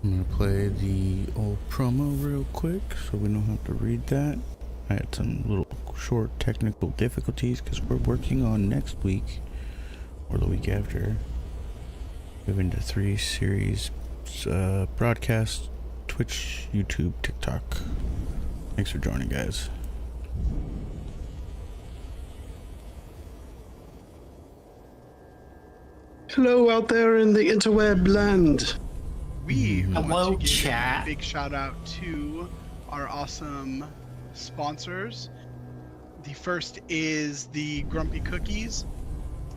I'm gonna play the old promo real quick so we don't have to read that. I had some little short technical difficulties because we're working on next week or the week after. Moving to 3 series broadcast, Twitch, YouTube, TikTok. Thanks for joining, guys. Hello out there in the interweb land. We Hello, want to give chat. a big shout out to our awesome sponsors. The first is the Grumpy Cookies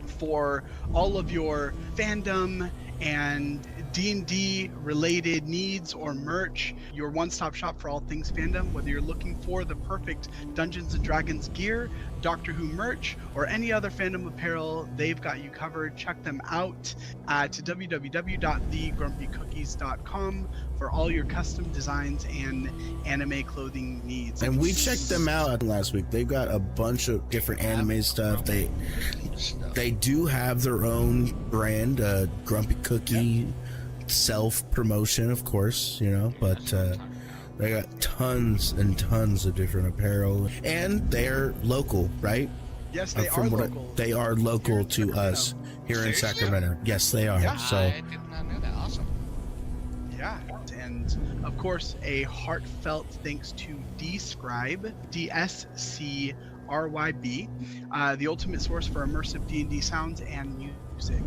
for all of your fandom and D&D related needs or merch. Your one-stop shop for all things fandom, whether you're looking for the perfect Dungeons & Dragons gear, Doctor Who merch, or any other fandom apparel, they've got you covered. Check them out at www.thegrumpycookies.com for all your custom designs and anime clothing needs. And we checked them out last week. They've got a bunch of different anime stuff. They do have their own brand, Grumpy Cookie, self-promotion, of course, you know, but they got tons and tons of different apparel. And they're local, right? Yes, they are local. They are local to us here in Sacramento. Yes, they are. Yeah. So I did not know that. Awesome. Yeah, and of course, a heartfelt thanks to Dscribe, DSCRYB, the ultimate source for immersive D&D sounds and music.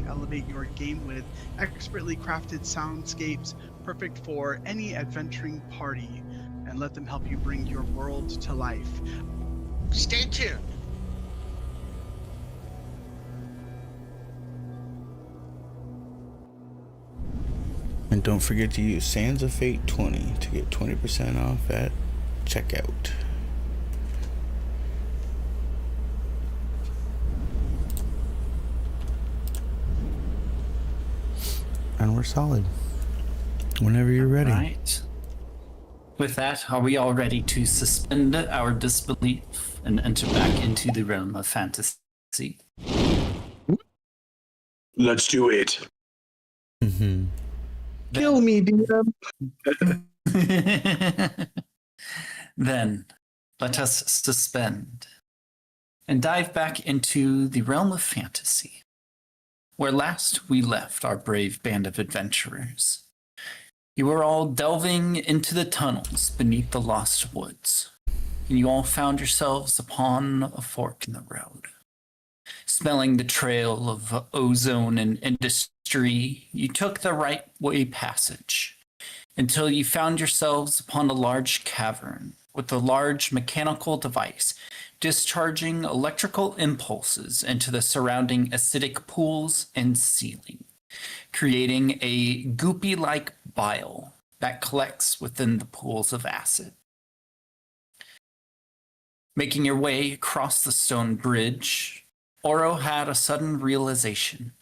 Elevate your game with expertly crafted soundscapes, perfect for any adventuring party, and let them help you bring your world to life. Stay tuned. And don't forget to use Sands of Fate 20 to get 20% off at checkout. And we're solid. Whenever you're ready. Right. With that, are we all ready to suspend our disbelief and enter back into the realm of fantasy? Let's do it. Mm-hmm. Kill me, DM. Then, let us suspend and dive back into the realm of fantasy, where last we left our brave band of adventurers. You were all delving into the tunnels beneath the Lost Woods, and you all found yourselves upon a fork in the road. Smelling the trail of ozone and industry, you took the right way passage until you found yourselves upon a large cavern with a large mechanical device discharging electrical impulses into the surrounding acidic pools and ceiling, creating a goopy-like bile that collects within the pools of acid. Making your way across the stone bridge, Oro had a sudden realization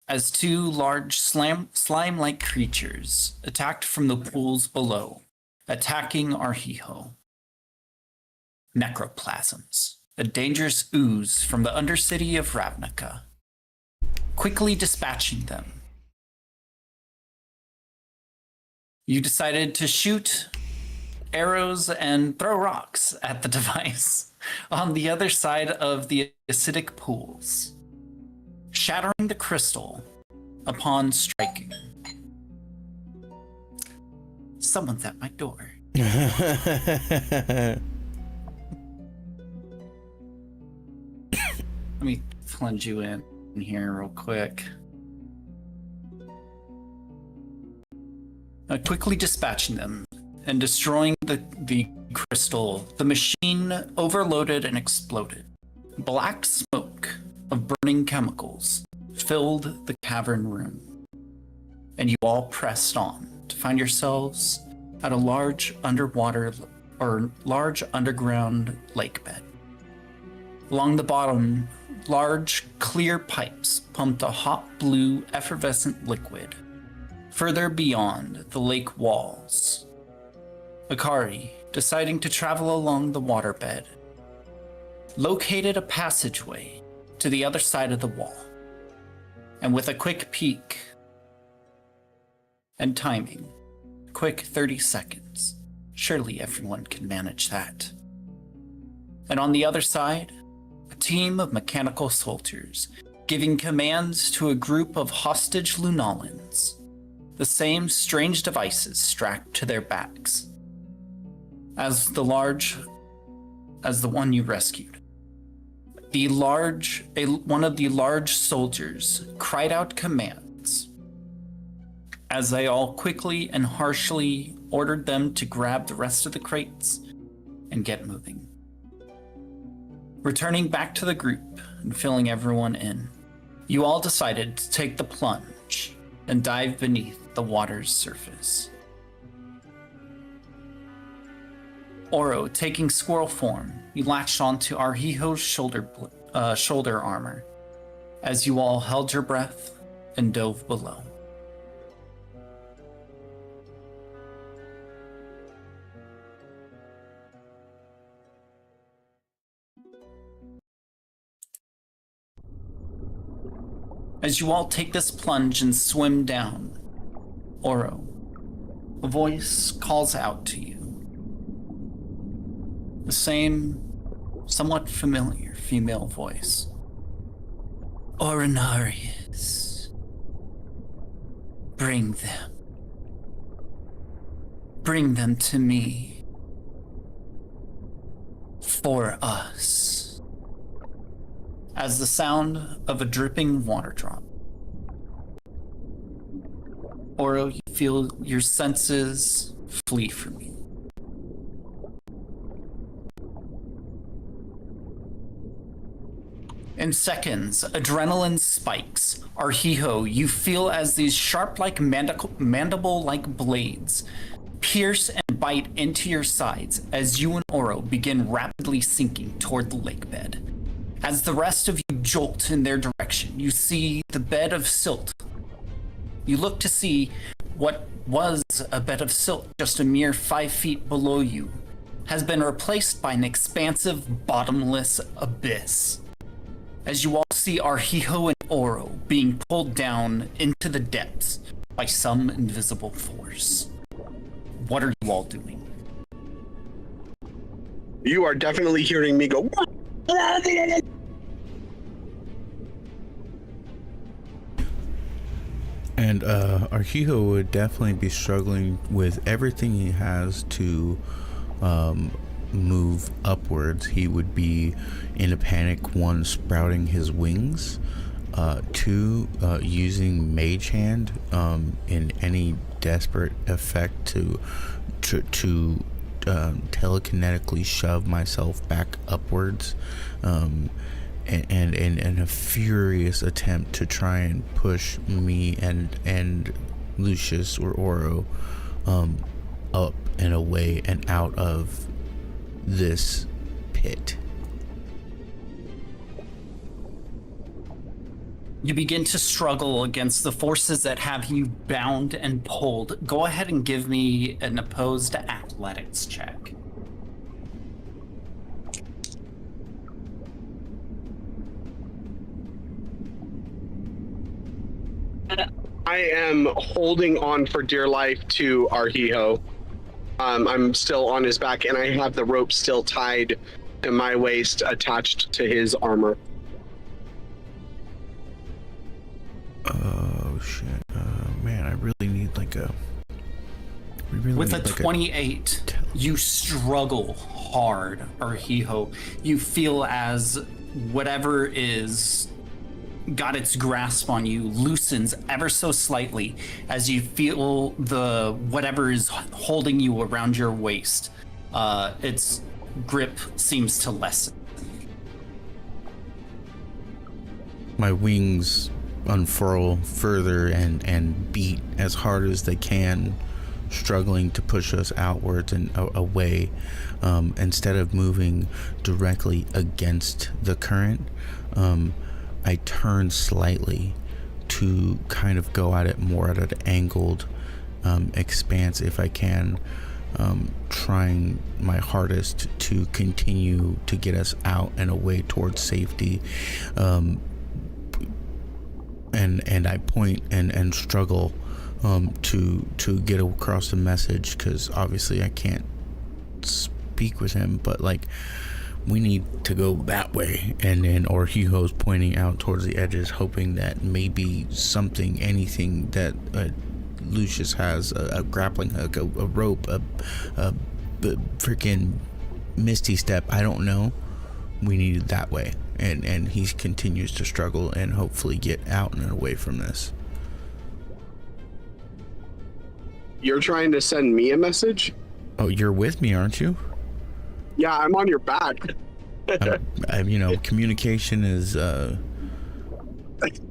as 2 large slime-like creatures attacked from the pools below, attacking Arhiho. Necroplasms, a dangerous ooze from the undercity of Ravnica. Quickly dispatching them, you decided to shoot arrows and throw rocks at the device on the other side of the acidic pools, shattering the crystal upon striking. Someone's at my door. Let me plunge you in here real quick. Quickly dispatching them and destroying the crystal, the machine overloaded and exploded. Black smoke of burning chemicals filled the cavern room, and you all pressed on to find yourselves at a large underground lake bed. Along the bottom, large clear pipes pumped a hot blue effervescent liquid further beyond the lake walls. Akari, deciding to travel along the waterbed, located a passageway to the other side of the wall, and with a quick peek and timing. Quick 30 seconds. Surely everyone can manage that. And on the other side, a team of mechanical soldiers giving commands to a group of hostage Lunalans. The same strange devices strapped to their backs as the one you rescued. One of the large soldiers cried out commands as they all quickly and harshly ordered them to grab the rest of the crates and get moving. Returning back to the group and filling everyone in, you all decided to take the plunge and dive beneath the water's surface. Oro, taking squirrel form, you latched onto Arhiho's shoulder armor as you all held your breath and dove below. As you all take this plunge and swim down, Oro, a voice calls out to you. The same, somewhat familiar female voice. Orinarius, bring them. Bring them to me. For us. As the sound of a dripping water drop. Oro, you feel your senses flee from you. In seconds, adrenaline spikes. Arhiho, you feel as these sharp-like mandible-like blades pierce and bite into your sides as you and Oro begin rapidly sinking toward the lake bed. As the rest of you jolt in their direction, you see the bed of silt. You look to see what was a bed of silt just a mere 5 feet below you has been replaced by an expansive, bottomless abyss. As you all see Arhiho and Oro being pulled down into the depths by some invisible force. What are you all doing? You are definitely hearing me go. And Arhiho would definitely be struggling with everything he has to move upwards. He would be in a panic, one, sprouting his wings, two, using Mage Hand in any desperate effect to telekinetically shove myself back upwards, and a furious attempt to try and push me and Lucius or Oro up and away and out of this pit. You begin to struggle against the forces that have you bound and pulled. Go ahead and give me an opposed athletics check. I am holding on for dear life to Arhiho. I'm still on his back, and I have the rope still tied to my waist, attached to his armor. Oh shit! Man, I really need like a. With a 28, you struggle hard, Arhiho. You feel as whatever is got its grasp on you loosens ever so slightly as you feel the whatever is holding you around your waist. Its grip seems to lessen. My wings unfurl further and beat as hard as they can, struggling to push us outwards and away. Instead of moving directly against the current, I turn slightly to kind of go at it more at an angled expanse if I can, trying my hardest to continue to get us out and away towards safety. And I point and struggle to get across the message, because obviously I can't speak with him, but like we need to go that way. And then Orhijo's pointing out towards the edges, hoping that maybe something, anything that Lucius has, a grappling hook, a rope, a freaking misty step, I don't know, we need it that way. And he continues to struggle and hopefully get out and away from this. You're trying to send me a message? Oh, you're with me, aren't you? Yeah, I'm on your back. Communication is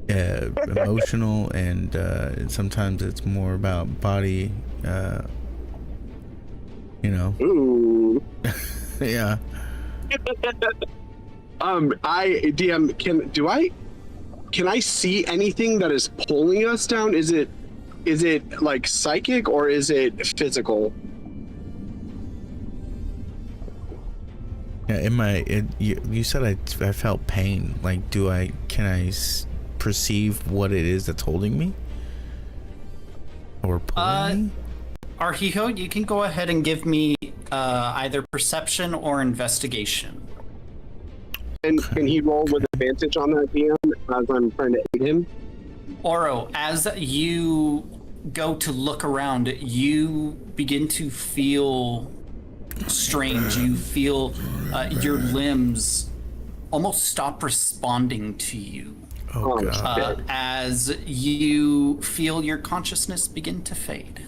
emotional, and sometimes it's more about body. Ooh. Yeah. Can I see anything that is pulling us down? Is it like psychic or is it physical? Yeah, you said I felt pain. Like, can I perceive what it is that's holding me? Or pulling me? Arhijo, you can go ahead and give me either perception or investigation. And can he roll with advantage on that DM as I'm trying to aid him? Oro, as you go to look around, you begin to feel strange. You feel your limbs almost stop responding to you. Oh, God. As you feel your consciousness begin to fade.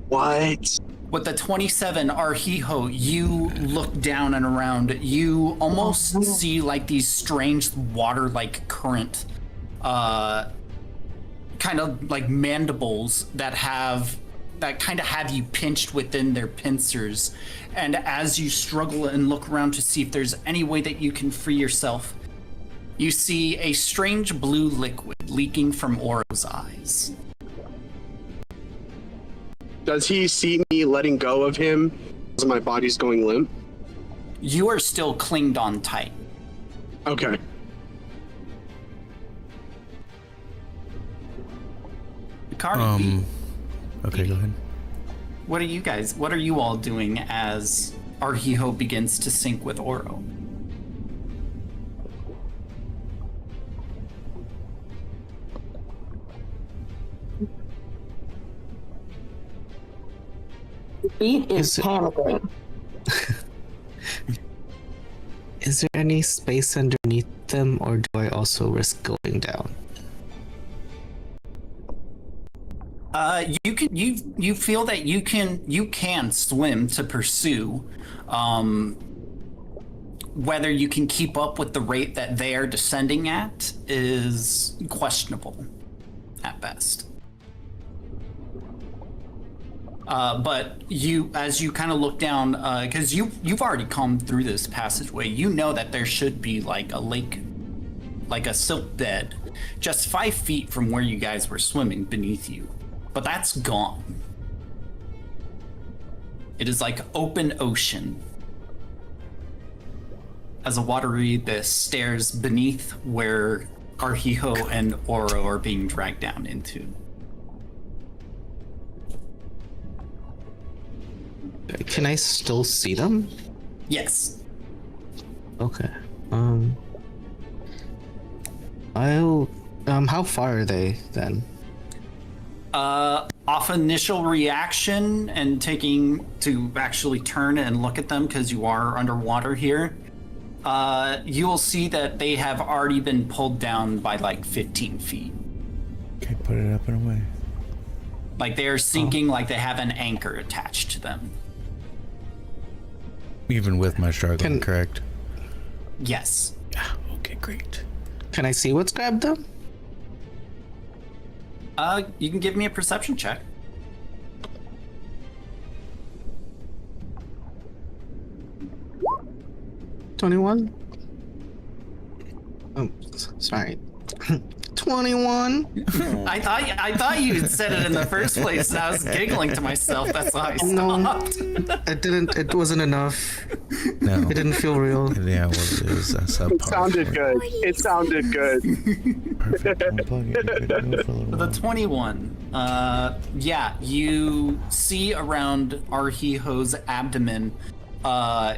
What? With the 27, Arhijo, you look down and around. You almost see like these strange water-like current, kind of like mandibles that kind of have you pinched within their pincers. And as you struggle and look around to see if there's any way that you can free yourself, you see a strange blue liquid leaking from Oro's eyes. Does he see me letting go of him as my body's going limp? You are still clinged on tight. Okay. Cardi, Okay, go ahead. what are you all doing as Arhijo begins to sync with Oro? Beat is panicking. Is there any space underneath them, or do I also risk going down? You feel that you can swim to pursue. Whether you can keep up with the rate that they are descending at is questionable at best. But as you kind of look down, because you've already come through this passageway, you know that there should be like a lake, like a silt bed, just 5 feet from where you guys were swimming beneath you. But that's gone. It is like open ocean. As a watery abyss stares beneath where Arhijo and Oro are being dragged down into. Can I still see them? Yes. Okay. How far are they then? Off initial reaction and taking to actually turn and look at them because you are underwater here, you will see that they have already been pulled down by like 15 feet. Okay, put it up and away. Like they are sinking, like they have an anchor attached to them. Even with my struggling, correct? Yes. Yeah, okay, great. Can I see what's grabbed them? You can give me a perception check. 21? Oh, sorry. 21. I thought you said it in the first place, and I was giggling to myself. That's why I stopped. It didn't. It wasn't enough. No. It didn't feel real. Yeah, well, it was a subpar. It sounded good. It sounded good. Perfect. Unplug it. You're good to go for a little The while. 21. Yeah, you see around Arhiho's abdomen.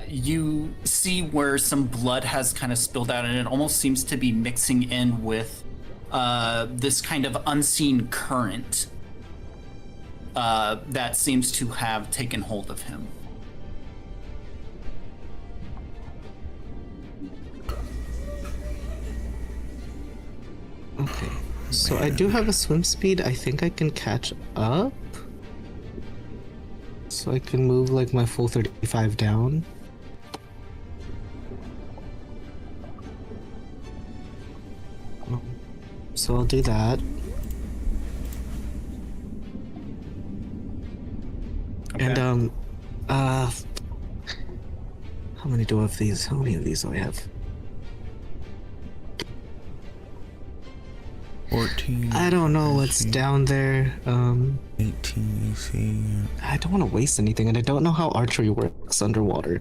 You see where some blood has kind of spilled out, and it almost seems to be mixing in with this kind of unseen current that seems to have taken hold of him. Okay. So I do have a swim speed. I think I can catch up. So I can move like my full 35 down. So I'll do that. Okay. And how many do I have these? How many of these do I have? 14. I don't know what's down there. 18 AC. I don't want to waste anything, and I don't know how archery works underwater.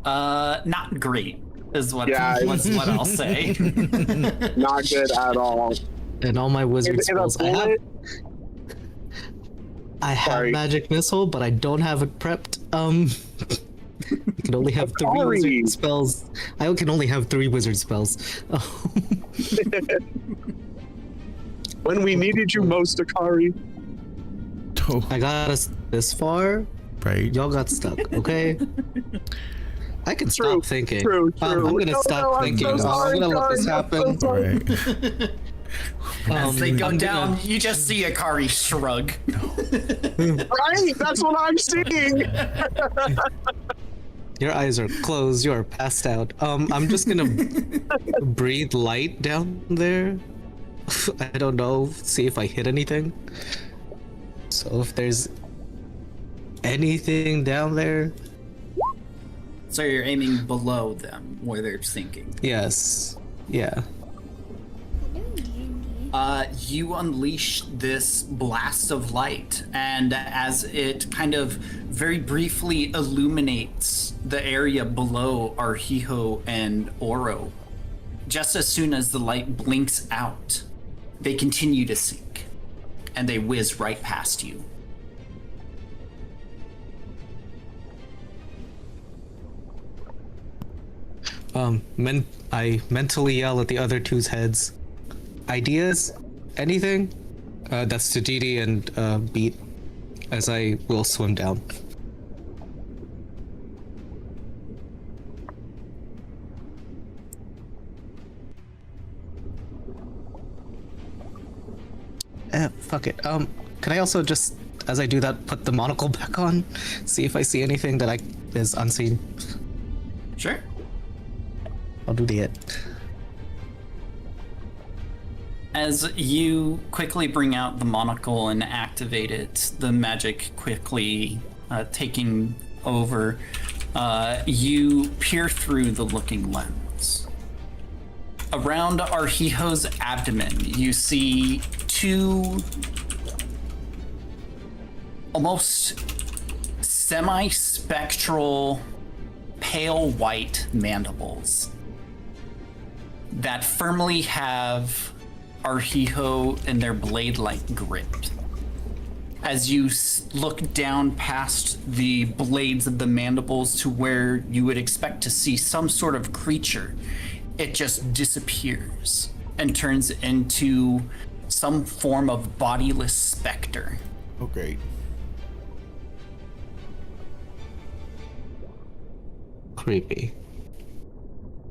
Not great is what Yeah, was what I'll say. Not good at all. And all my wizard In a spells. bullet, I have Sorry. magic missile, but I don't have it prepped. You can only have 3 Sorry. wizard spells. I can only have 3 wizard spells. when we needed you most, Akari. Oh, I got us this far. right. Y'all got stuck, okay? I can True, stop thinking. true. I'm gonna No, stop I'm thinking. so sorry, I'm gonna let this Kari, I'm so happen. sorry. Right. As they go I'm down, gonna- you just see Akari shrug. Right? That's what I'm seeing. Your eyes are closed. You are passed out. I'm just gonna breathe light down there. I don't know. See if I hit anything. So if there's anything down there, So you're aiming below them, where they're sinking. yes, yeah. You unleash this blast of light, and as it kind of very briefly illuminates the area below Arhiho and Oro, just as soon as the light blinks out, they continue to sink, and they whiz right past you. I mentally yell at the other two's heads. Ideas? Anything? That's to Didi and Beat, as I will swim down. Fuck it. Can I also just, as I do that, put the monocle back on? See if I see anything that is unseen. Sure. I'll do that. As you quickly bring out the monocle and activate it, the magic quickly taking over, you peer through the looking lens. Around Arhiho's abdomen, you see 2 almost semi-spectral, pale white mandibles that firmly have Arhiho in their blade-like grip. As you look down past the blades of the mandibles to where you would expect to see some sort of creature, it just disappears and turns into some form of bodiless specter. Oh, great. Creepy.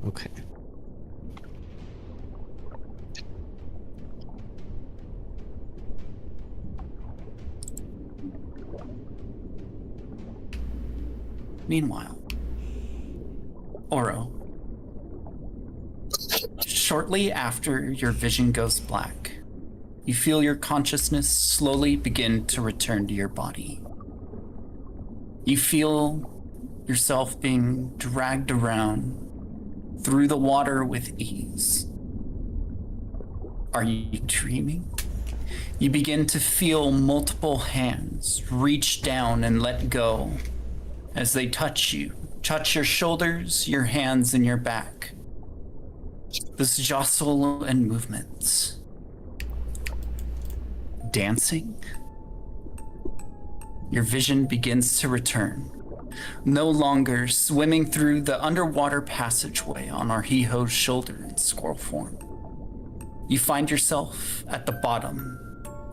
Okay. Meanwhile, Oro, shortly after your vision goes black, you feel your consciousness slowly begin to return to your body. You feel yourself being dragged around through the water with ease. Are you dreaming? You begin to feel multiple hands reach down and let go as they touch you, touch your shoulders, your hands, and your back. This jostle and movements. Dancing? Your vision begins to return. No longer swimming through the underwater passageway on Arhiho's shoulder in squirrel form. You find yourself at the bottom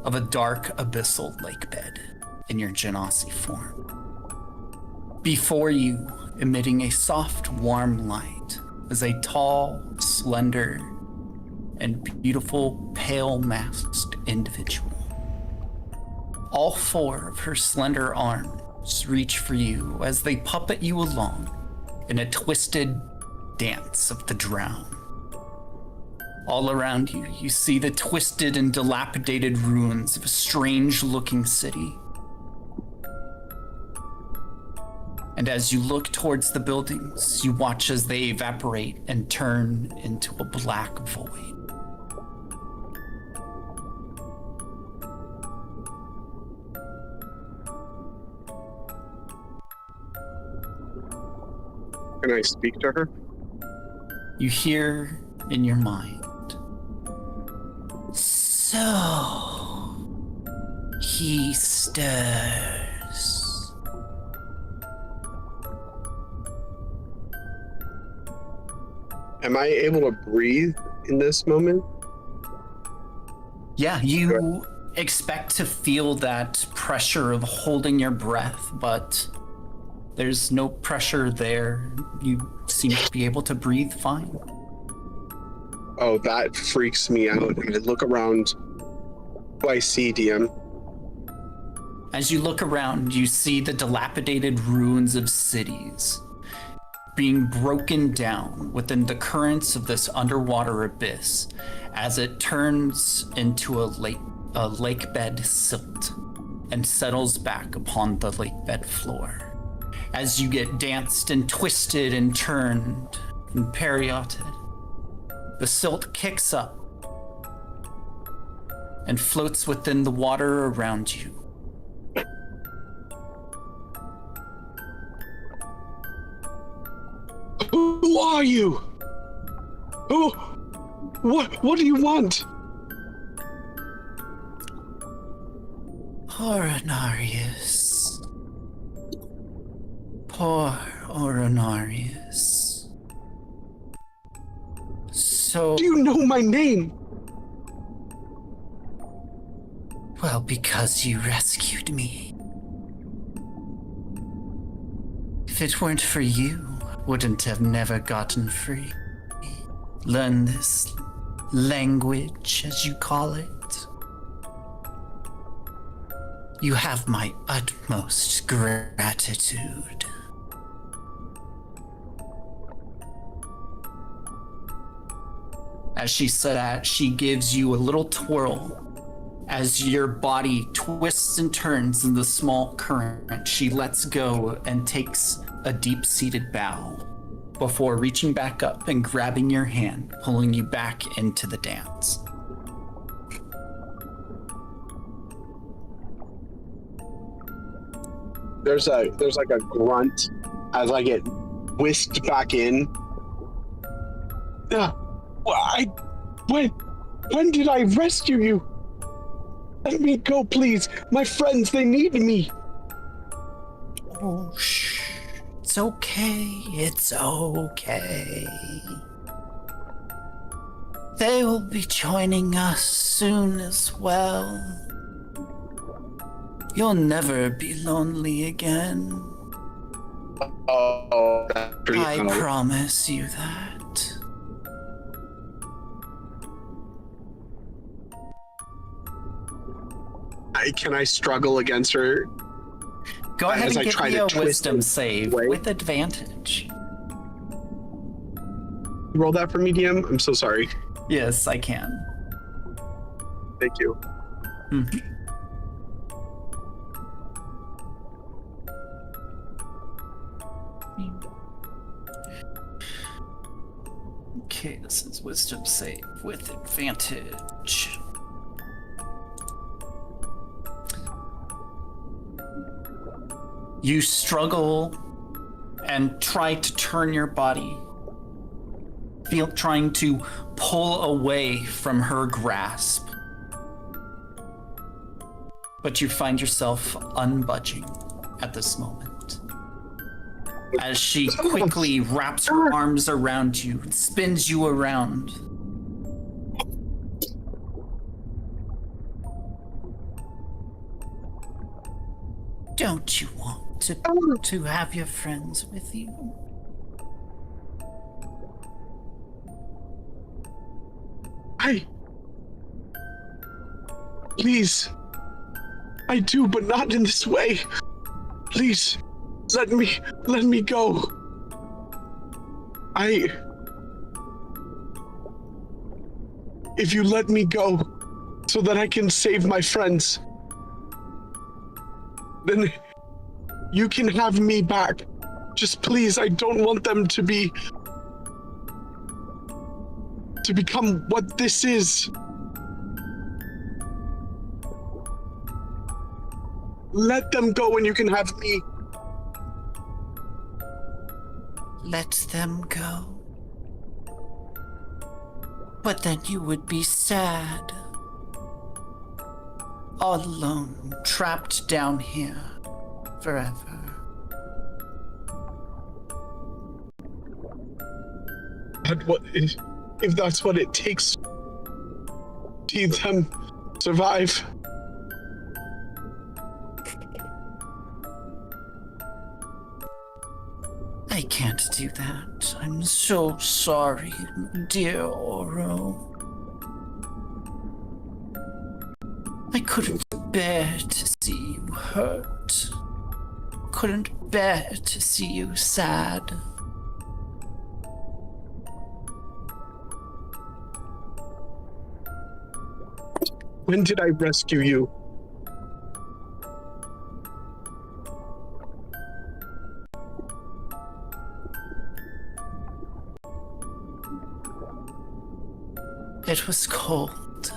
of a dark abyssal lake bed in your Genasi form. Before you, emitting a soft, warm light, is a tall, slender, and beautiful pale masked individual. All four of her slender arms reach for you as they puppet you along in a twisted dance of the drown. All around you, you see the twisted and dilapidated ruins of a strange-looking city. And as you look towards the buildings, you watch as they evaporate and turn into a black void. Can I speak to her? You hear in your mind, so he stirs. Am I able to breathe in this moment? Yeah, you expect to feel that pressure of holding your breath, but there's no pressure there. You seem to be able to breathe fine. Oh, that freaks me out. I look around. What do I see, DM? As you look around, you see the dilapidated ruins of cities being broken down within the currents of this underwater abyss as it turns into a lake bed silt and settles back upon the lake bed floor. As you get danced and twisted and turned and parioted, the silt kicks up and floats within the water around you. Who are you? Who? What do you want? Oronarius. Poor Oronarius. So, Do you know my name? well, because you rescued me. If it weren't for you, I wouldn't have never gotten free. Learn this language, as you call it. You have my utmost gratitude. As she said that, she gives you a little twirl. As your body twists and turns in the small current, she lets go and takes a deep-seated bow before reaching back up and grabbing your hand, pulling you back into the dance. There's like a grunt as I get whisked back in. When did I rescue you? Let me go, please. My friends, they need me. Oh, shh. It's okay. It's okay. They will be joining us soon as well. You'll never be lonely again. Oh, that's I promise you that. Can I struggle against her? Go ahead As and I give try me to a twist wisdom it save away. with advantage. Roll that for me, DM? I'm so sorry. Yes, I can. Thank you. Mhm. Okay, this is wisdom save with advantage. You struggle and try to turn your body, trying to pull away from her grasp. But you find yourself unbudging at this moment. As she quickly wraps her arms around you, spins you around. Don't you want to have your friends with you? Please. I do, but not in this way. Please, let me go. If you let me go so that I can save my friends, then you can have me back. Just please, I don't want them to become what this is. Let them go and you can have me. Let them go. But then you would be sad. All alone, trapped down here forever. But what if that's what it takes to see them survive? I can't do that. I'm so sorry, dear Oro. I couldn't bear to see you hurt. Couldn't bear to see you sad. When did I rescue you? It was cold.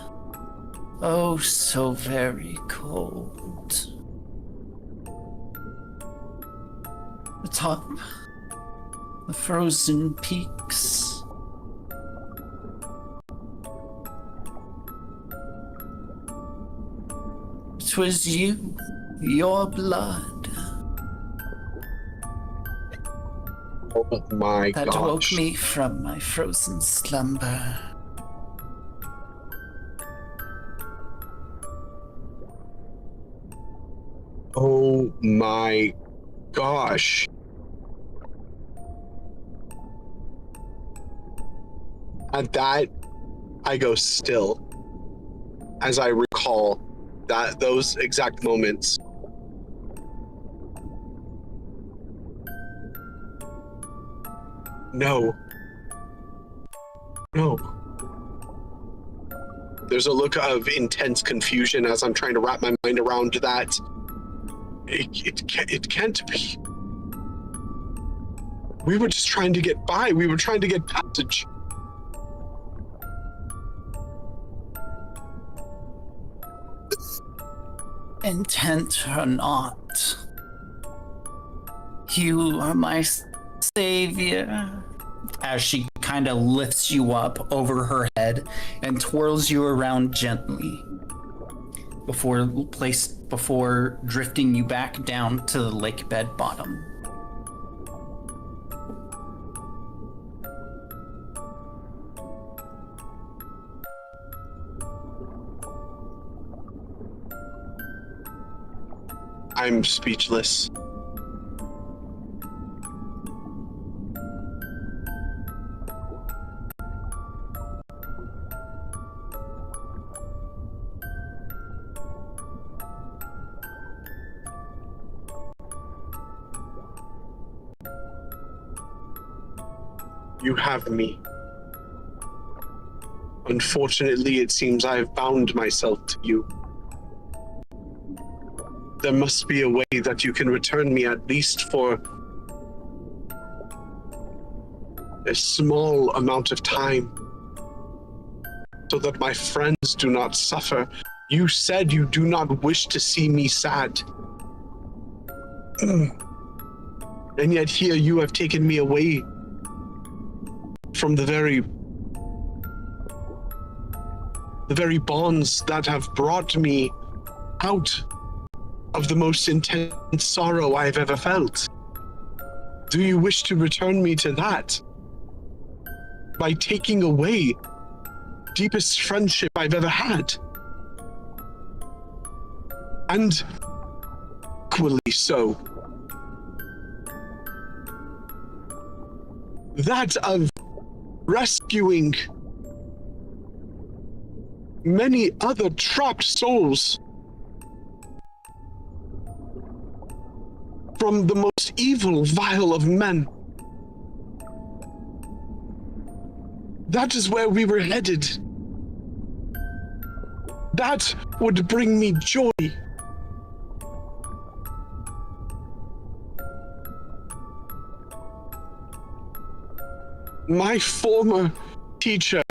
Oh, so very cold. Atop the frozen peaks. It was you, your blood, Oh my that gosh. woke me from my frozen slumber. Oh my gosh. At that, I go still as I recall those exact moments. No. There's a look of intense confusion as I'm trying to wrap my mind around that. It can't be. We were just trying to get by. We were trying to get passage. Intent or not, you are my savior. As she kind of lifts you up over her head and twirls you around gently before drifting you back down to the lake bed bottom. I'm speechless. You have me. Unfortunately, it seems I have bound myself to you. There must be a way that you can return me at least for a small amount of time so that my friends do not suffer. You said you do not wish to see me sad. And yet here you have taken me away from the very bonds that have brought me out of the most intense sorrow I have ever felt. Do you wish to return me to that? By taking away deepest friendship I've ever had? And equally so, that of rescuing many other trapped souls from the most evil, vile of men. That is where we were headed. That would bring me joy. My former teacher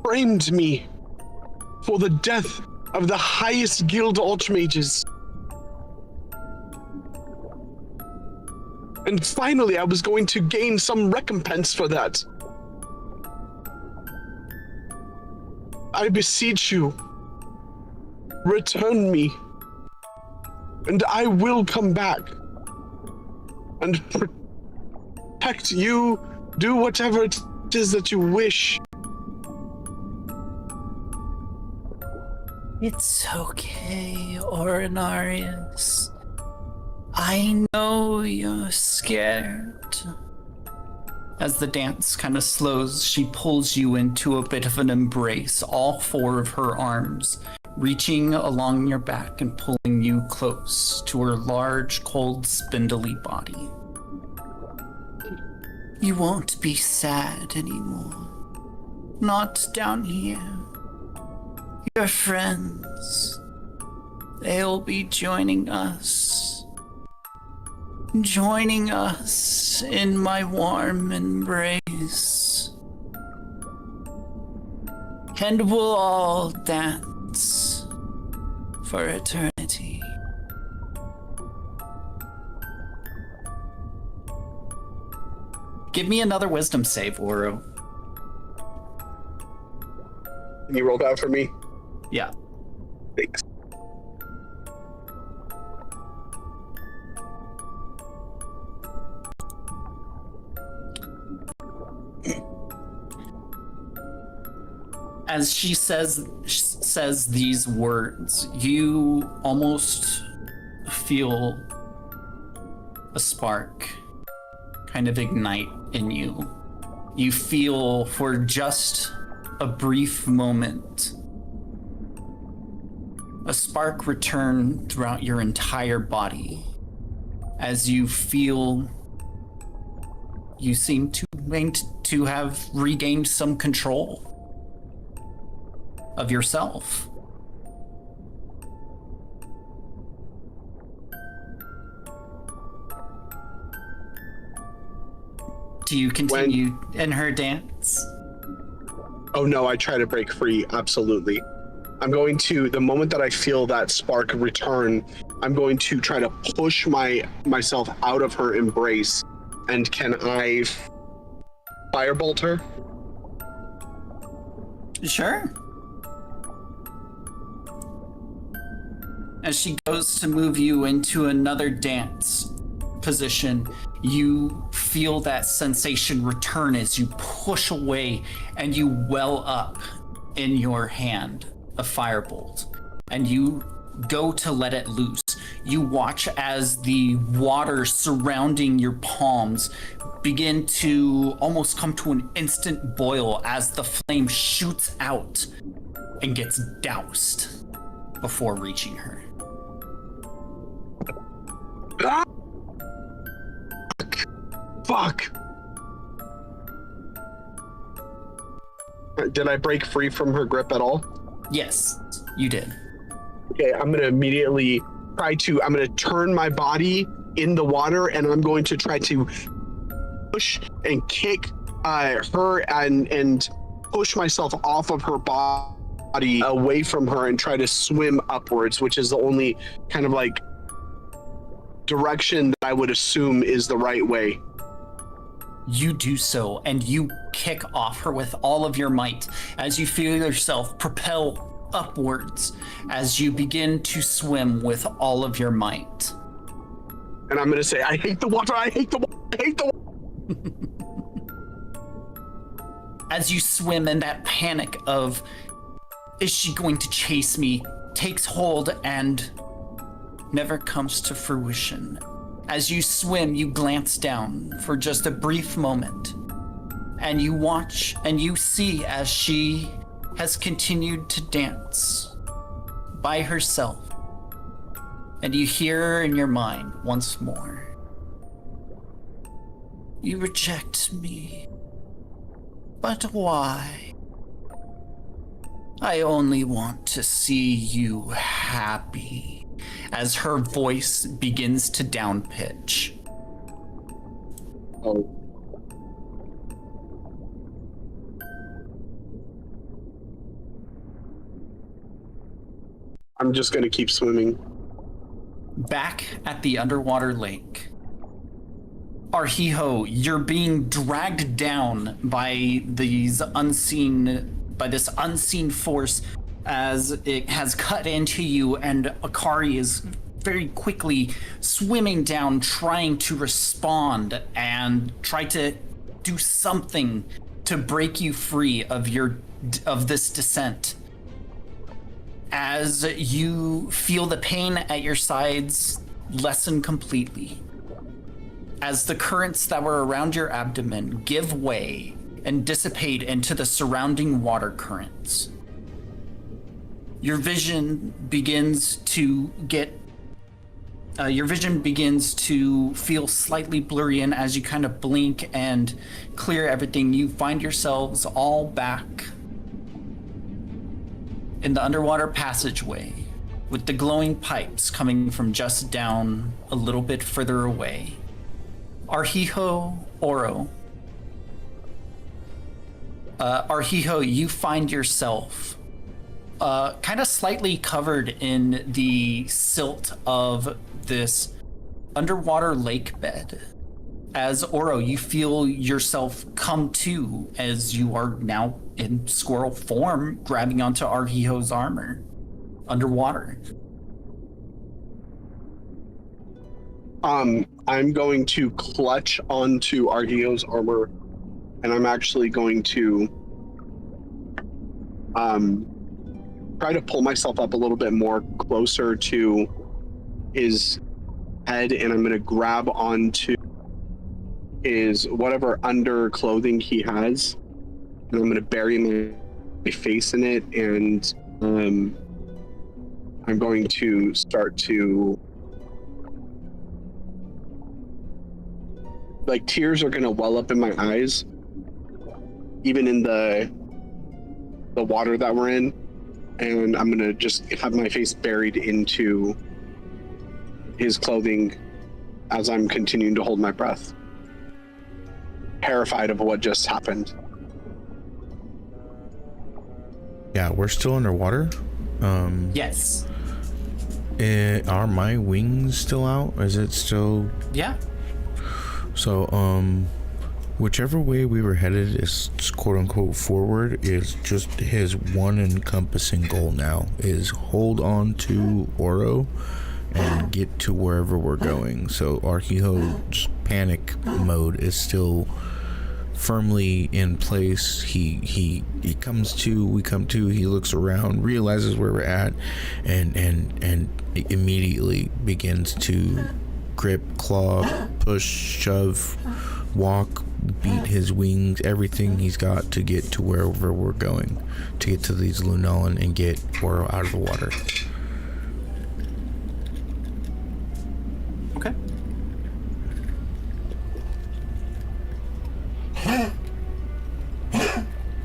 framed me for the death of the highest guild archmages. And finally, I was going to gain some recompense for that. I beseech you, return me, and I will come back and protect you, do whatever it is that you wish. It's okay, Orinarius. I know you're scared. As the dance kind of slows, she pulls you into a bit of an embrace, all four of her arms reaching along your back and pulling you close to her large, cold, spindly body. You won't be sad anymore. Not down here. Your friends, they'll be joining us. Joining us in my warm embrace. And we'll all dance for eternity. Give me another wisdom save, Oro. Can you roll that for me? Yeah. Thanks. As she says these words, you almost feel a spark kind of ignite in you. You feel for just a brief moment a spark return throughout your entire body as you feel you seem to have regained some control of yourself. Do you continue in her dance? Oh no, I try to break free, absolutely. I'm going to, the moment that I feel that spark return, I'm going to try to push myself out of her embrace. And can I firebolt her? Sure. As she goes to move you into another dance position, you feel that sensation return as you push away and you well up in your hand a firebolt, and you go to let it loose. You watch as the water surrounding your palms begin to almost come to an instant boil as the flame shoots out and gets doused before reaching her. Ah! Fuck! Did I break free from her grip at all? Yes, you did. Okay, I'm gonna immediately I'm gonna turn my body in the water, and I'm going to try to push and kick her and push myself off of her body away from her and try to swim upwards, which is the only kind of like direction that I would assume is the right way. You do so, and you kick off her with all of your might as you feel yourself propel upwards as you begin to swim with all of your might. And I'm going to say, I hate the water, I hate the water, I hate the water. As you swim in that panic of, is she going to chase me, takes hold and never comes to fruition. As you swim, you glance down for just a brief moment, and you watch and you see as she has continued to dance by herself, and you hear in your mind once more, "You reject me, but why? I only want to see you happy." As her voice begins to downpitch. Oh. I'm just going to keep swimming. Back at the underwater lake, Arhiho, you're being dragged down by this unseen force as it has cut into you, and Akari is very quickly swimming down, trying to respond and try to do something to break you free of this descent. As you feel the pain at your sides lessen completely, as the currents that were around your abdomen give way and dissipate into the surrounding water currents. Your vision begins to feel slightly blurry, and as you kind of blink and clear everything, you find yourselves all back in the underwater passageway with the glowing pipes coming from just down a little bit further away. Arhiho, Oro. Arhiho, you find yourself kind of slightly covered in the silt of this underwater lake bed. As Oro, you feel yourself come to as you are now in squirrel form, grabbing onto Arhiho's armor underwater. I'm going to clutch onto Arhiho's armor, and I'm actually going to try to pull myself up a little bit more closer to his head, and I'm going to grab onto his whatever under clothing he has, and I'm going to bury my face in it, and I'm going to start to, like, tears are going to well up in my eyes, even in the water that we're in. And I'm gonna just have my face buried into his clothing as I'm continuing to hold my breath, terrified of what just happened. Yeah, we're still underwater. Yes. Are my wings still out? Is it still? Yeah. So, whichever way we were headed is quote unquote forward is just his one encompassing goal now is hold on to Oro and get to wherever we're going. So Arhiho's panic mode is still firmly in place. He comes to, we come to, he looks around, realizes where we're at, and immediately begins to grip, claw, push, shove, walk, beat his wings, everything he's got to get to wherever we're going, to get to these Lunalin and get Oro out of the water. Okay.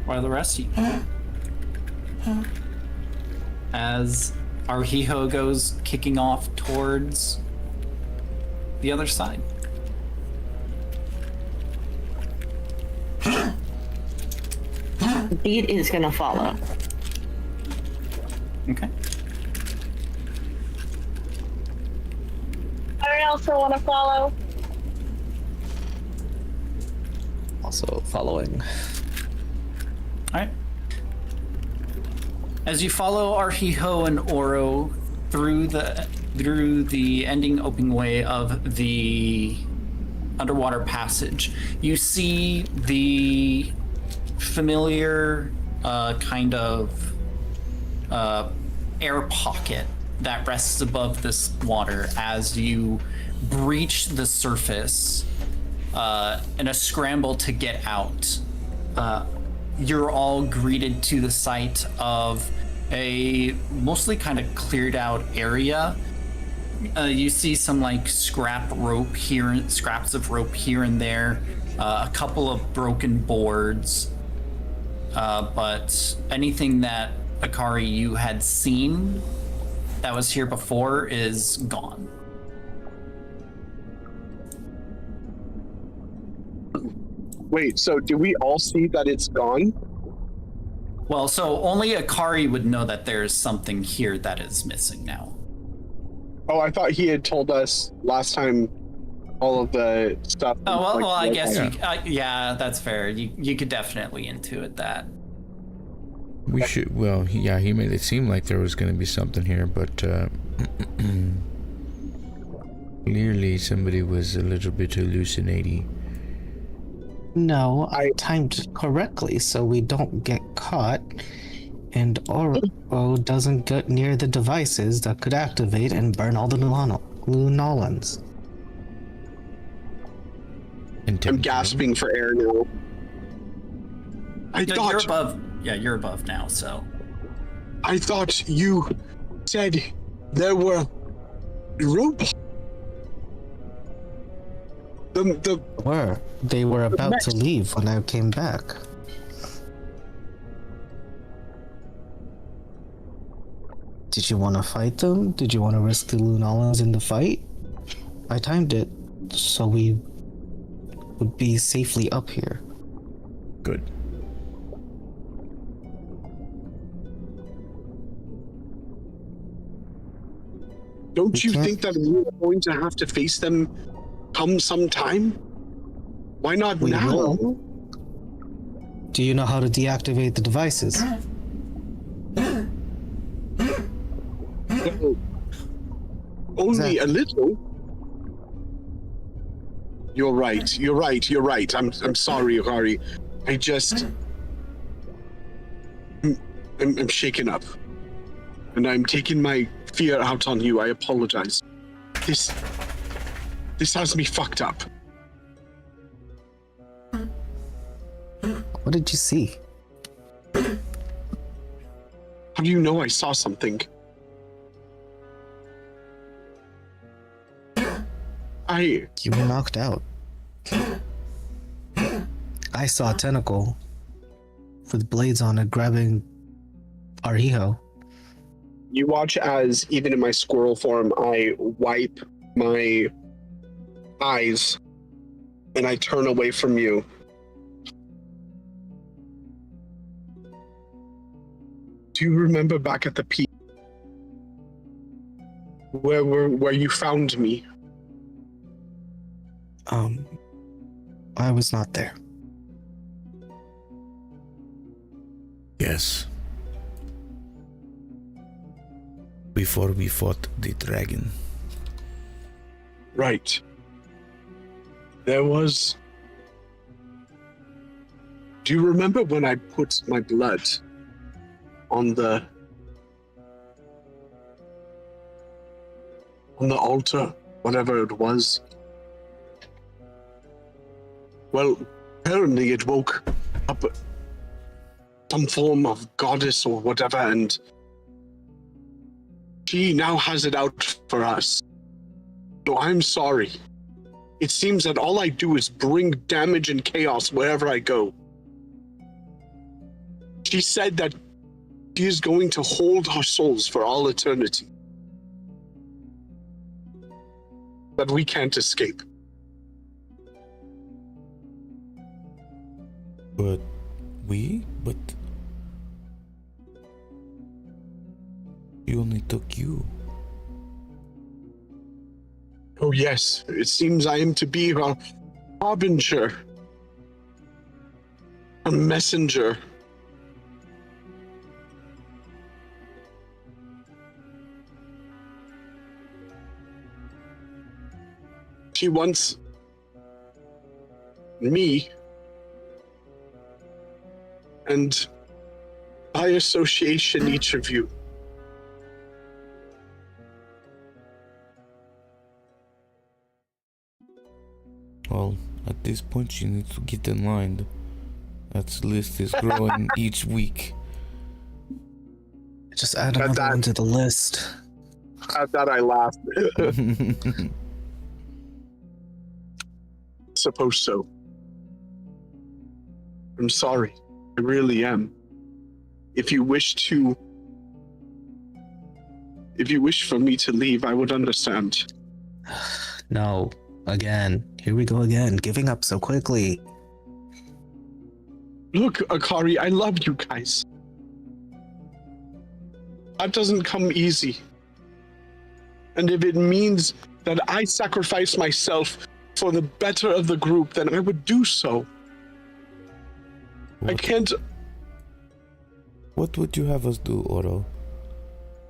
What are the rest of you? As Arhiho goes kicking off towards the other side. Beat is gonna follow. Okay. I also want to follow. Also following. All right. As you follow Arhiho and Oro through the ending open way of the underwater passage, you see the familiar kind of air pocket that rests above this water as you breach the surface in a scramble to get out. You're all greeted to the sight of a mostly kind of cleared out area. You see some like scraps of rope here and there, a couple of broken boards, but anything that Akari you had seen that was here before is gone. Wait, so do we all see that it's gone? Well, so only Akari would know that there's something here that is missing now. Oh, I thought he had told us last time all of the stuff. Oh, well, like, well I guess yeah. yeah, that's fair. You could definitely intuit that. We should. Well, he made it seem like there was going to be something here, but clearly somebody was a little bit hallucinating. No, I timed it correctly so we don't get caught, and Oro doesn't get near the devices that could activate and burn all the Lunolans. I'm gasping for air now. You're above. Yeah, you're above now. So I thought you said there were robots. They were about to leave when I came back. Did you want to fight them? Did you want to risk the Lunolans in the fight? I timed it so we would be safely up here. Good. Don't you think that we're going to have to face them come sometime? Why not We now? will. Do you know how to deactivate the devices? Only a little. You're right. I'm sorry, Akari. I just I'm shaken up. And I'm taking my fear out on you. I apologize. This has me fucked up. What did you see? How do you know I saw something? You were knocked out. I saw a tentacle with blades on it grabbing Arhiho. You watch as, even in my squirrel form, I wipe my eyes and I turn away from you. Do you remember back at the peak where you found me? I was not there. Yes. Before we fought the dragon. Right. There was... Do you remember when I put my blood on the altar, whatever it was? Well, apparently it woke up some form of goddess or whatever, and she now has it out for us. So I'm sorry. It seems that all I do is bring damage and chaos wherever I go. She said that she is going to hold our souls for all eternity. But we can't escape. But He only took you. Oh yes, it seems I am to be a harbinger. A messenger. She wants me, and by association, each of you. Well, at this point, she needs to get in line. That list is growing each week. Just add At another that- one to the list. At that, I laughed. Suppose so. I'm sorry. I really am. If you wish for me to leave, I would understand. No. Again. Here we go again. Giving up so quickly. Look, Akari, I love you guys. That doesn't come easy. And if it means that I sacrifice myself for the better of the group, then I would do so. I can't. What would you have us do, Oro?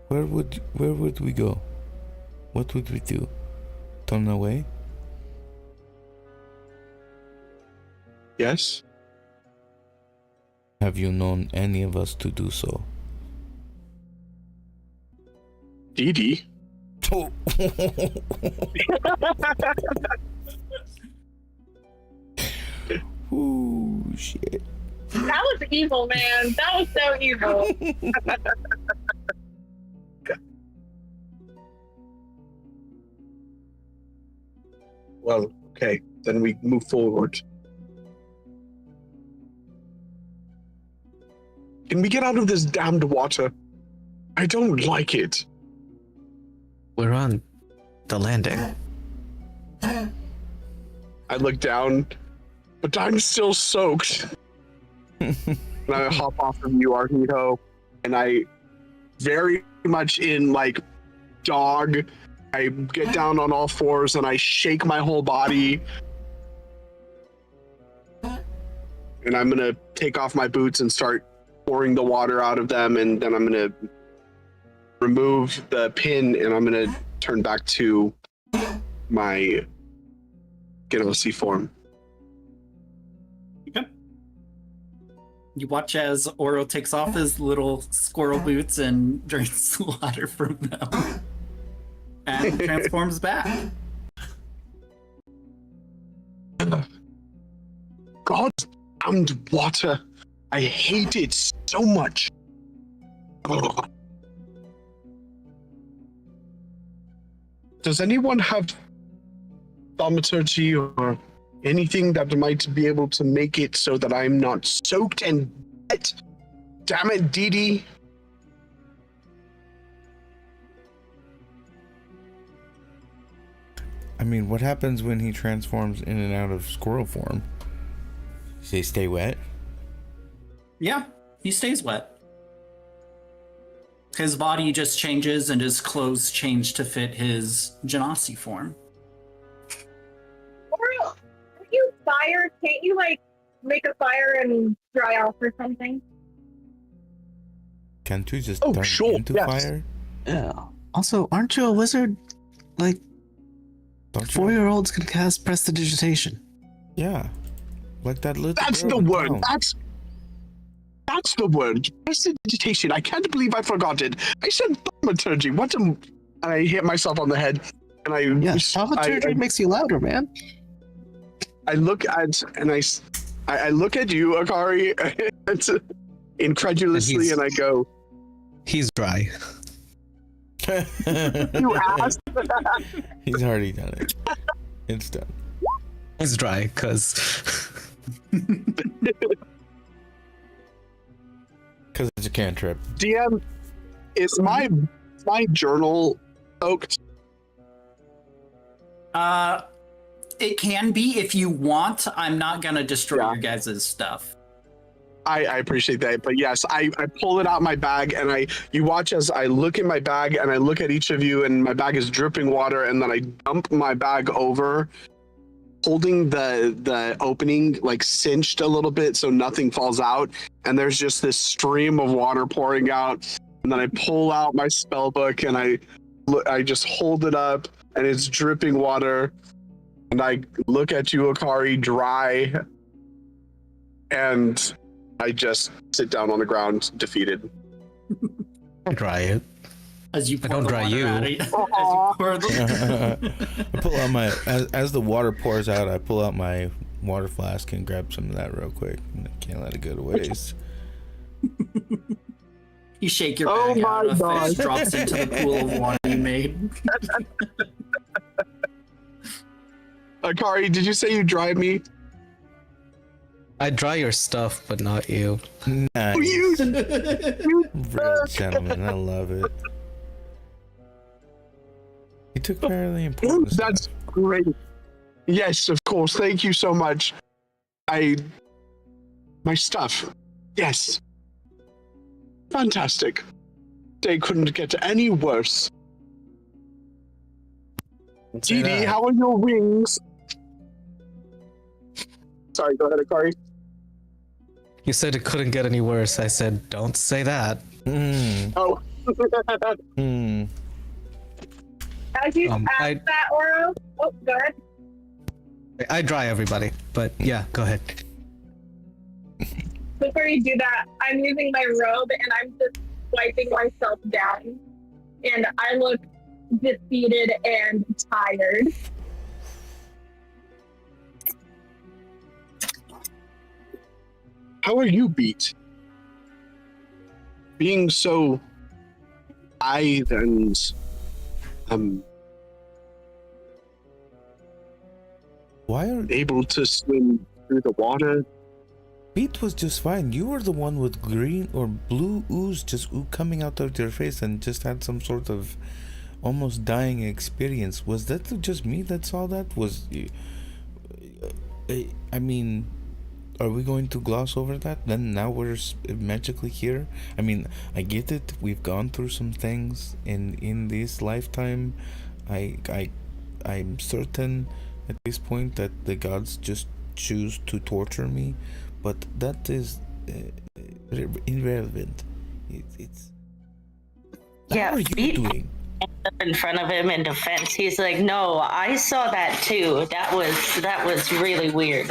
Where would we go? What would we do? Turn away? Yes? Have you known any of us to do so? Dee Dee? Oh. Ooh, shit. That was evil, man. That was so evil. Well, okay. Then we move forward. Can we get out of this damned water? I don't like it. We're on the landing. I look down, but I'm still soaked. And I hop off of you, Arhito, and I very much in like dog. I get down on all fours and I shake my whole body. And I'm gonna take off my boots and start pouring the water out of them, and then I'm gonna remove the pin and I'm gonna turn back to my Genasi form. Okay. You watch as Oro takes off his little squirrel boots and drinks water from them. And transforms back. God damned water. I hate it so much. Ugh. Does anyone have thaumaturgy or anything that might be able to make it so that I'm not soaked and wet? Damn it, Dee Dee. I mean, what happens when he transforms in and out of squirrel form? They stay wet? Yeah, he stays wet. His body just changes and his clothes change to fit his Genasi form. Oro, are you fire? Can't you, like, make a fire and dry off or something? Can't you just Oh, turn sure, into yes. fire? Yeah. Also, aren't you a wizard? Like, Don't you? 4-year-olds can cast prestidigitation. Yeah. Like that little That's girl the in word. town. That's the word. Prestidigitation. I can't believe I forgot it. I said thaumaturgy. What am... And I hit myself on the head. And I... Yeah, thaumaturgy makes you louder, man. I look at... And I look at you, Akari, incredulously, and I go, He's dry. you asked? He's already done it. It's done. He's dry, because... Because it's a cantrip. DM, is my journal soaked? It can be if you want. I'm not gonna destroy Yeah. your guys' stuff. I appreciate that, but yes, I pull it out my bag, and you watch as I look in my bag, and I look at each of you, and my bag is dripping water, and then I dump my bag over, holding the opening like cinched a little bit so nothing falls out, and there's just this stream of water pouring out, and then I pull out my spell book, and I just hold it up, and it's dripping water, and I look at you, Akari, dry, and I just sit down on the ground, defeated. I dry it. As you pour don't the dry water you. out, as you pour the I pull out my as the water pours out. I pull out my water flask and grab some of that real quick. I can't let it go to waste. You shake your Oh bag out, my a God. fish drops into the pool of water you made. Akari, did you say you dry me? I dry your stuff, but not you. Nice. You Real gentleman. I love it. You took care of the important That's stuff. great. Yes, of course. Thank you so much. My stuff. Yes. Fantastic. They couldn't get any worse. Say Dee Dee, that. how are your wings? Sorry, go ahead, Akari. You said it couldn't get any worse. I said, don't say that. Oh. As you ask I- that, Oro. Oh, go ahead. I dry everybody, but yeah, go ahead. Before you do that, I'm using my robe and I'm just wiping myself down. And I look defeated and tired. How are you, Beat? Being so lithe and Why are able to swim through the water. Pete was just fine. You were the one with green or blue ooze just coming out of your face and just had some sort of almost dying experience. Was that just me that saw that? I mean, are we going to gloss over that? Then now we're magically here. I mean, I get it. We've gone through some things in this lifetime. I'm certain at this point that the gods just choose to torture me, but that is irrelevant. It's Yeah, how are you Pete- doing? In front of him in defense, he's like, "No, I saw that too. That was really weird."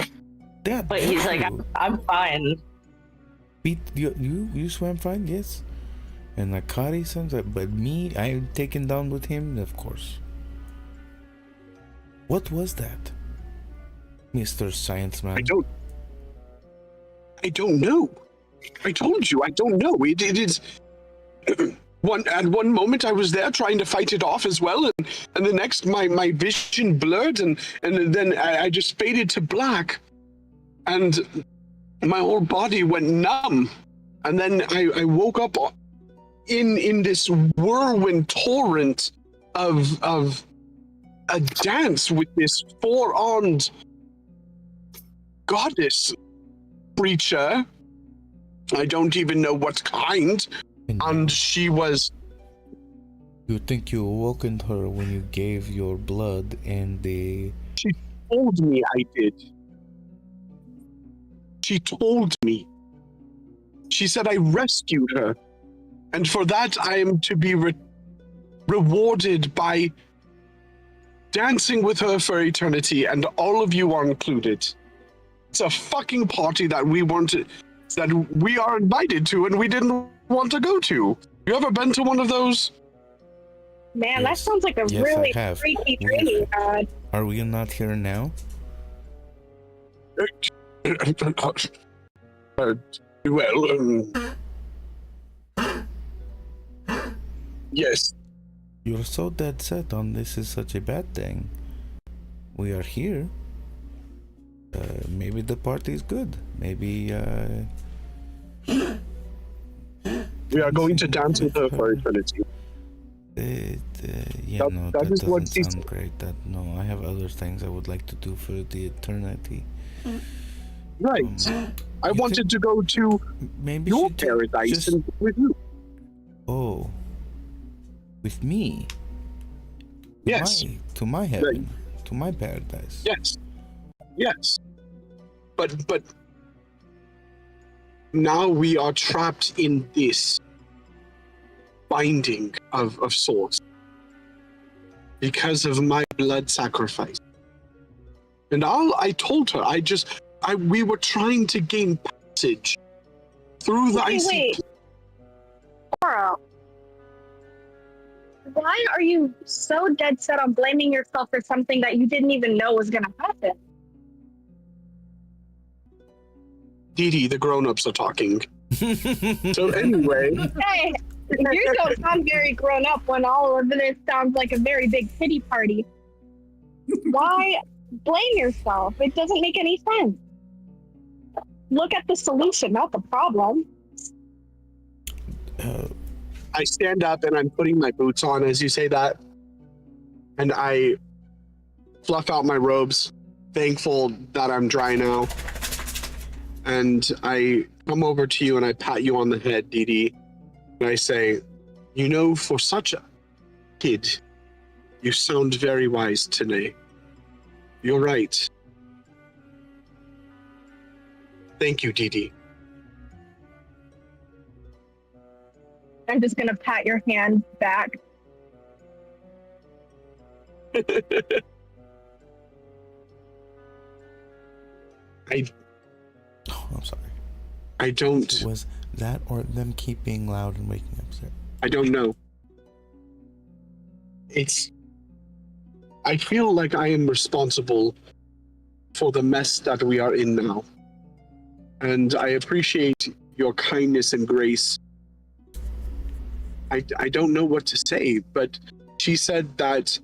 Yeah, But he's like, you. "I'm fine." Pete, you swam fine, yes. And Akari sounds like, but me, I'm taken down with him, of course. What was that, Mr. Science Man? I don't know. I told you, I don't know. It is at one moment I was there trying to fight it off as well, and the next my vision blurred and then I just faded to black, and my whole body went numb, and then I woke up in this whirlwind torrent of a dance with this four-armed goddess creature. I don't even know what kind. And she was... You think you awakened her when you gave your blood and the... She told me I did. She told me. She said I rescued her. And for that I am to be rewarded by dancing with her for eternity, and all of you are included. It's a fucking party that we are invited to and we didn't want to go to. You ever been to one of those? Man, that Yes. sounds like a Yes, really I have. freaky We dream you have. had. Are we not here now? Yes. You're so dead set on this is such a bad thing. We are here. Maybe the party is good. Maybe We are going to dance with her for eternity. yeah, That- no, that that is what doesn't she sound great. No, I have other things I would like to do for the eternity. Right. I You wanted could- to go to Maybe your she did paradise just- and with you. Oh, with me? Yes. To my heaven, to my paradise. Yes. Yes. But now we are trapped in this binding of sorts because of my blood sacrifice. And I told her, we were trying to gain passage through the ICP. Wait. Laura, why are you so dead set on blaming yourself for something that you didn't even know was going to happen? Dee Dee, the grown-ups are talking. So anyway, Hey, you don't sound very grown up when all of this sounds like a very big pity party. Why blame yourself? It doesn't make any sense. Look at the solution, not the problem. I stand up and I'm putting my boots on as you say that. And I fluff out my robes, thankful that I'm dry now. And I come over to you and I pat you on the head, Dee Dee. And I say, you know, for such a kid, you sound very wise today. You're right. Thank you, Dee Dee. I'm just going to pat your hand back. Oh, I'm sorry. I don't. Was that or them keep being loud and waking up Sarah? I don't know. I feel like I am responsible for the mess that we are in now. And I appreciate your kindness and grace. I don't know what to say, but she said that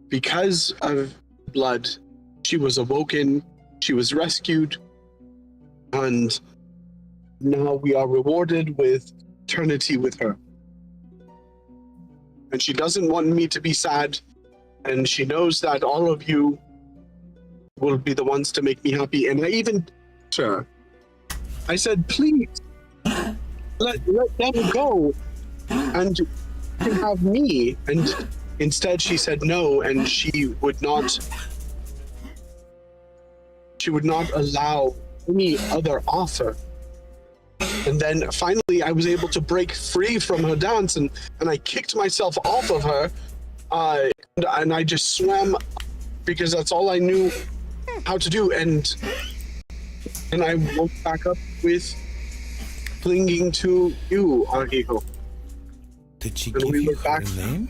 because of blood, she was awoken, she was rescued, and now we are rewarded with eternity with her. And she doesn't want me to be sad, and she knows that all of you will be the ones to make me happy. And I even, sir, I said, please, let them go, and you can have me. And instead she said no, and she would not allow any other offer. And then finally I was able to break free from her dance, and I kicked myself off of her, and I just swam because that's all I knew how to do, and I woke back up with clinging to you, Ahiko. Did she And give we you were back. her name?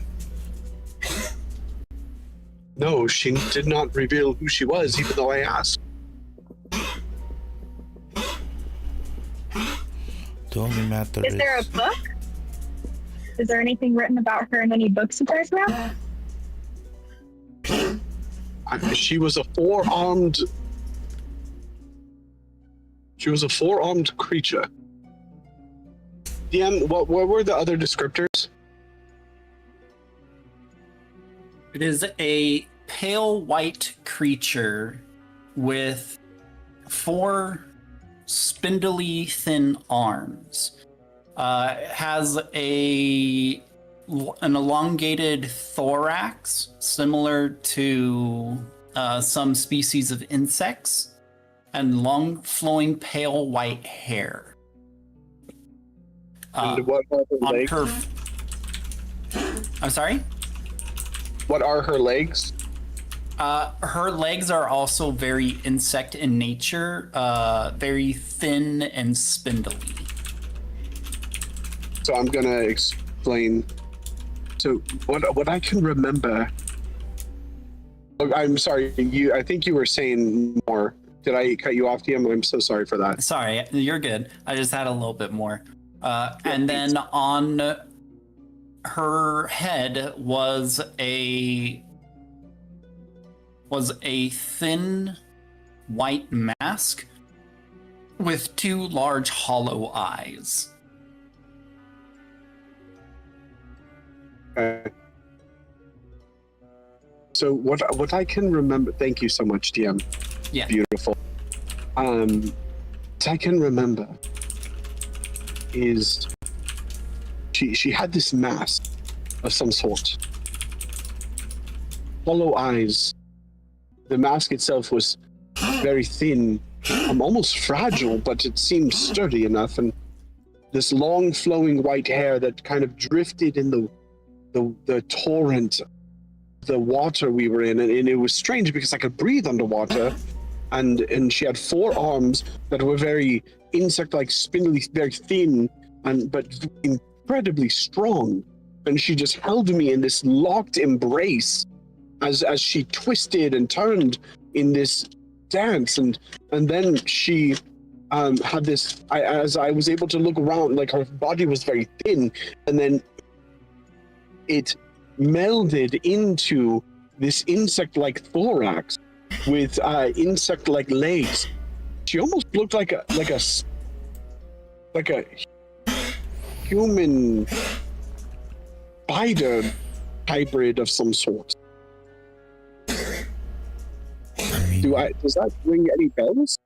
No, she did not reveal who she was, even though I asked. The only matter Is there a book? Is there anything written about her in any books you guys have? She was a four-armed creature. DM, what were the other descriptors? It is a pale white creature with 4 spindly thin arms. Has an elongated thorax similar to some species of insects, and long flowing pale white hair. And what are her On legs? her, I'm sorry? What are her legs? Her legs are also very insect in nature, very thin and spindly. So I'm gonna explain. So what I can remember. Oh, I'm sorry. I think you were saying more. Did I cut you off, DM? I'm so sorry for that. Sorry, you're good. I just had a little bit more. And then on her head was a thin white mask with 2 large hollow eyes. So what I can remember. Thank you so much, DM. Yeah. Beautiful. what I can remember is she had this mask of some sort. Hollow eyes. The mask itself was very thin, almost fragile, but it seemed sturdy enough, and this long flowing white hair that kind of drifted in the torrent, the water we were in, and it was strange because I could breathe underwater, and she had 4 arms that were very insect-like, spindly, very thin, but incredibly strong, and she just held me in this locked embrace as she twisted and turned in this dance, and then she had this. As I was able to look around, like her body was very thin, and then it melded into this insect-like thorax with insect-like legs. She almost looked like a human spider hybrid of some sort. Does that ring any bells?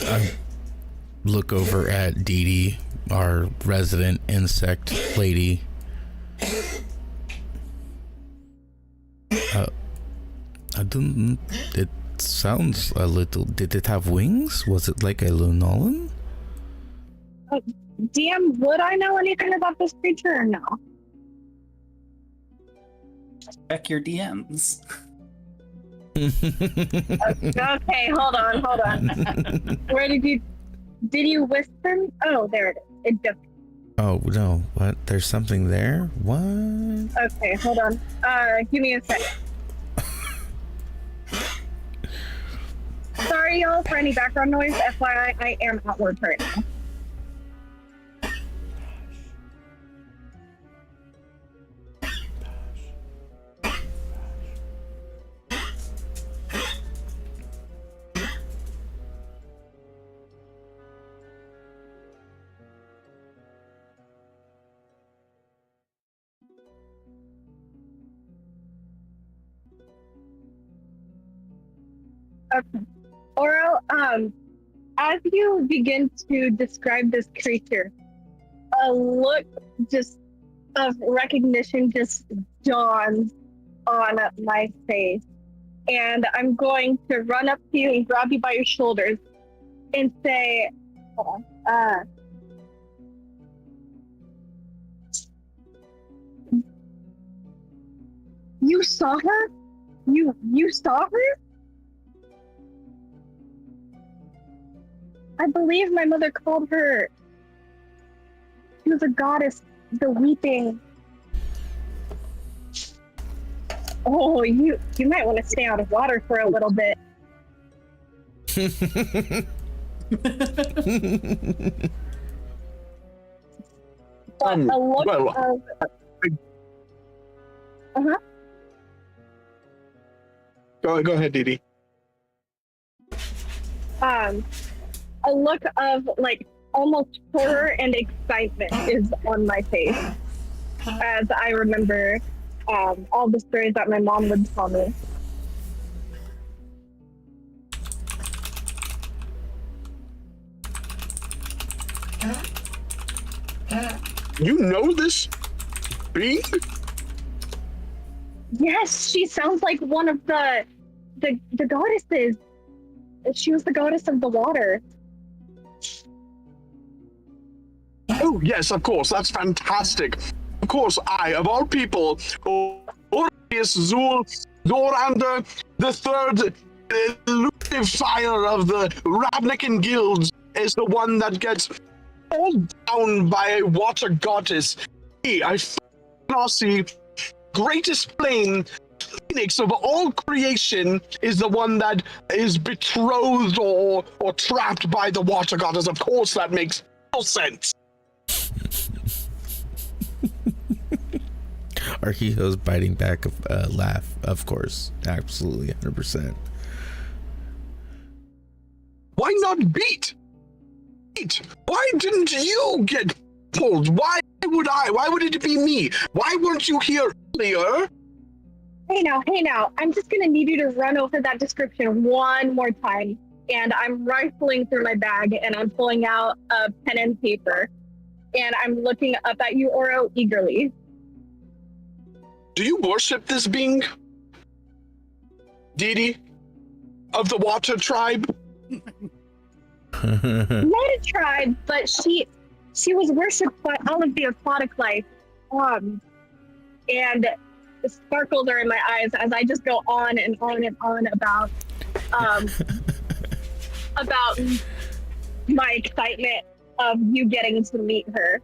I look over at Dee Dee, our resident insect lady. I don't. It sounds a little. Did it have wings? Was it like a Lunolan? DM, would I know anything about this creature or no? Check your DMs. Okay, hold on. Where did you whisper? Oh, there it is. It just. Oh no! What? There's something there? What? Okay, hold on. Give me a sec. Sorry, y'all, for any background noise. FYI, I am at work right now. Okay. Oro, as you begin to describe this creature, a look just of recognition just dawns on my face. And I'm going to run up to you and grab you by your shoulders and say, hold on, you saw her? You saw her? I believe my mother called her. She was a goddess, the weeping. Oh, you might want to stay out of water for a little bit. But a look of. Go ahead, Dee Dee. A look of like almost horror and excitement is on my face as I remember all the stories that my mom would tell me. You know this being? Yes, she sounds like one of the goddesses. She was the goddess of the water. Oh, yes, of course. That's fantastic. Of course, I, of all people, Orpheus Zul Zorander, the third elusive fire of the Ravnican guilds, is the one that gets pulled down by a water goddess. I see greatest flame, phoenix of all creation, is the one that is betrothed or trapped by the water goddess. Of course, that makes no sense. Archeo's biting back a laugh, of course. Absolutely, 100%. Why not beat? Why didn't you get pulled? Why would I? Why would it be me? Why weren't you here earlier? Hey now, I'm just gonna need you to run over that description one more time. and I'm rifling through my bag and I'm pulling out a pen and paper and I'm looking up at you, Oro, eagerly. Do you worship this being? Deity of the Water Tribe? Not a tribe, but she was worshipped by all of the aquatic life. And the sparkles are in my eyes as I just go on and on and on about my excitement of you getting to meet her.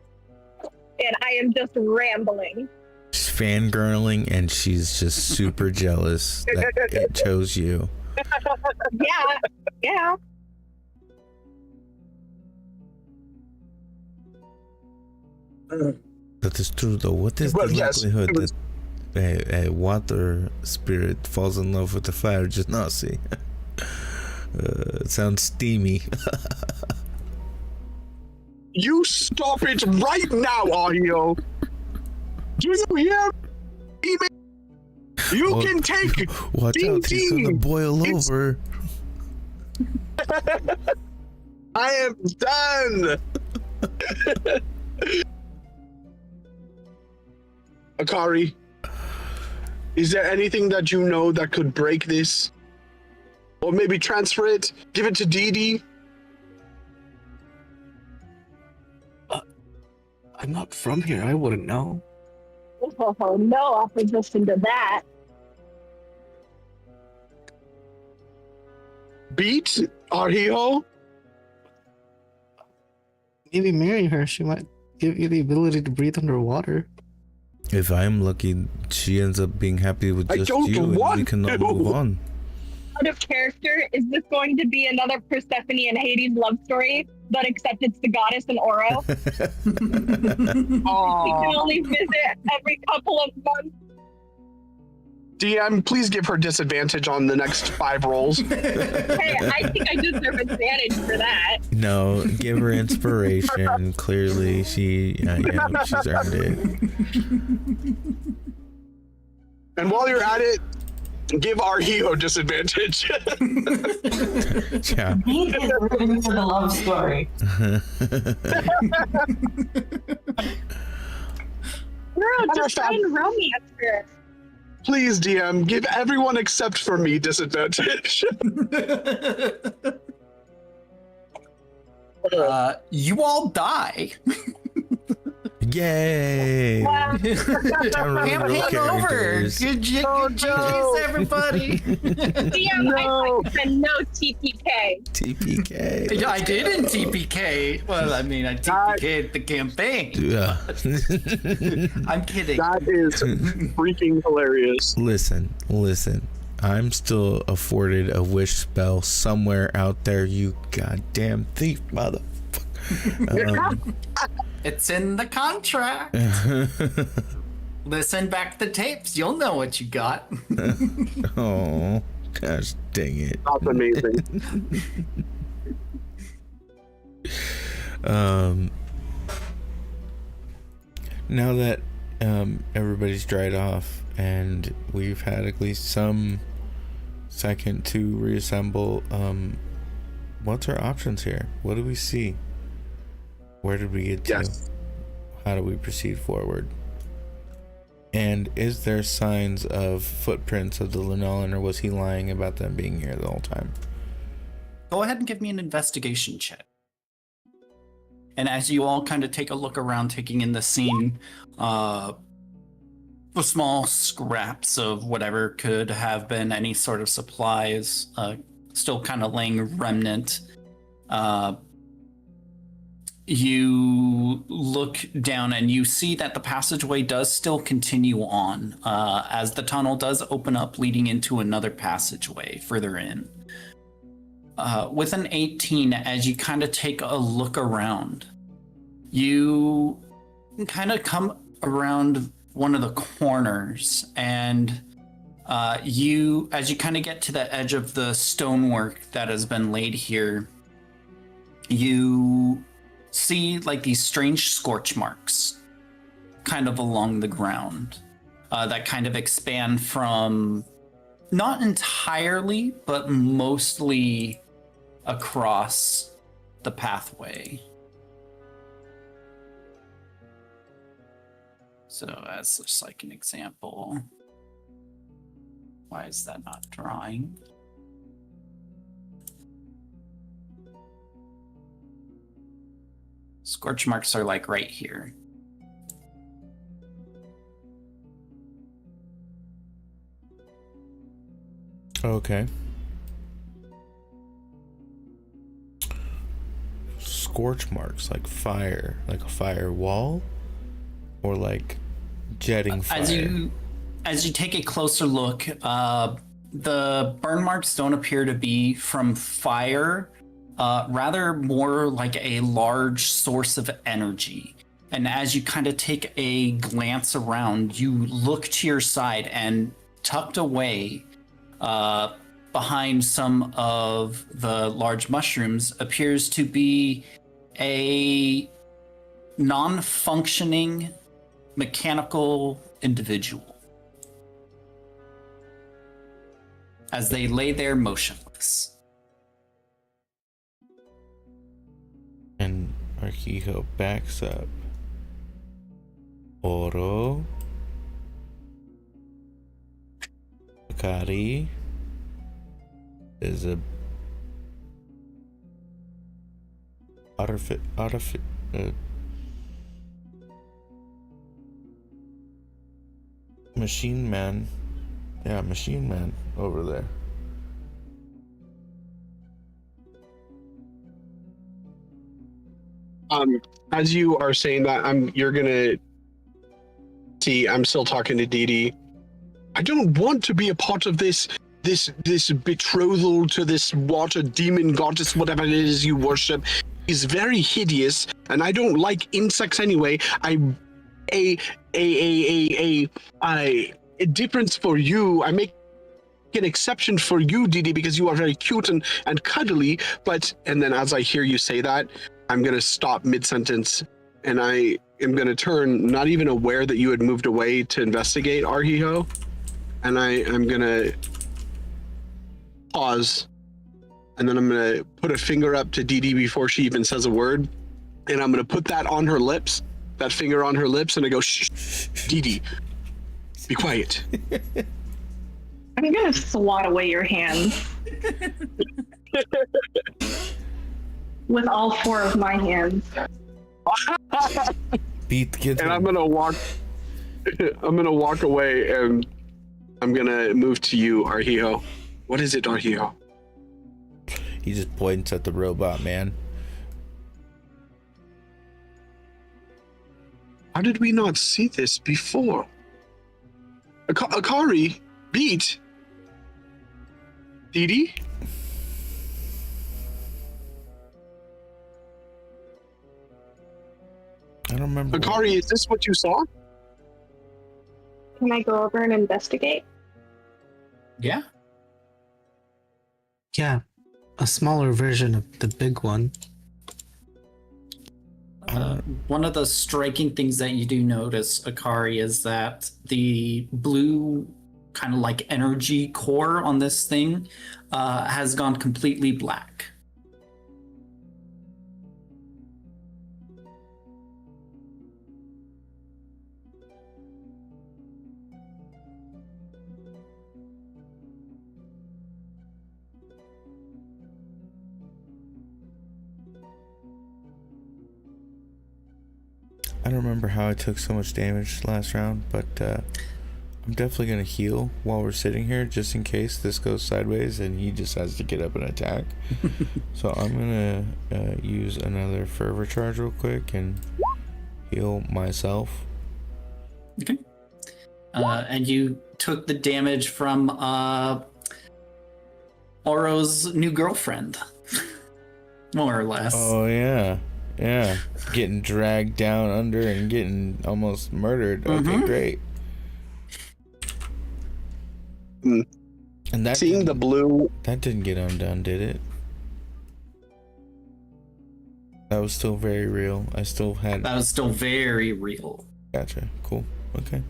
And I am just rambling. She's fangirling and she's just super jealous that it chose you. Yeah. That is true though. What is the likelihood that a water spirit falls in love with a fire genasi? It sounds steamy. You stop it right now, Audio. Do you hear? You can take. Watch out, he's gonna boil over. I am done. Akari, is there anything that you know that could break this? Or maybe transfer it, give it to Dee? I'm not from here. I wouldn't know. Oh, no opposition to that. Beat Arhiho? Maybe marrying her, she might give you the ability to breathe underwater. If I'm lucky, she ends up being happy with just you and we can all move on. Out of character, is this going to be another Persephone and Hades love story, but except it's the goddess and Oro? We can only visit every couple of months. DM, please give her disadvantage on the next 5 rolls. Hey, I think I deserve advantage for that. No, give her inspiration. Clearly, she's earned it. And while you're at it, give Arhiho disadvantage. Yeah. He is rooting for the love story. Girl, just try and romance her. Please, DM, give everyone except for me disadvantage. You all die. Yay! Wow. Time to Damn reroll hangover. characters. Good jeez, everybody. DM, I thought you said no TPK. TPK. I did in TPK. Well, I mean, I TPK'd the campaign. Yeah. I'm kidding. That is freaking hilarious. Listen. I'm still afforded a wish spell somewhere out there, you goddamn thief, motherfucker. It's in the contract. Listen back the tapes. You'll know what you got. Oh, gosh dang it. That's amazing. Now that everybody's dried off and we've had at least some second to reassemble, what's our options here? What do we see? Where did we get to? Yes. How do we proceed forward? And is there signs of footprints of the Lunalan, or was he lying about them being here the whole time? Go ahead and give me an investigation check. And as you all kind of take a look around, taking in the scene, the small scraps of whatever could have been any sort of supplies, still kind of laying remnant. You look down and you see that the passageway does still continue on, as the tunnel does open up, leading into another passageway further in. With an 18, as you kind of take a look around, you kind of come around one of the corners, and as you kind of get to the edge of the stonework that has been laid here, you see like these strange scorch marks kind of along the ground that kind of expand from not entirely but mostly across the pathway. So as just like an example, why is that not drawing? Scorch marks are like right here. Okay. Scorch marks, like fire, like a fire wall, or like jetting fire. As you take a closer look, the burn marks don't appear to be from fire, rather more like a large source of energy. And as you kind of take a glance around, you look to your side, and tucked away behind some of the large mushrooms appears to be a non-functioning mechanical individual as they lay there motionless. And Arquijo backs up. Oro. Akari is a machine man. Yeah, machine man over there. As you are saying that, you're gonna see. I'm still talking to Dee Dee. I don't want to be a part of this betrothal to this water demon goddess, whatever it is you worship. Is very hideous, and I don't like insects anyway. A difference for you. I make an exception for you, Dee Dee, because you are very cute and cuddly. And then as I hear you say that, I'm gonna stop mid-sentence, and I am gonna turn, not even aware that you had moved away to investigate Arhiho, and I am gonna pause, and then I'm gonna put a finger up to Dee Dee before she even says a word, and I'm gonna put that on her lips, that finger on her lips, and I go, shh, Dee Dee, be quiet. I'm gonna swat away your hands. With all four of my hands. Beat the kids. And I'm gonna walk away, and I'm gonna move to you, Arhiho. What is it, Arhiho? He just points at the robot man. How did we not see this before? Akari, beat. Dee Dee? I don't remember. Akari, is this what you saw? Can I go over and investigate? Yeah. Yeah, a smaller version of the big one. One of the striking things that you do notice, Akari, is that the blue kind of like energy core on this thing has gone completely black. I don't remember how I took so much damage last round, but I'm definitely gonna heal while we're sitting here, just in case this goes sideways and he decides to get up and attack. So I'm gonna use another fervor charge real quick and heal myself. Okay. And you took the damage from Oro's new girlfriend, more or less. Oh yeah. Yeah, getting dragged down under and getting almost murdered. Okay, great. And that Seeing the blue. That didn't get undone, did it? That was still very real. I still had. That was still very real. Gotcha. Cool. Okay.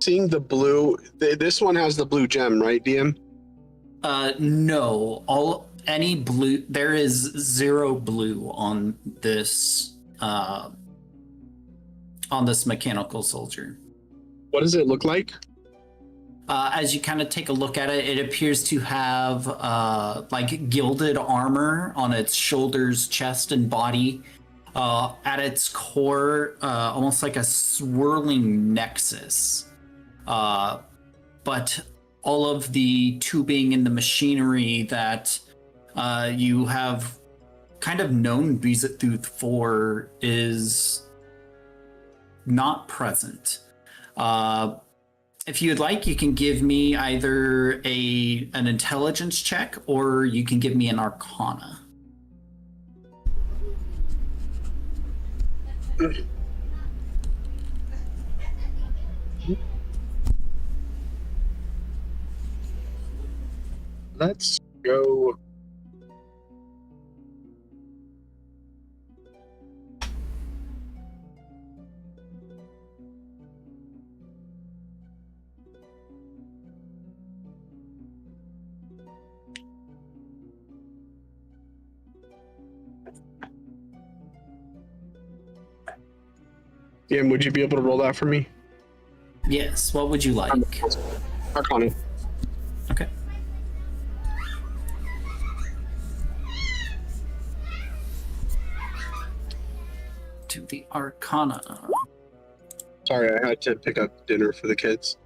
Seeing the blue. This one has the blue gem, right, DM? No. Any blue. There is 0 blue on this mechanical soldier. What does it look like? As you kind of take a look at it, it appears to have like gilded armor on its shoulders, chest, and body. At its core, almost like a swirling nexus. But all of the tubing and the machinery that you have kind of known Bizathuth for is not present. If you'd like, you can give me either an intelligence check or you can give me an arcana. Let's go. Ian, would you be able to roll that for me? Yes, what would you like? Arcana. Okay. To the arcana. Sorry, I had to pick up dinner for the kids.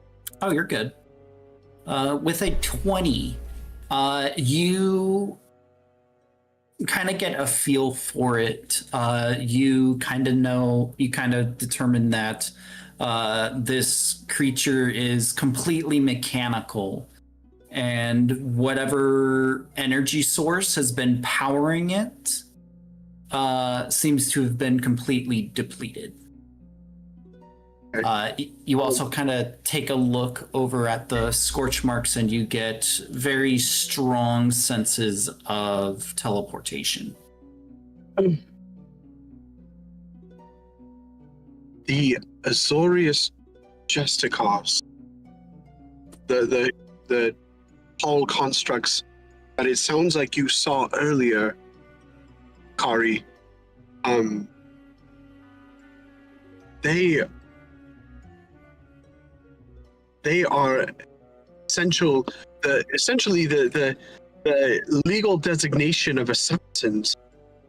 Oh, you're good. With a 20, you kind of get a feel for it. You kind of determine that this creature is completely mechanical, and whatever energy source has been powering it seems to have been completely depleted. You also kind of take a look over at the scorch marks and you get very strong senses of teleportation. The Azorius Gesticos, the tall constructs that it sounds like you saw earlier, Kari, they are essentially the legal designation of assassins.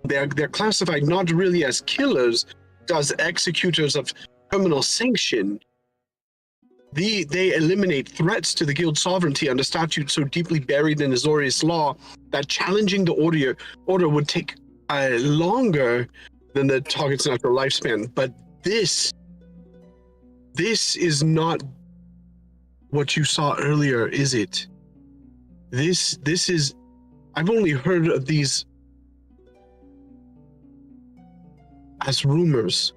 They're classified not really as killers, but as executors of criminal sanction. They eliminate threats to the guild sovereignty under statutes so deeply buried in Azorius law that challenging the order would take longer than the target's natural lifespan. But this is not what you saw earlier, is it? This is... I've only heard of these as rumors.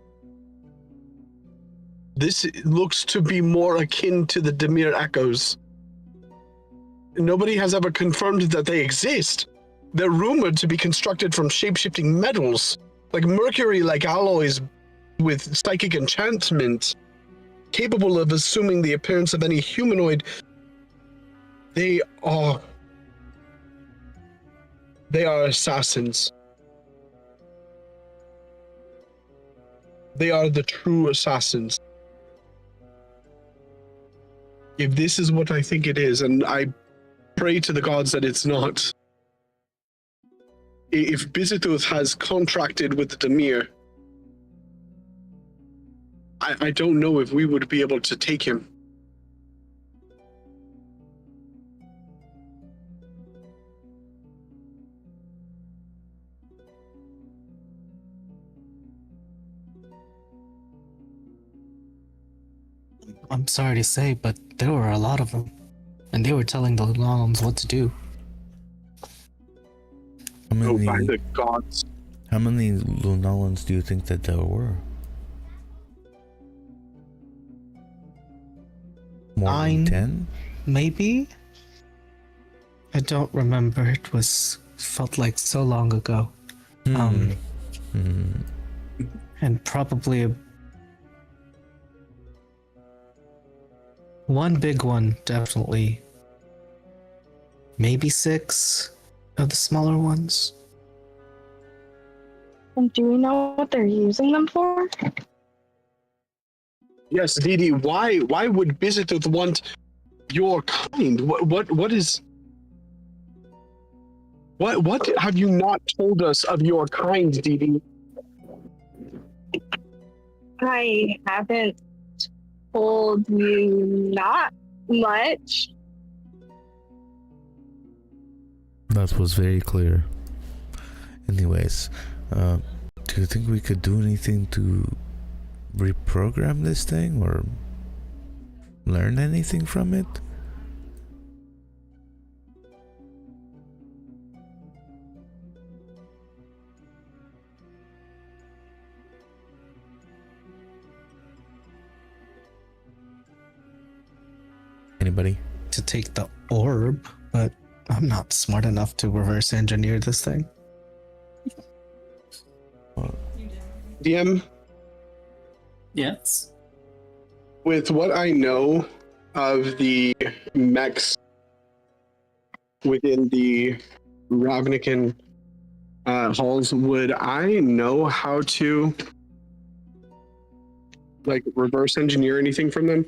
This looks to be more akin to the Demir Echoes. Nobody has ever confirmed that they exist. They're rumored to be constructed from shape-shifting metals, like mercury-like alloys with psychic enchantment, capable of assuming the appearance of any humanoid. They are assassins. They are the true assassins. If this is what I think it is, and I pray to the gods that it's not, if Bizathuth has contracted with the Demir, I don't know if we would be able to take him. I'm sorry to say, but there were a lot of them, and they were telling the Lunalans what to do. Oh, by the gods. How many Lunalans do you think that there were? More 9, than 10? maybe? I don't remember. Felt like so long ago. And probably one big one, definitely. maybe 6 of the smaller ones. And do we know what they're using them for? Yes, Didi. Why would Bizitooth want your kind? What have you not told us of your kind, Didi? I haven't told you not much. That was very clear. Anyways, do you think we could do anything to reprogram this thing or learn anything from it? Anybody? To take the orb, but I'm not smart enough to reverse engineer this thing. DM, Yes. with what I know of the mechs within the Ravnican halls, would I know how to like reverse engineer anything from them?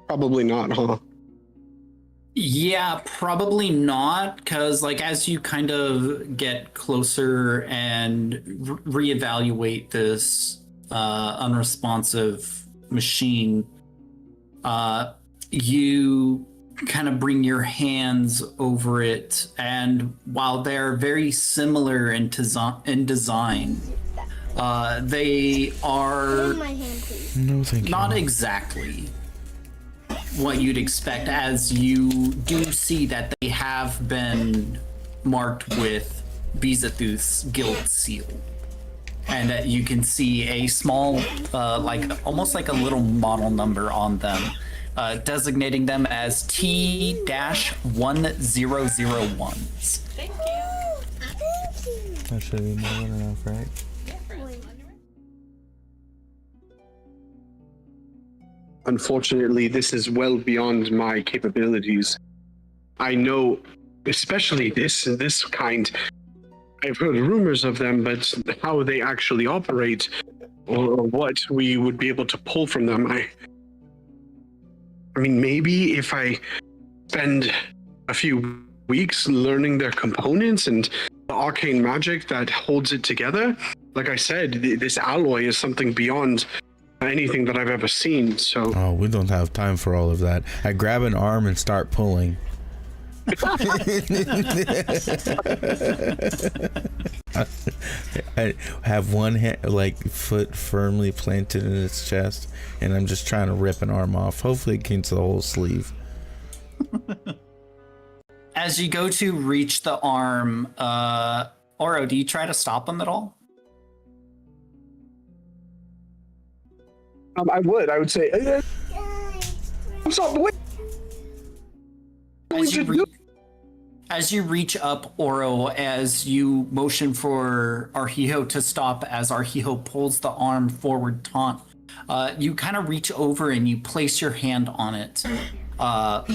Probably not, huh? Yeah, probably not, because like as you kind of get closer and reevaluate this unresponsive machine, you kind of bring your hands over it, and while they're very similar in design, they are No, thank you. not exactly what you'd expect, as you do see that they have been marked with Bizitooth's guild seal, and that you can see a small like almost like a little model number on them, designating them as T-1001s. Thank you. That should be more than enough, right? Unfortunately, this is well beyond my capabilities. I know, especially this kind. I've heard rumors of them, but how they actually operate, or what we would be able to pull from them, I mean, maybe if I spend a few weeks learning their components and the arcane magic that holds it together. Like I said, this alloy is something beyond anything that I've ever seen. So we don't have time for all of that. I grab an arm and start pulling. I have one hand, foot firmly planted in its chest, and I'm just trying to rip an arm off. Hopefully it gets the whole sleeve. As you go to reach the arm, Oro, do you try to stop him at all? I would say, I'm sorry, wait. As you reach up, Oro, as you motion for Arhijo to stop, as Arhijo pulls the arm forward taunt, you kind of reach over and you place your hand on it. I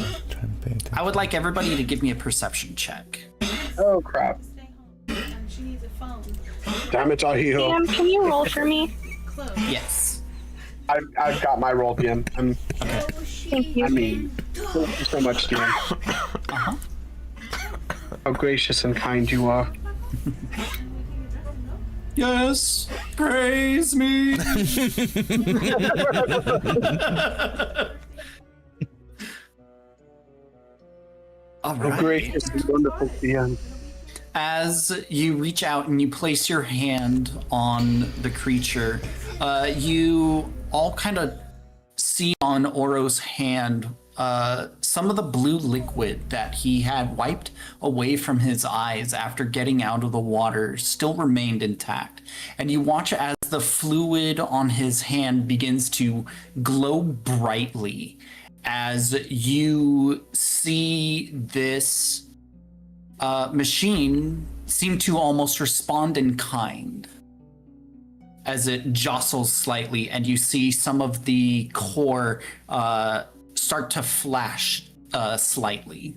would like everybody to give me a perception check. Oh crap! She needs a phone. Damn it, Arhijo. Sam, can you roll for me? Yes. I've got my roll, PM. Thank you. I mean, thank you so much, DM. Uh-huh. How gracious and kind you are. Yes, praise me. All How right. gracious and wonderful DM. As you reach out and you place your hand on the creature, you all kind of see on Oro's hand some of the blue liquid that he had wiped away from his eyes after getting out of the water still remained intact. And you watch as the fluid on his hand begins to glow brightly as you see this machine seem to almost respond in kind. as it jostles slightly, and you see some of the core start to flash slightly.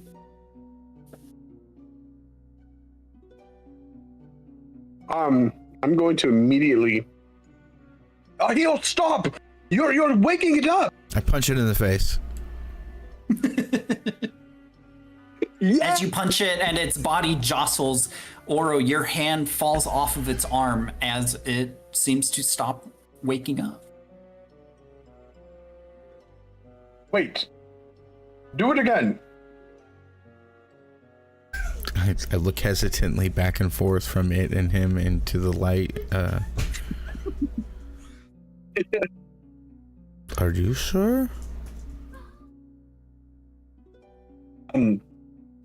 I'm going to immediately. Oh, he'll stop! You're waking it up. I punch it in the face. As you punch it and its body jostles, Oro, your hand falls off of its arm as it seems to stop waking up. Wait. Do it again. I look hesitantly back and forth from it and him into the light. Are you sure?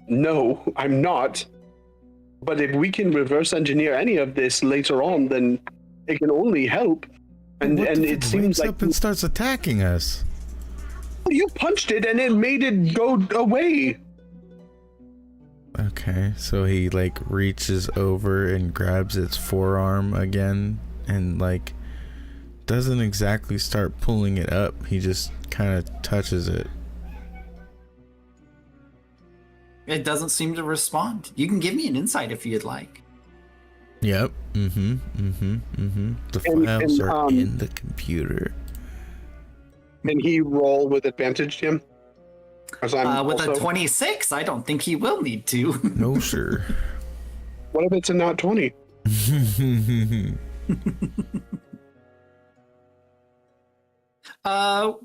No, I'm not. But if we can reverse engineer any of this later on, then it can only help. And What if it seems wakes like up and starts attacking us. you punched it and it made it go away. Okay, so he like reaches over and grabs its forearm again and like doesn't exactly start pulling it up. He just kind of touches it. It doesn't seem to respond. You can give me an insight if you'd like. Yep. The files are in the computer. Can he roll with advantage, Jim? With a 26, I don't think he will need to. No, sir. What if it's a not 20?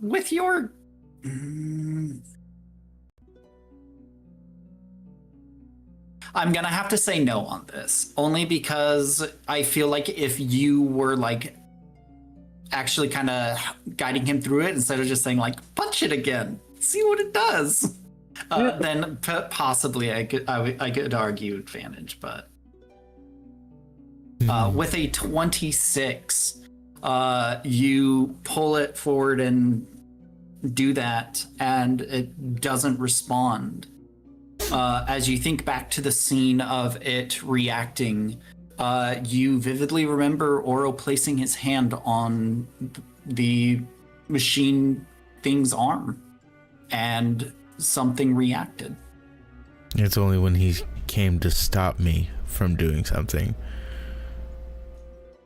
With your... I'm gonna have to say no on this, only because I feel like if you were like actually kind of guiding him through it instead of just saying like punch it again, see what it does, then possibly I could argue advantage. But with a 26, you pull it forward and do that, and it doesn't respond. As you think back to the scene of it reacting, you vividly remember Oro placing his hand on the machine thing's arm, and something reacted. It's only when he came to stop me from doing something.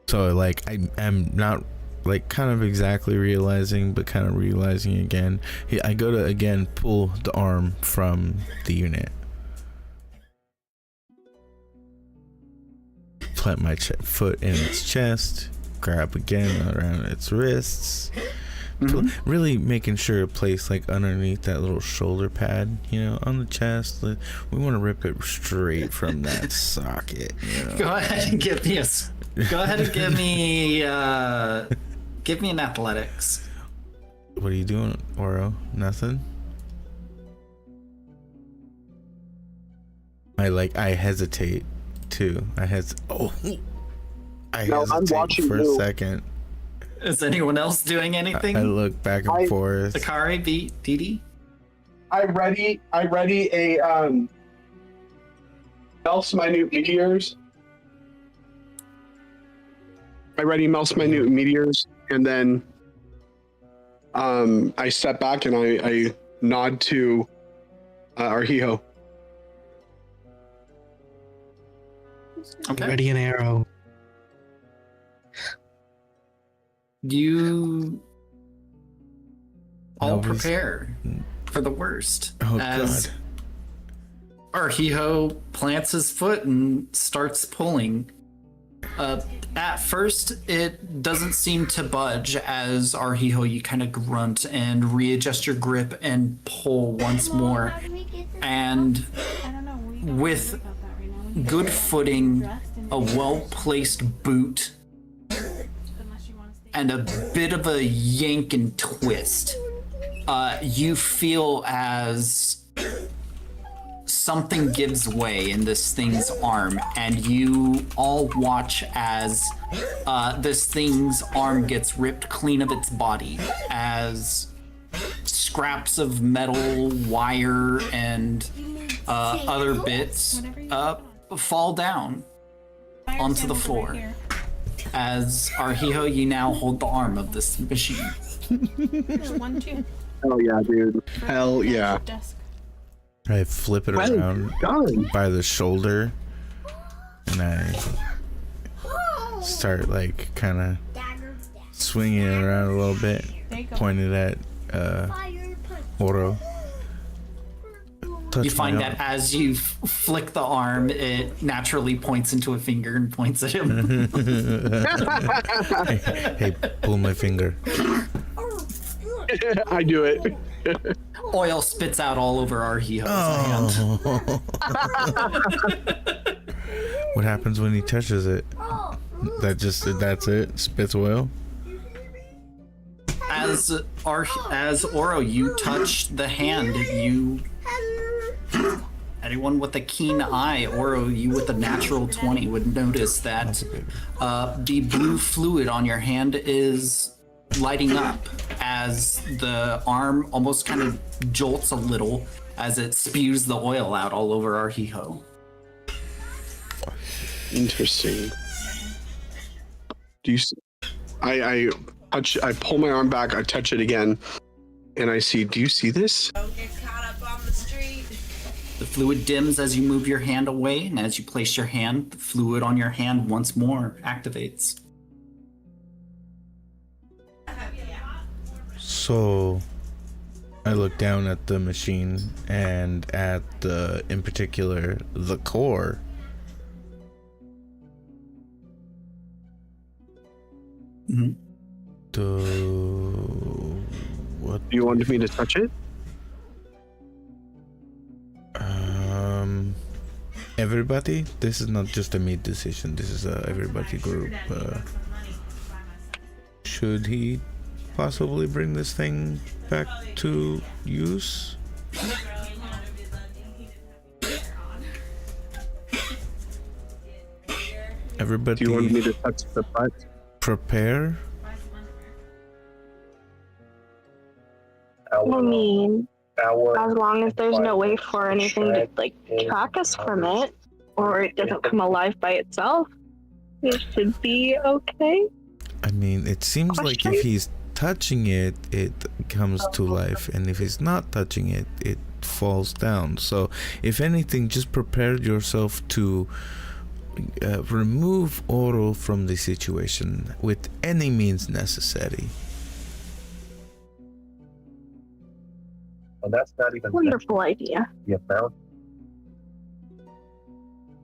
So like I'm not like kind of exactly realizing, but kind of realizing again. I go to again pull the arm from the unit. Plant my foot in its chest, grab again around its wrists. Really making sure it placed like underneath that little shoulder pad, on the chest. We want to rip it straight from that socket. Go ahead and give me give me an athletics. What are you doing, Oro? Nothing? I hesitate too. I hesitate I'm watching for you. A second. Is anyone else doing anything? I look back and forth. Sakari, Didi? I ready a Mouse Minute Meteors. I ready Mouse Minute Meteors, and then I step back and I nod to Arhijo. Okay. Ready an arrow. You all Nobody's- prepare for the worst. Oh as God. Arhijo plants his foot and starts pulling. At first, it doesn't seem to budge as Arhijo, you kind of grunt and readjust your grip and pull once more. And with good footing, a well-placed boot, and a bit of a yank and twist, you feel as something gives way in this thing's arm, and you all watch as this thing's arm gets ripped clean of its body as scraps of metal, wire, and other bits fall down onto the floor. As Arhiho, you now hold the arm of this machine. One, two. Hell yeah, dude. Hell yeah. Desk. I flip it Well around done. by the shoulder, and I start like kind of swinging it around a little bit, There you go. pointed at Oro. Touch You find my that as you flick the arm, it naturally points into a finger and points at him. arm. Hey, pull my finger. I do it. Oil spits out all over Arhiho's hand. What happens when he touches it? That's it? Spits oil? As Oro, you touch the hand. Anyone with a keen eye, Oro, you with a natural 20 would notice that the blue fluid on your hand is lighting up as the arm almost kind of jolts a little as it spews the oil out all over Arhiho. Interesting. Do you? I pull my arm back. I touch it again, and I see. Do you see this? Don't get caught up on the street. The fluid dims as you move your hand away, and as you place your hand, the fluid on your hand once more activates. So I look down at the machine and at in particular, the core. Mm-hmm. What? Do you want me to touch it? Everybody? This is not just a me decision. This is a everybody group. Should he possibly bring this thing back to use? Everybody. Do you want me to touch the butt? Prepare. I mean, as long as there's no way for anything to like track us from it, or it doesn't come alive by itself, it should be okay. I mean, it seems like if he's touching it, it comes to life, and if he's not touching it, it falls down. So, if anything, just prepare yourself to remove Oro from the situation with any means necessary. Well, that's not even Wonderful idea. the amount.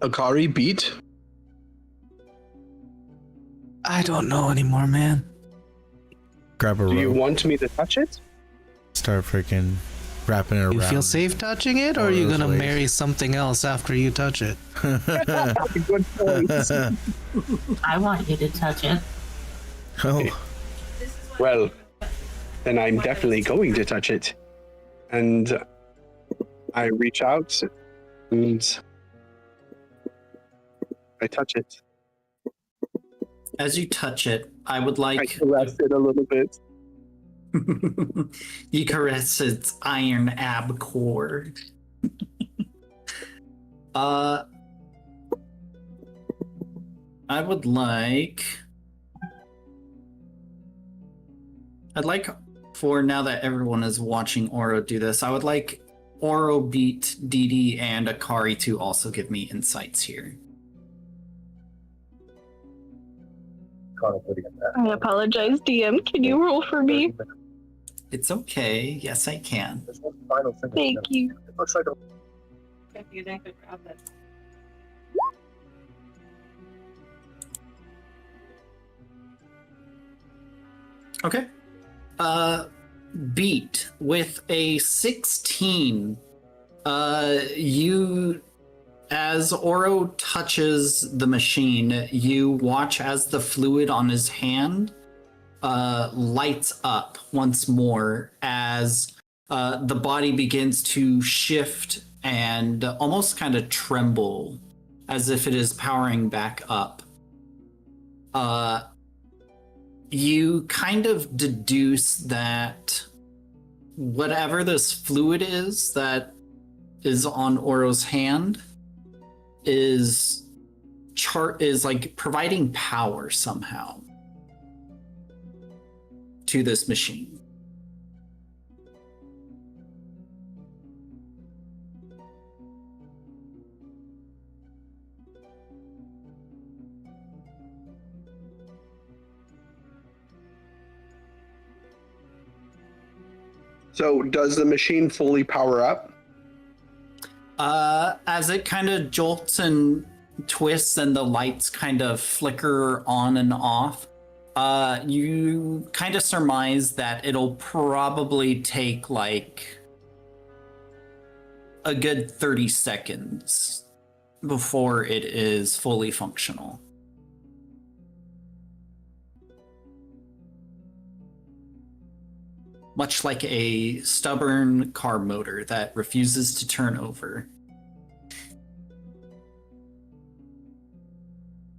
Akari beat? I don't know anymore, man. Grab a Do you rope, want me to touch it? start freaking wrapping it around. You feel safe touching it, or are you Oro's gonna legs. marry something else after you touch it? Good point. I want you to touch it. Oh, Well, then I'm definitely going to touch it. And I reach out and I touch it. As you touch it, I would I like caress it a little bit. you caress its iron ab core. I would like. I'd like for now that everyone is watching Oro do this, I would like Oro, Beat, Didi, and Akari to also give me insights here. I apologize, DM. Can you roll for me? It's okay. Yes, I can. There's one final thing. Thank you. It looks like a If you didn't grab it. Okay. Beat with a 16. You, as Oro touches the machine, you watch as the fluid on his hand lights up once more as the body begins to shift and almost kind of tremble as if it is powering back up. You kind of deduce that whatever this fluid is that is on Oro's hand is chart is like providing power somehow to this machine. So does the machine fully power up? As it kind of jolts and twists and the lights kind of flicker on and off, you kind of surmise that it'll probably take like a good 30 seconds before it is fully functional. Much like a stubborn car motor that refuses to turn over.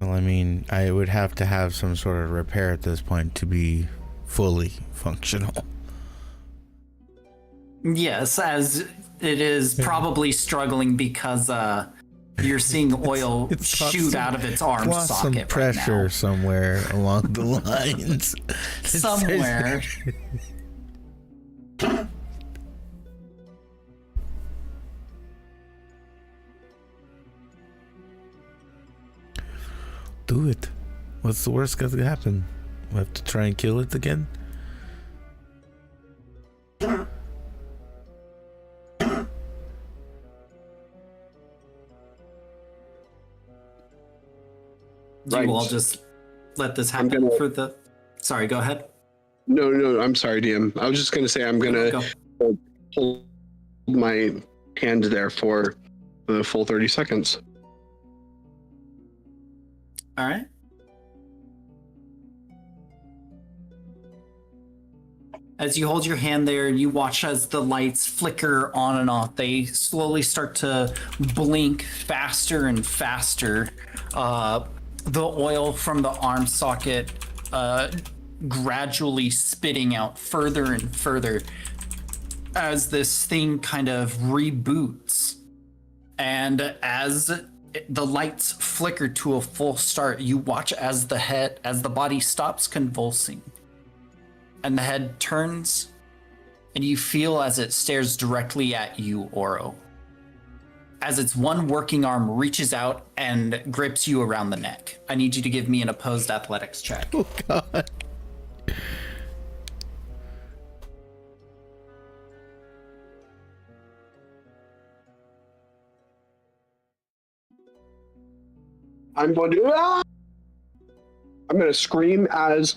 Well, I mean, I would have to have some sort of repair at this point to be fully functional. Yes, as it is probably struggling because you're seeing oil shoot out of its arm Plus socket some pressure right now. somewhere along the lines. Somewhere. Do it. What's the worst that could happen? We have to try and kill it again? Do you all just let this happen for the... Sorry, go ahead. No, I'm sorry, DM. I was just going to say I'm going to hold my hand there for the full 30 seconds. All right. As you hold your hand there, you watch as the lights flicker on and off. They slowly start to blink faster and faster. The oil from the arm socket gradually spitting out further and further as this thing kind of reboots. And as the lights flicker to a full start, you watch as the body stops convulsing and the head turns, and you feel as it stares directly at you, Oro, as its one working arm reaches out and grips you around the neck. I need you to give me an opposed athletics check. Oh, God. I'm going to scream as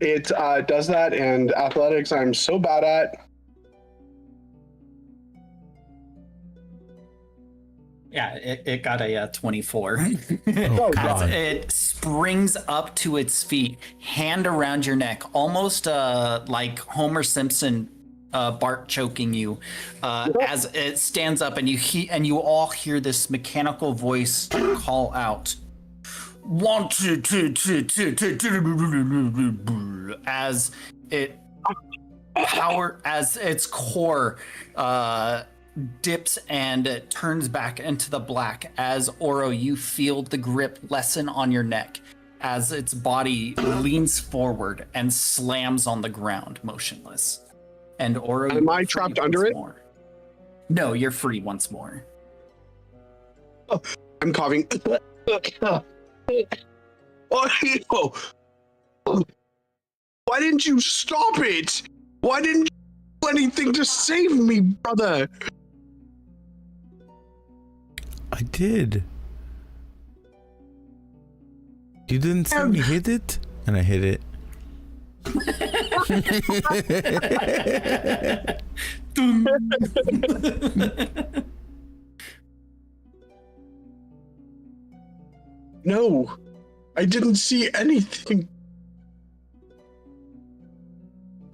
it does that, and athletics I'm so bad at. Yeah, it got a 24. Oh, As God. it springs up to its feet, hand around your neck, almost like Homer Simpson, Bart choking you, as it stands up, and you all hear this mechanical voice call out, 1, 2, 2, 2, 2, 2, 2, as its core dips and turns back into the black. As Oro, you feel the grip lessen on your neck as its body leans forward and slams on the ground, motionless. And Oro, am I trapped under it? More. No, you're free once more. Oh, I'm coughing. Oh, why didn't you stop it? Why didn't you do anything to save me, brother? I did. You didn't see me hit it? And I hit it. No, I didn't see anything.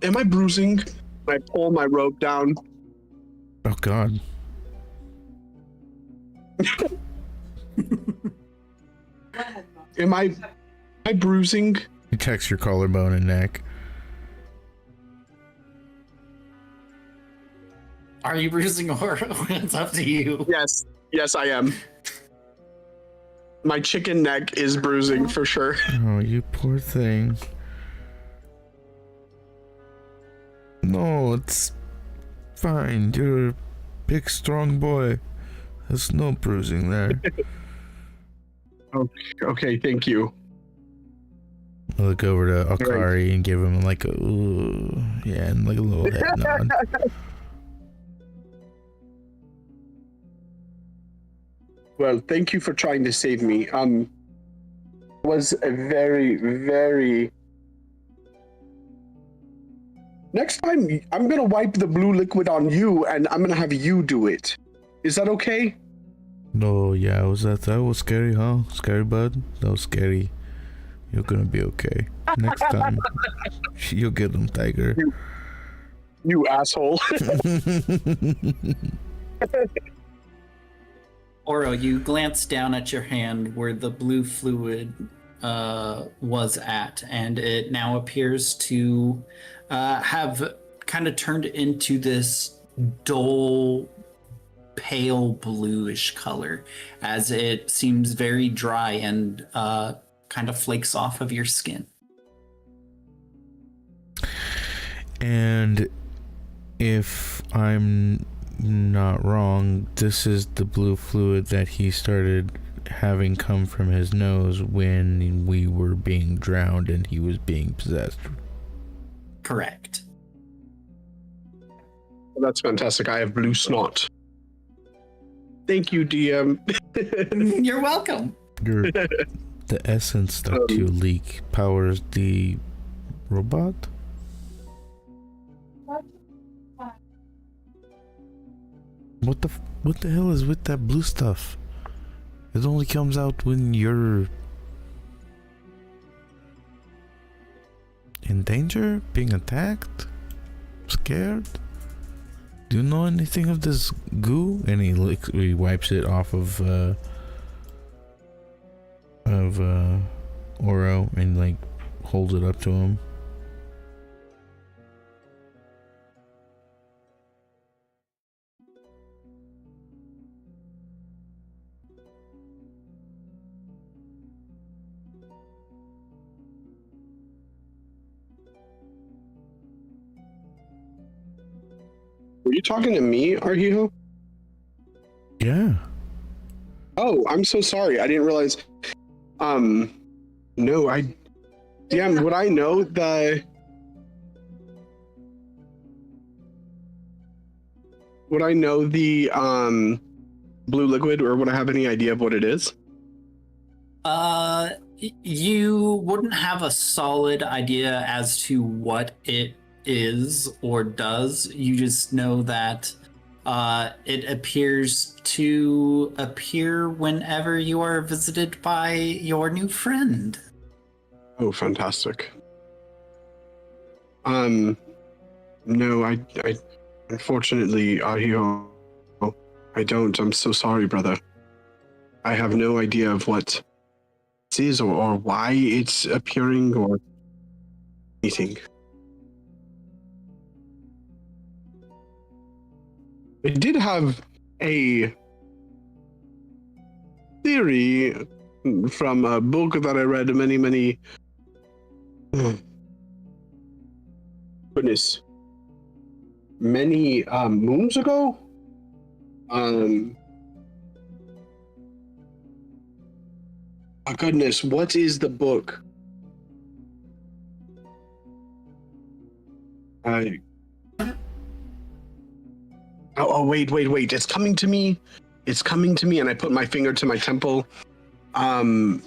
Am I bruising? I pull my rope down. Oh, God. Am I bruising? You checks your collarbone and neck. Are you bruising Oro? It's up to you. Yes, I am. My chicken neck is bruising for sure. Oh, you poor thing. No, it's fine. You're a big, strong boy. There's no bruising there. Okay, thank you. I look over to Akari and give him like a ooh, yeah, and like a little head nod. Well, thank you for trying to save me. It was a very, very. Next time, I'm gonna wipe the blue liquid on you, and I'm gonna have you do it. Is that okay? No, yeah, that was scary, huh? Scary, bud? That was scary. You're gonna be okay. Next time, you'll get them, Tiger. You asshole. Oro, you glance down at your hand where the blue fluid was at, and it now appears to have kind of turned into this dull, pale bluish color, as it seems very dry and kind of flakes off of your skin. And if I'm not wrong, this is the blue fluid that he started having come from his nose when we were being drowned and he was being possessed. Correct. That's fantastic. I have blue snot. Thank you, DM. You're welcome. The essence that you leak powers the robot? What the hell is with that blue stuff? It only comes out when you're in danger, being attacked, scared. Do you know anything of this goo? And he wipes it off of Oro and like holds it up to him. Were you talking to me, Arhiho? Yeah. Oh, I'm so sorry. I didn't realize. No, would I know the... Would I know the, blue liquid, or would I have any idea of what it is? You wouldn't have a solid idea as to what it is or does. You just know that it appears to appear whenever you are visited by your new friend. Oh, fantastic. No, I unfortunately, Ahio, I don't. I'm so sorry, brother. I have no idea of what this is or why it's appearing or anything. I did have a theory from a book that I read many many moons ago. Oh goodness, what is the book? Wait, it's coming to me, and I put my finger to my temple. I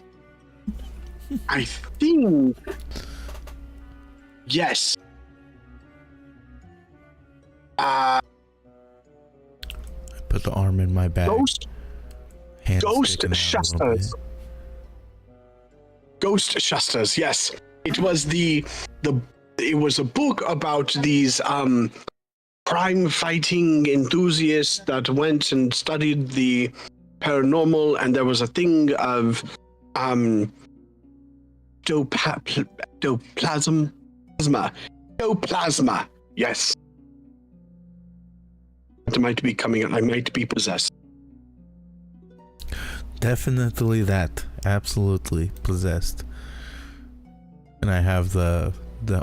think, yes. I put the arm in my back. Ghost Shastas. Ghost Shastas, yes. It was it was a book about these crime fighting enthusiasts that went and studied the paranormal, and there was a thing of Doplasma. Yes. It might be coming. I might be possessed. Definitely that. Absolutely possessed. And I have the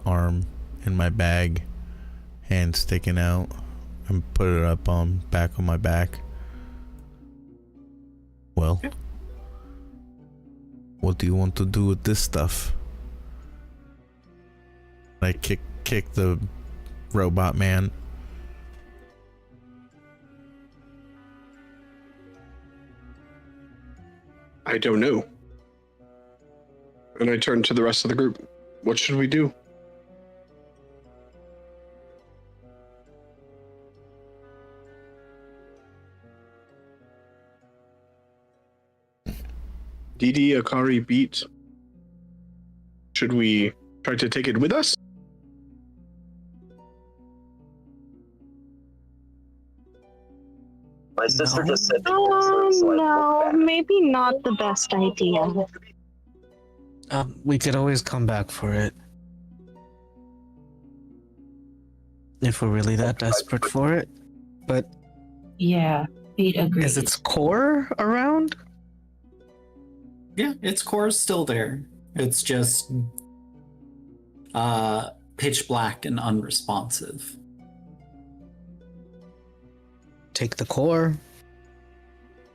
arm in my bag, hand sticking out, and put it up on back on my back. Well, what do you want to do with this stuff? I kick the robot man. I don't know. And I turn to the rest of the group. What should we do? Didi, Akari, Beat. Should we try to take it with us? My sister just said to me, so it's like, No, maybe not the best idea. We could always come back for it. If we're really that desperate for it. But Yeah, Pete agrees. is its core around? Yeah, its core is still there. It's just pitch black and unresponsive. Take the core.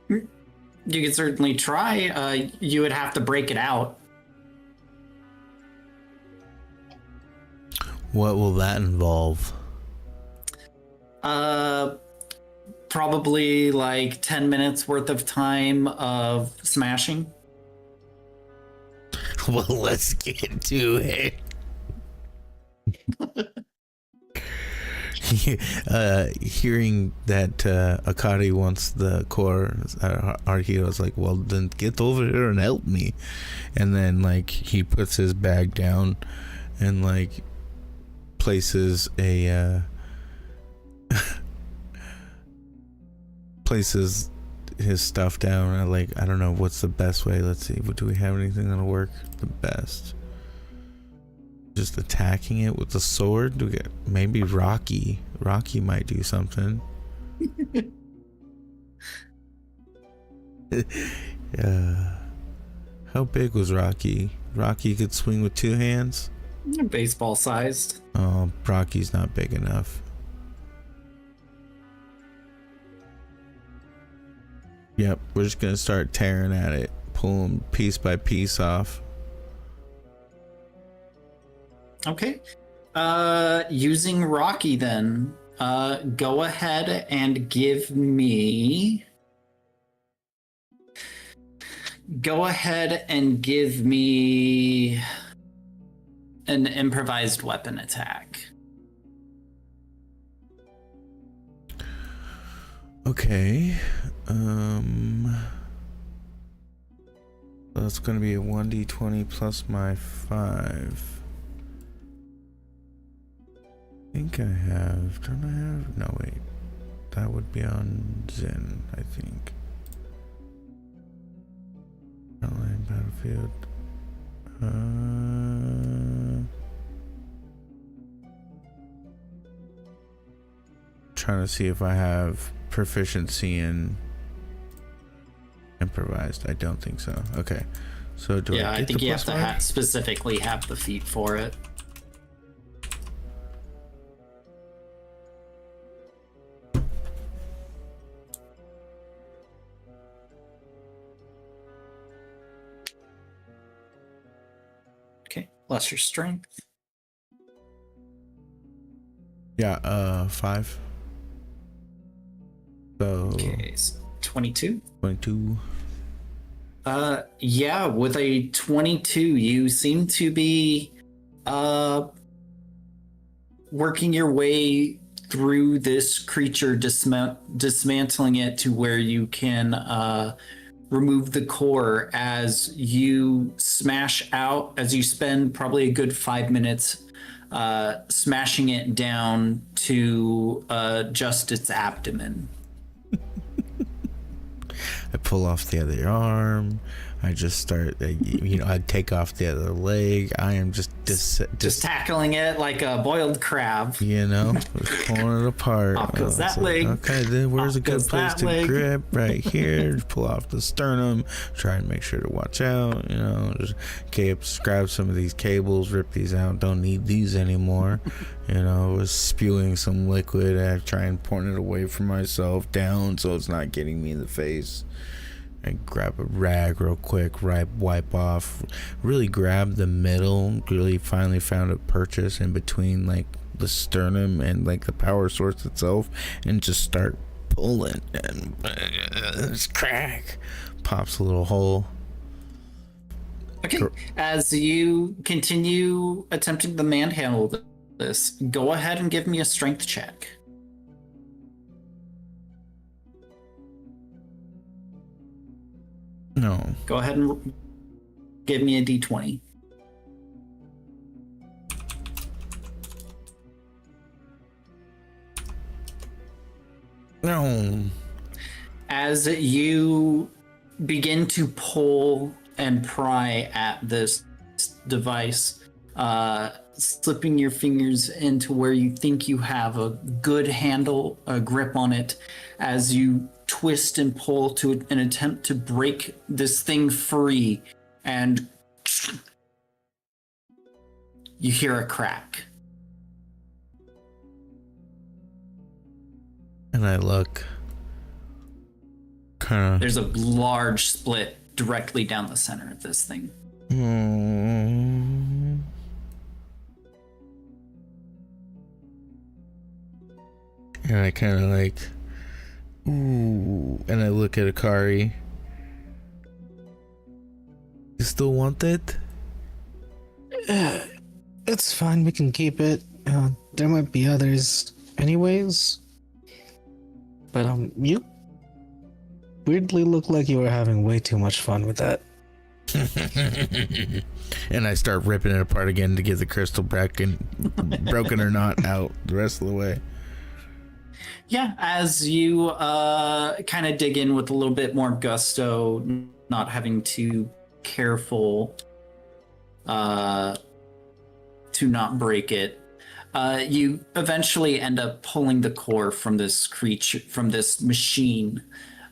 You could certainly try. You would have to break it out. What will that involve? Probably like 10 minutes worth of time of smashing. Well, let's get to it. Hearing that Akari wants the core, our hero's like, well, then get over here and help me. And then, like, he puts his bag down and, like, places a places his stuff down. I don't know what's the best way. Let's see, do we have anything that'll work the best? Just attacking it with the sword? Do we get maybe Rocky might do something. How big was Rocky? Rocky could swing with two hands? Baseball sized. Oh, Rocky's not big enough. Yep, we're just gonna start tearing at it, pulling piece by piece off. Okay. Using Rocky then, go ahead and give me... an improvised weapon attack. Okay. That's gonna be a 1d20 plus my 5. I think I have. Don't I have? No, wait. That would be on Zen, I think. Frontline battlefield. Trying to see if I have proficiency in improvised. I don't think so. Okay. So do Yeah, I I get think the you have plus to 5? specifically have the feat for it. Okay, plus your strength. Yeah, 5. So Okay, so 22. 22. Yeah, with a 22, you seem to be working your way through this creature, dismantling it to where you can remove the core as you smash out, as you spend probably a good 5 minutes smashing it down to just its abdomen. I pull off the other arm. I just start, I take off the other leg. I am just just tackling it like a boiled crab. You know, pulling it apart. Off goes that leg. Okay, then where's a good place to leg. grip? Right here. Pull off the sternum. Try and make sure to watch out. You know, just grab some of these cables, rip these out. Don't need these anymore. You know, was spewing some liquid. I try and point it away from myself down so it's not getting me in the face. I grab a rag real quick, wipe off, really grab the middle, really finally found a purchase in between like the sternum and like the power source itself, and just start pulling, and it's crack, pops a little hole. Okay, as you continue attempting to manhandle this, go ahead and give me a strength check. No. Go ahead and give me a d20. No. As you begin to pull and pry at this device, slipping your fingers into where you think you have a good handle, a grip on it, as you twist and pull to an attempt to break this thing free, and you hear a crack. And I look kind of... There's a large split directly down the center of this thing. And I kind of like... Ooh, and I look at Akari. You still want it? It's fine. We can keep it. There might be others, anyways. But you weirdly look like you were having way too much fun with that. And I start ripping it apart again to get the crystal broken or not out the rest of the way. Yeah, as you kind of dig in with a little bit more gusto, not having to careful to not break it, you eventually end up pulling the core from this creature, from this machine.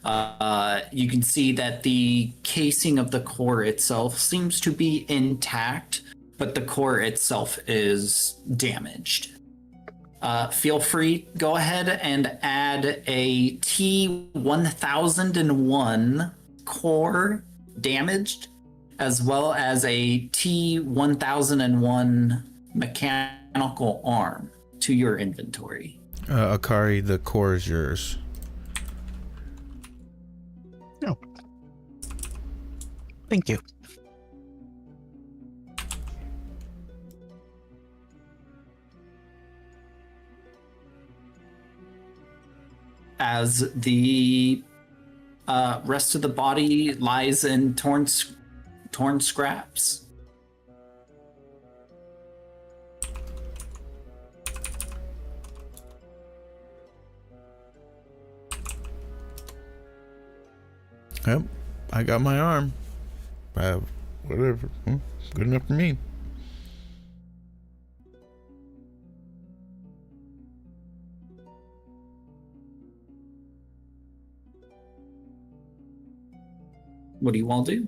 You can see that the casing of the core itself seems to be intact, but the core itself is damaged. Feel free, go ahead and add a T1001 core damaged, as well as a T1001 mechanical arm to your inventory. Akari, the core is yours. No. Thank you. As the rest of the body lies in torn scraps. Yep, I got my arm. Whatever. Good enough for me. What do you all do?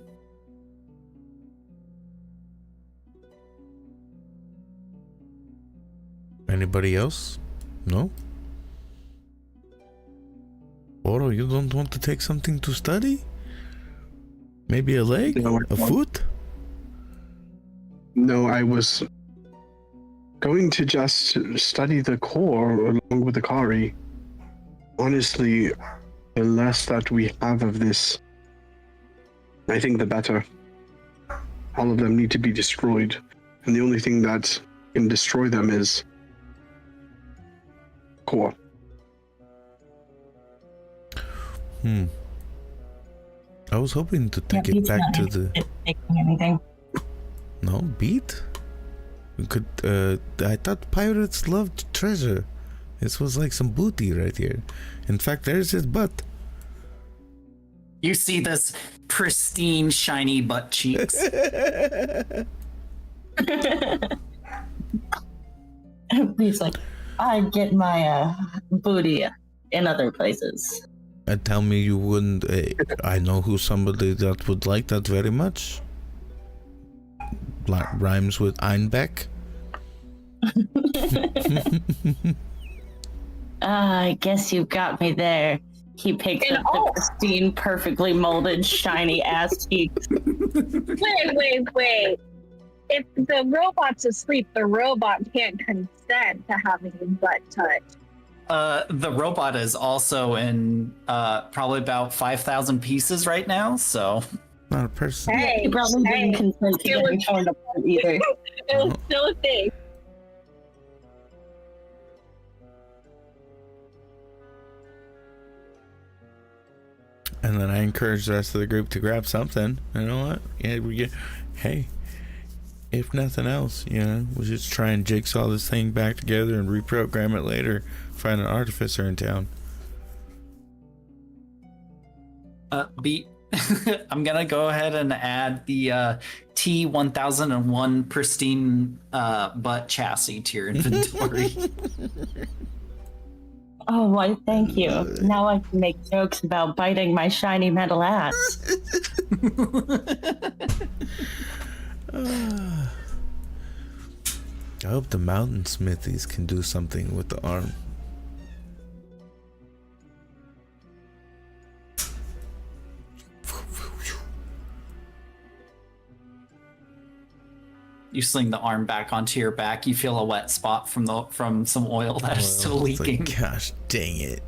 Anybody else? No? Oro, you don't want to take something to study? Maybe a leg? No, a foot? No, I was going to just study the core along with the Kari. Honestly, the less that we have of this, I think the better. All of them need to be destroyed, and the only thing that can destroy them is core. I was hoping to take it back to the... Anything. No, beat? We could, I thought pirates loved treasure. This was like some booty right here. In fact, there's his butt. You see this pristine, shiny butt cheeks. He's like, I get my booty in other places. Tell me you wouldn't. I know who somebody that would like that very much. Like rhymes with Einbeck. I guess you got me there. He picks up the pristine, perfectly molded, shiny ass cheeks. Wait. If the robot's asleep, the robot can't consent to having his butt touched. The robot is also in probably about 5,000 pieces right now, so. Not a person. Hey, he probably didn't consent to getting torn apart either. It was still a thing. And then I encourage the rest of the group to grab something. You know what? Yeah, hey, if nothing else, we'll just try and jigsaw this thing back together and reprogram it later. Find an artificer in town. I'm gonna go ahead and add the T1001 pristine butt chassis to your inventory. Oh, why, thank you. Now I can make jokes about biting my shiny metal ass. I hope the mountain smithies can do something with the arm. You sling the arm back onto your back. You feel a wet spot from some oil that is still leaking. Like, gosh dang it.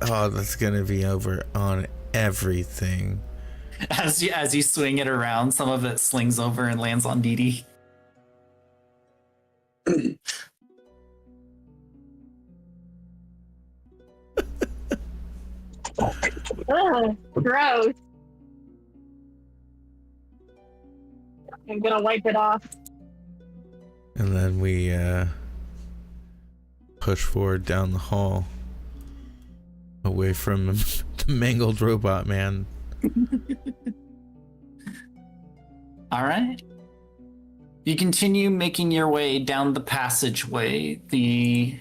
Oh, that's gonna be over on everything. As you swing it around, some of it slings over and lands on Dee Dee. Ugh, gross. I'm gonna wipe it off. And then we push forward down the hall, away from the mangled robot man. All right. You continue making your way down the passageway. The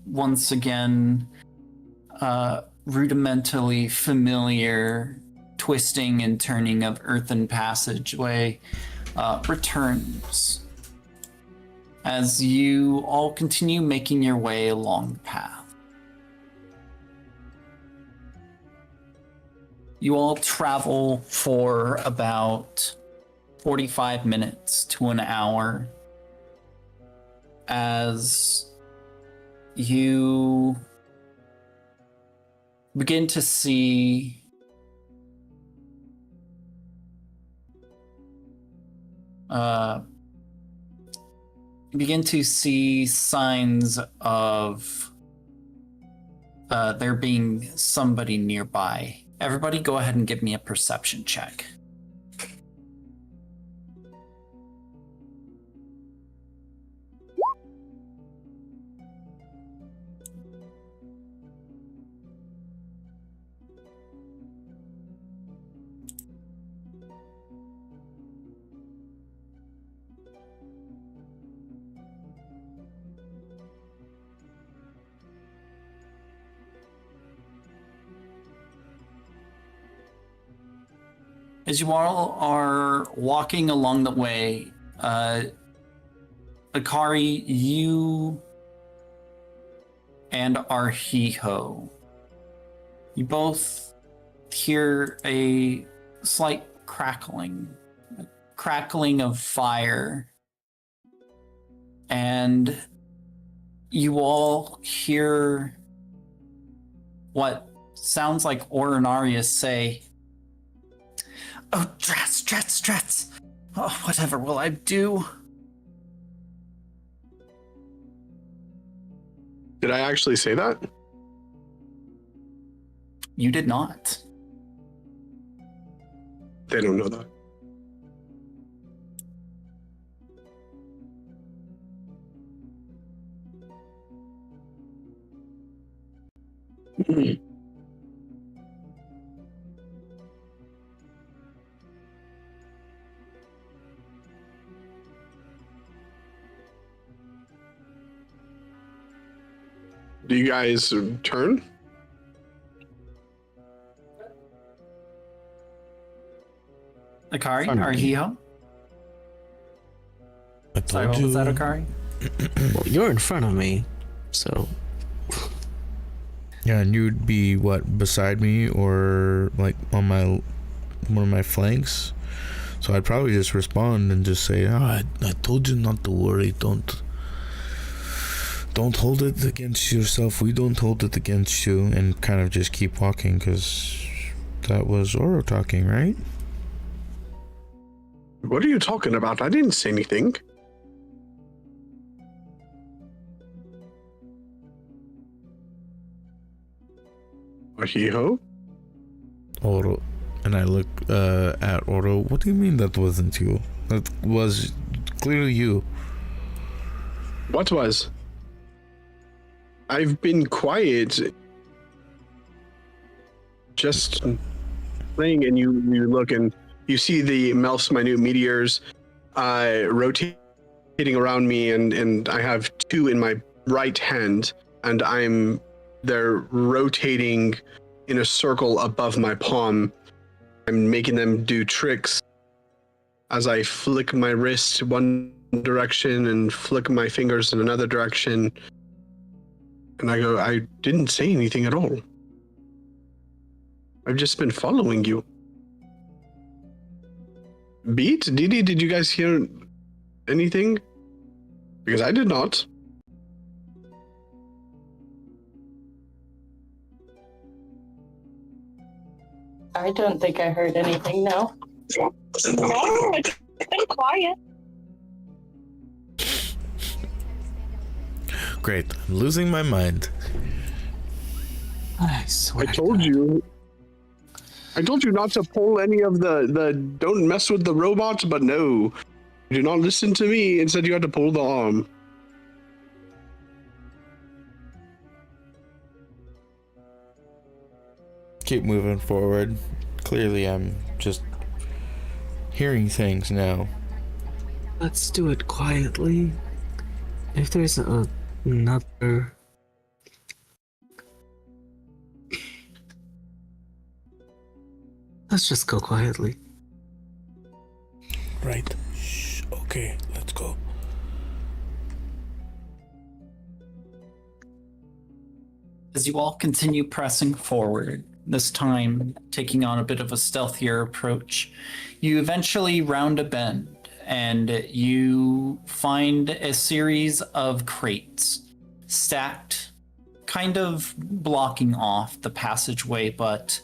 once again rudimentally familiar twisting and turning of earthen passageway returns as you all continue making your way along the path. You all travel for about 45 minutes to an hour as you begin to see signs of there being somebody nearby. Everybody go ahead and give me a perception check. As you all are walking along the way, Akari, you and Arhiho, you both hear a slight crackling of fire, and you all hear what sounds like Orinarius say, "Oh, Drats. Oh, whatever will I do?" Did I actually say that? You did not. They don't know that. Do you guys turn? Akari, Pardon or me. Hiho? I Sorry, told what was that, you. Akari? Well, you're in front of me, so Yeah, and you'd be what, beside me or like on one of my flanks. So I'd probably just respond and just say, I told you not to worry. Don't hold it against yourself. We don't hold it against you, and kind of just keep walking, because that was Oro talking, right? What are you talking about? I didn't say anything. Ahiho? Oro. And I look at Oro. What do you mean that wasn't you? That was clearly you. What was? I've been quiet. Just playing, and you look and you see the Melf's minute meteors rotating around me, and I have two in my right hand, and they're rotating in a circle above my palm. I'm making them do tricks as I flick my wrist one direction and flick my fingers in another direction. And I go, I didn't say anything at all. I've just been following you. Beat? Didi, did you guys hear anything? Because I did not. I don't think I heard anything, no. No, it's been quiet. Great. I'm losing my mind. I swear. I told you not to pull any of the don't mess with the robots, but no. You did not listen to me. Instead, you had to pull the arm. Keep moving forward. Clearly, I'm just hearing things now. Let's do it quietly. If there's another... Let's just go quietly. Right. Shh. Okay, let's go. As you all continue pressing forward, this time taking on a bit of a stealthier approach, you eventually round a bend and you find a series of crates stacked, kind of blocking off the passageway, but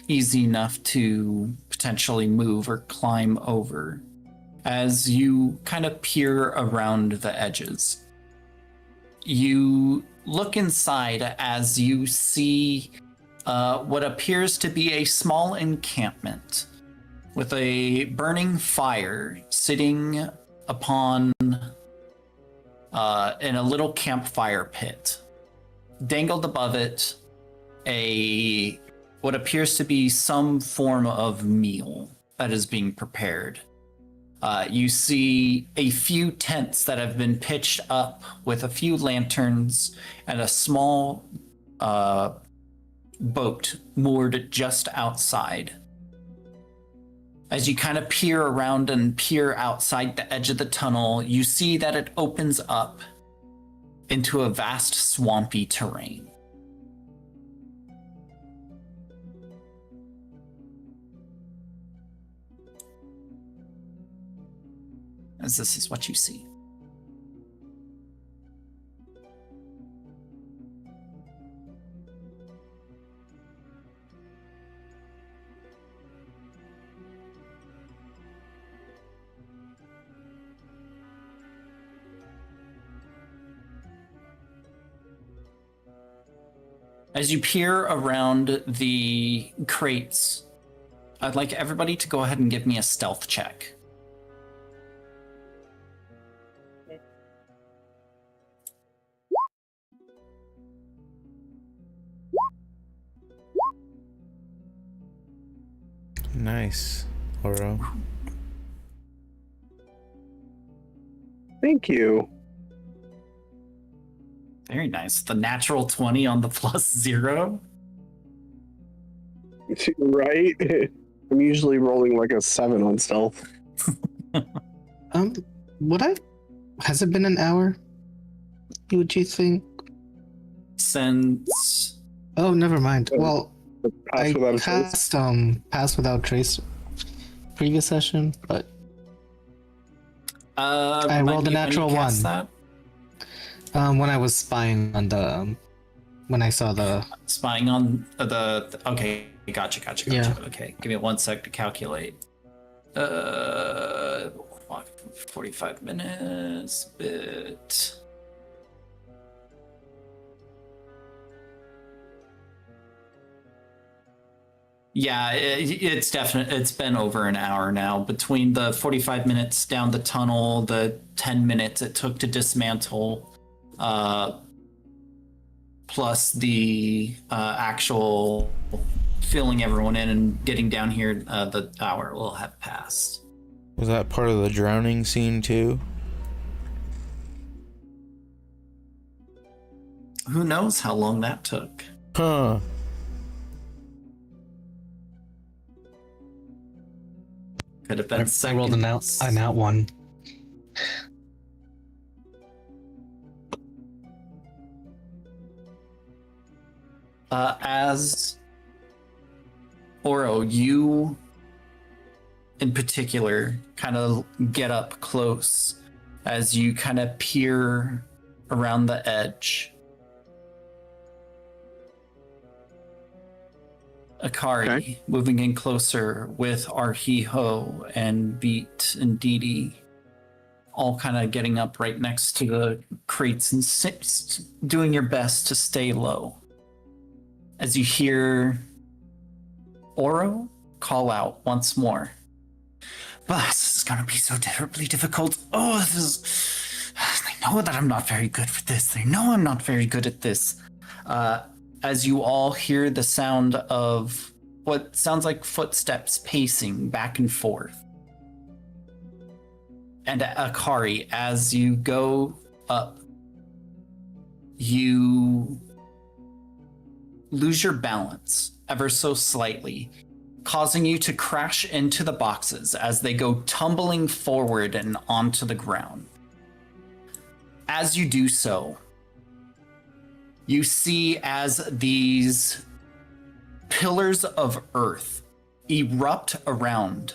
easy enough to potentially move or climb over as you kind of peer around the edges. You look inside as you see what appears to be a small encampment with a burning fire sitting upon in a little campfire pit. Dangled above it, what appears to be some form of meal that is being prepared. You see a few tents that have been pitched up with a few lanterns and a small boat moored just outside. As you kind of peer around and peer outside the edge of the tunnel, you see that it opens up into a vast swampy terrain. As this is what you see. As you peer around the crates, I'd like everybody to go ahead and give me a stealth check. Nice, Oro. Thank you. Very nice. The natural 20 on the +0. Right? I'm usually rolling like a 7 on stealth. Has it been an hour? Would you think? Since Oh, never mind. Well, Pass I without a trace. cast Pass Without Trace previous session, but I rolled a natural one. That? When I was spying on the when I saw the Spying on the okay, gotcha. Yeah. Okay, give me 1 sec to calculate. 45 minutes, bit. Yeah, it's definitely, it's been over an hour now. Between the 45 minutes down the tunnel, the 10 minutes it took to dismantle, plus the actual filling everyone in and getting down here, the hour will have passed. Was that part of the drowning scene too? Who knows how long that took? Huh. Could have been I rolled an out one. As Oro, you in particular kind of get up close as you kind of peer around the edge. Akari moving in closer with Arhiho and Beat and Didi, all kind of getting up right next to the crates and doing your best to stay low. As you hear Oro call out once more. But this is gonna be so terribly difficult. Oh, this is... They know that I'm not very good with this. They know I'm not very good at this. As you all hear the sound of what sounds like footsteps pacing back and forth. And Akari, as you go up, you lose your balance ever so slightly, causing you to crash into the boxes as they go tumbling forward and onto the ground. As you do so, you see as these pillars of earth erupt around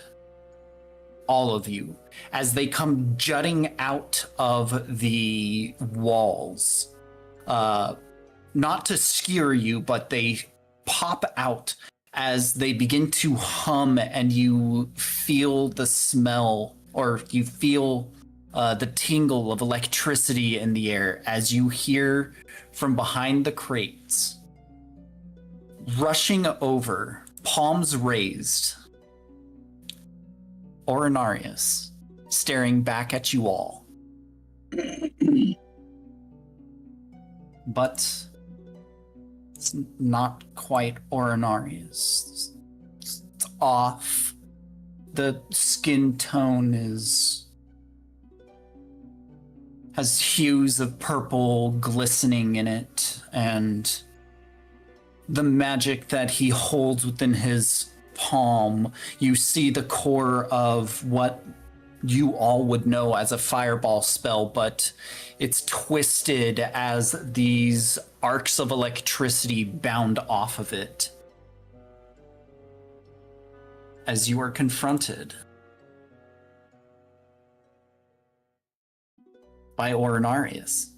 all of you as they come jutting out of the walls. Not to skewer you, but they pop out as they begin to hum, and you feel the smell, or you feel the tingle of electricity in the air as you hear from behind the crates, rushing over, palms raised, Orinarius staring back at you all. But it's not quite Orinarius. It's off. The skin tone has hues of purple glistening in it, and the magic that he holds within his palm, you see the core of what you all would know as a fireball spell, but it's twisted as these arcs of electricity bound off of it. As you are confronted by Orinarius.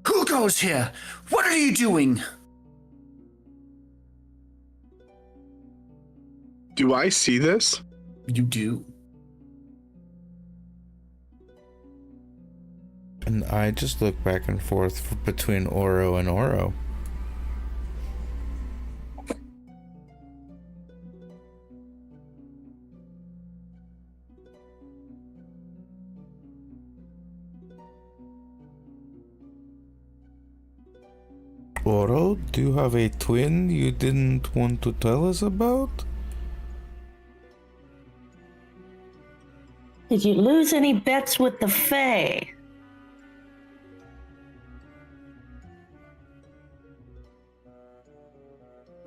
Who goes here? What are you doing? Do I see this? You do. And I just look back and forth between Oro and Oro. Oro, do you have a twin you didn't want to tell us about? Did you lose any bets with the Fae?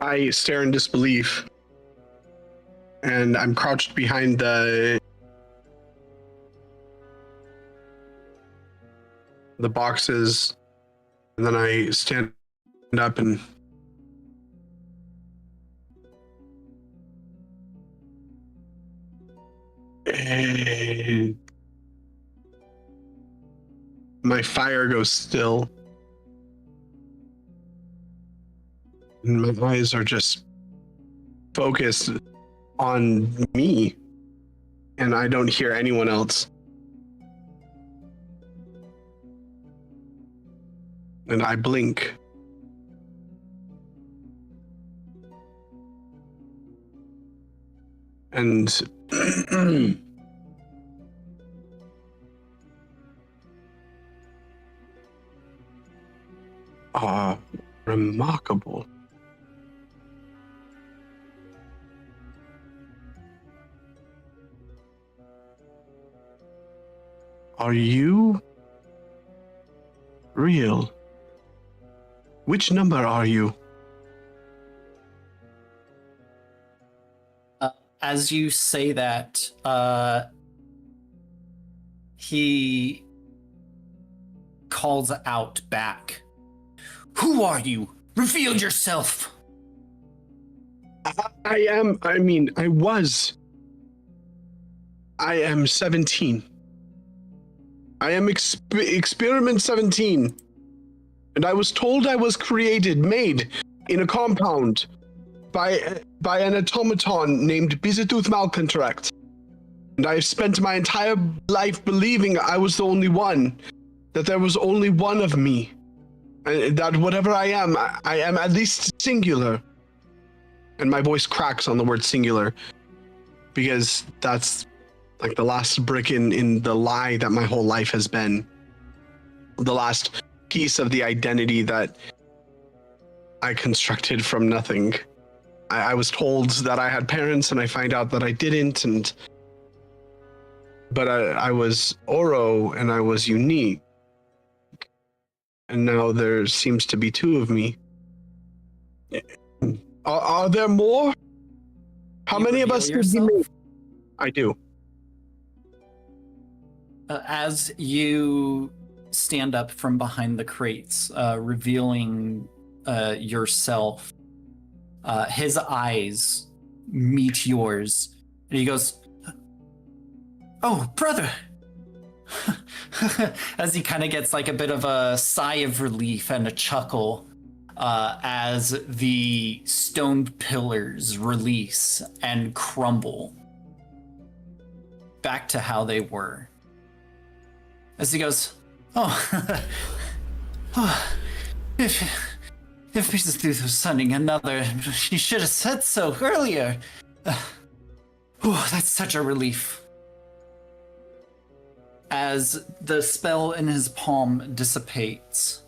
I stare in disbelief. And I'm crouched behind the boxes. And then I stand up and my fire goes still. And my eyes are just focused on me. And I don't hear anyone else. And I blink. And remarkable. Are you real? Which number are you? As you say that, he calls out back. Who are you? Reveal yourself! I am 17. I am experiment 17. And I was told I was made in a compound by an automaton named Bizitooth Malcontract. And I've spent my entire life believing I was the only one, that there was only one of me, and that whatever I am at least singular. And my voice cracks on the word singular, because that's like the last brick in the lie that my whole life has been. The last piece of the identity that I constructed from nothing. I was told that I had parents, and I find out that I didn't, but I was Oro, and I was unique. And now there seems to be two of me. Are there more? How many of us did you make? I do. As you stand up from behind the crates, revealing yourself, his eyes meet yours, and he goes, "Oh, brother!" As he kind of gets like a bit of a sigh of relief and a chuckle as the stone pillars release and crumble back to how they were. As he goes, "Oh, oh, if Bizitooth was sending another, you should have said so earlier. Oh, that's such a relief." As the spell in his palm dissipates,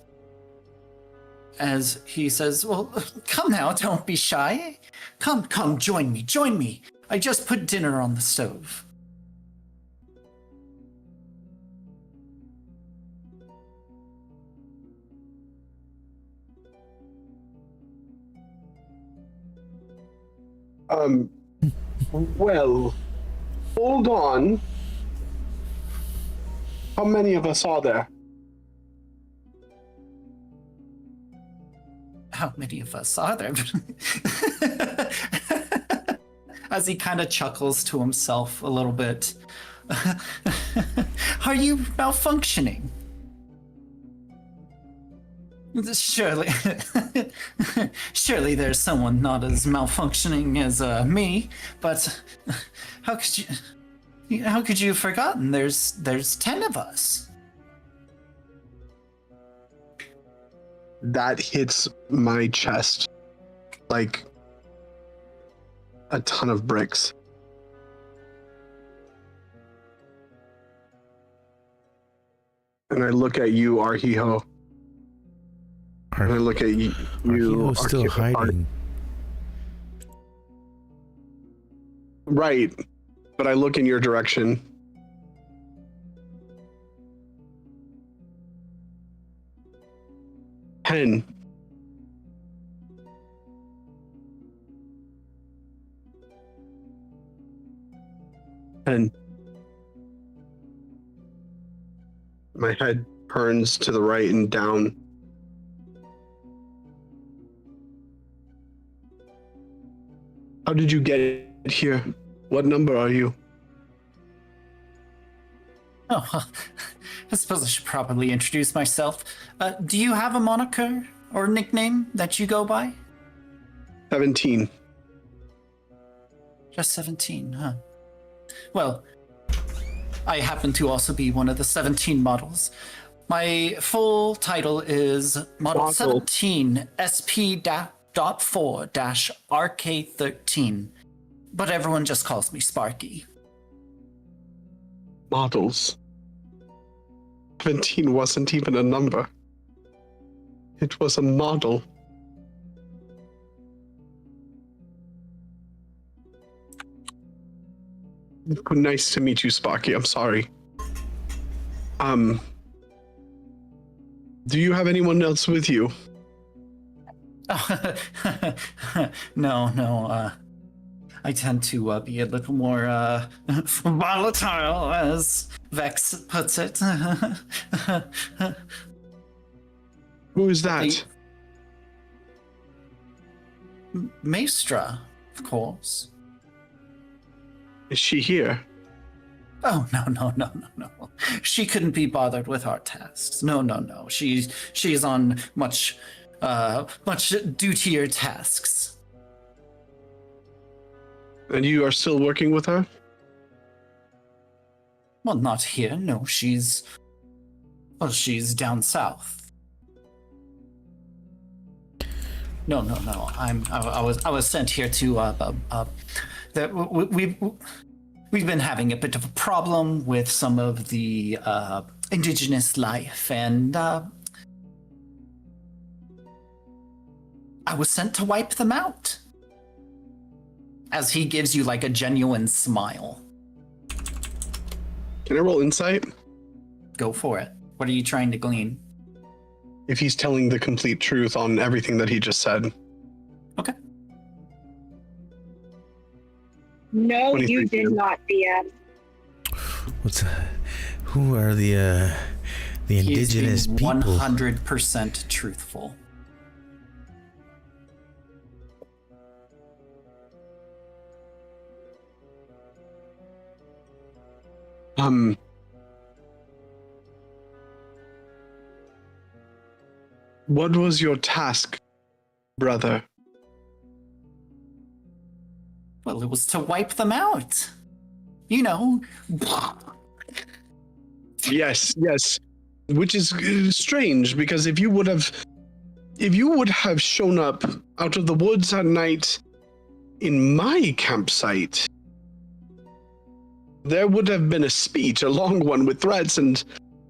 as he says, "Well, come now, don't be shy. Come, join me. I just put dinner on the stove." Well, hold on. How many of us are there? How many of us are there? As he kind of chuckles to himself a little bit. Are you malfunctioning? Surely there's someone not as malfunctioning as me, but how could you have forgotten? There's 10 of us. That hits my chest like a ton of bricks. And I look at you, Arhiho. And I look at you. Arhiho's still hiding. Right. But I look in your direction. Pen. And my head turns to the right and down. How did you get here? What number are you? Oh, well, I suppose I should probably introduce myself. Do you have a moniker or nickname that you go by? 17. Just 17, huh? Well, I happen to also be one of the 17 models. My full title is Model 17 SP.4-RK13, but everyone just calls me Sparky. Models. 17 wasn't even a number. It was a model. Nice to meet you, Sparky. I'm sorry. Do you have anyone else with you? Oh, no. I tend to be a little more volatile, as Vex puts it. Who is that? Maestra, of course. Is she here? Oh, no. She couldn't be bothered with our tasks. No. She's on much dutier tasks. And you are still working with her? Well, not here. No, she's down south. No. I was sent here to we've been having a bit of a problem with some of the indigenous life, and I was sent to wipe them out. As he gives you like a genuine smile. Can I roll insight? Go for it. What are you trying to glean? If he's telling the complete truth on everything that he just said. Okay. No, you did not, DM. What's who are the indigenous He's being people? 100% truthful. What was your task, brother? Well, it was to wipe them out. You know. Yes. Which is strange, because if you would have shown up out of the woods at night in my campsite, there would have been a speech, a long one with threats and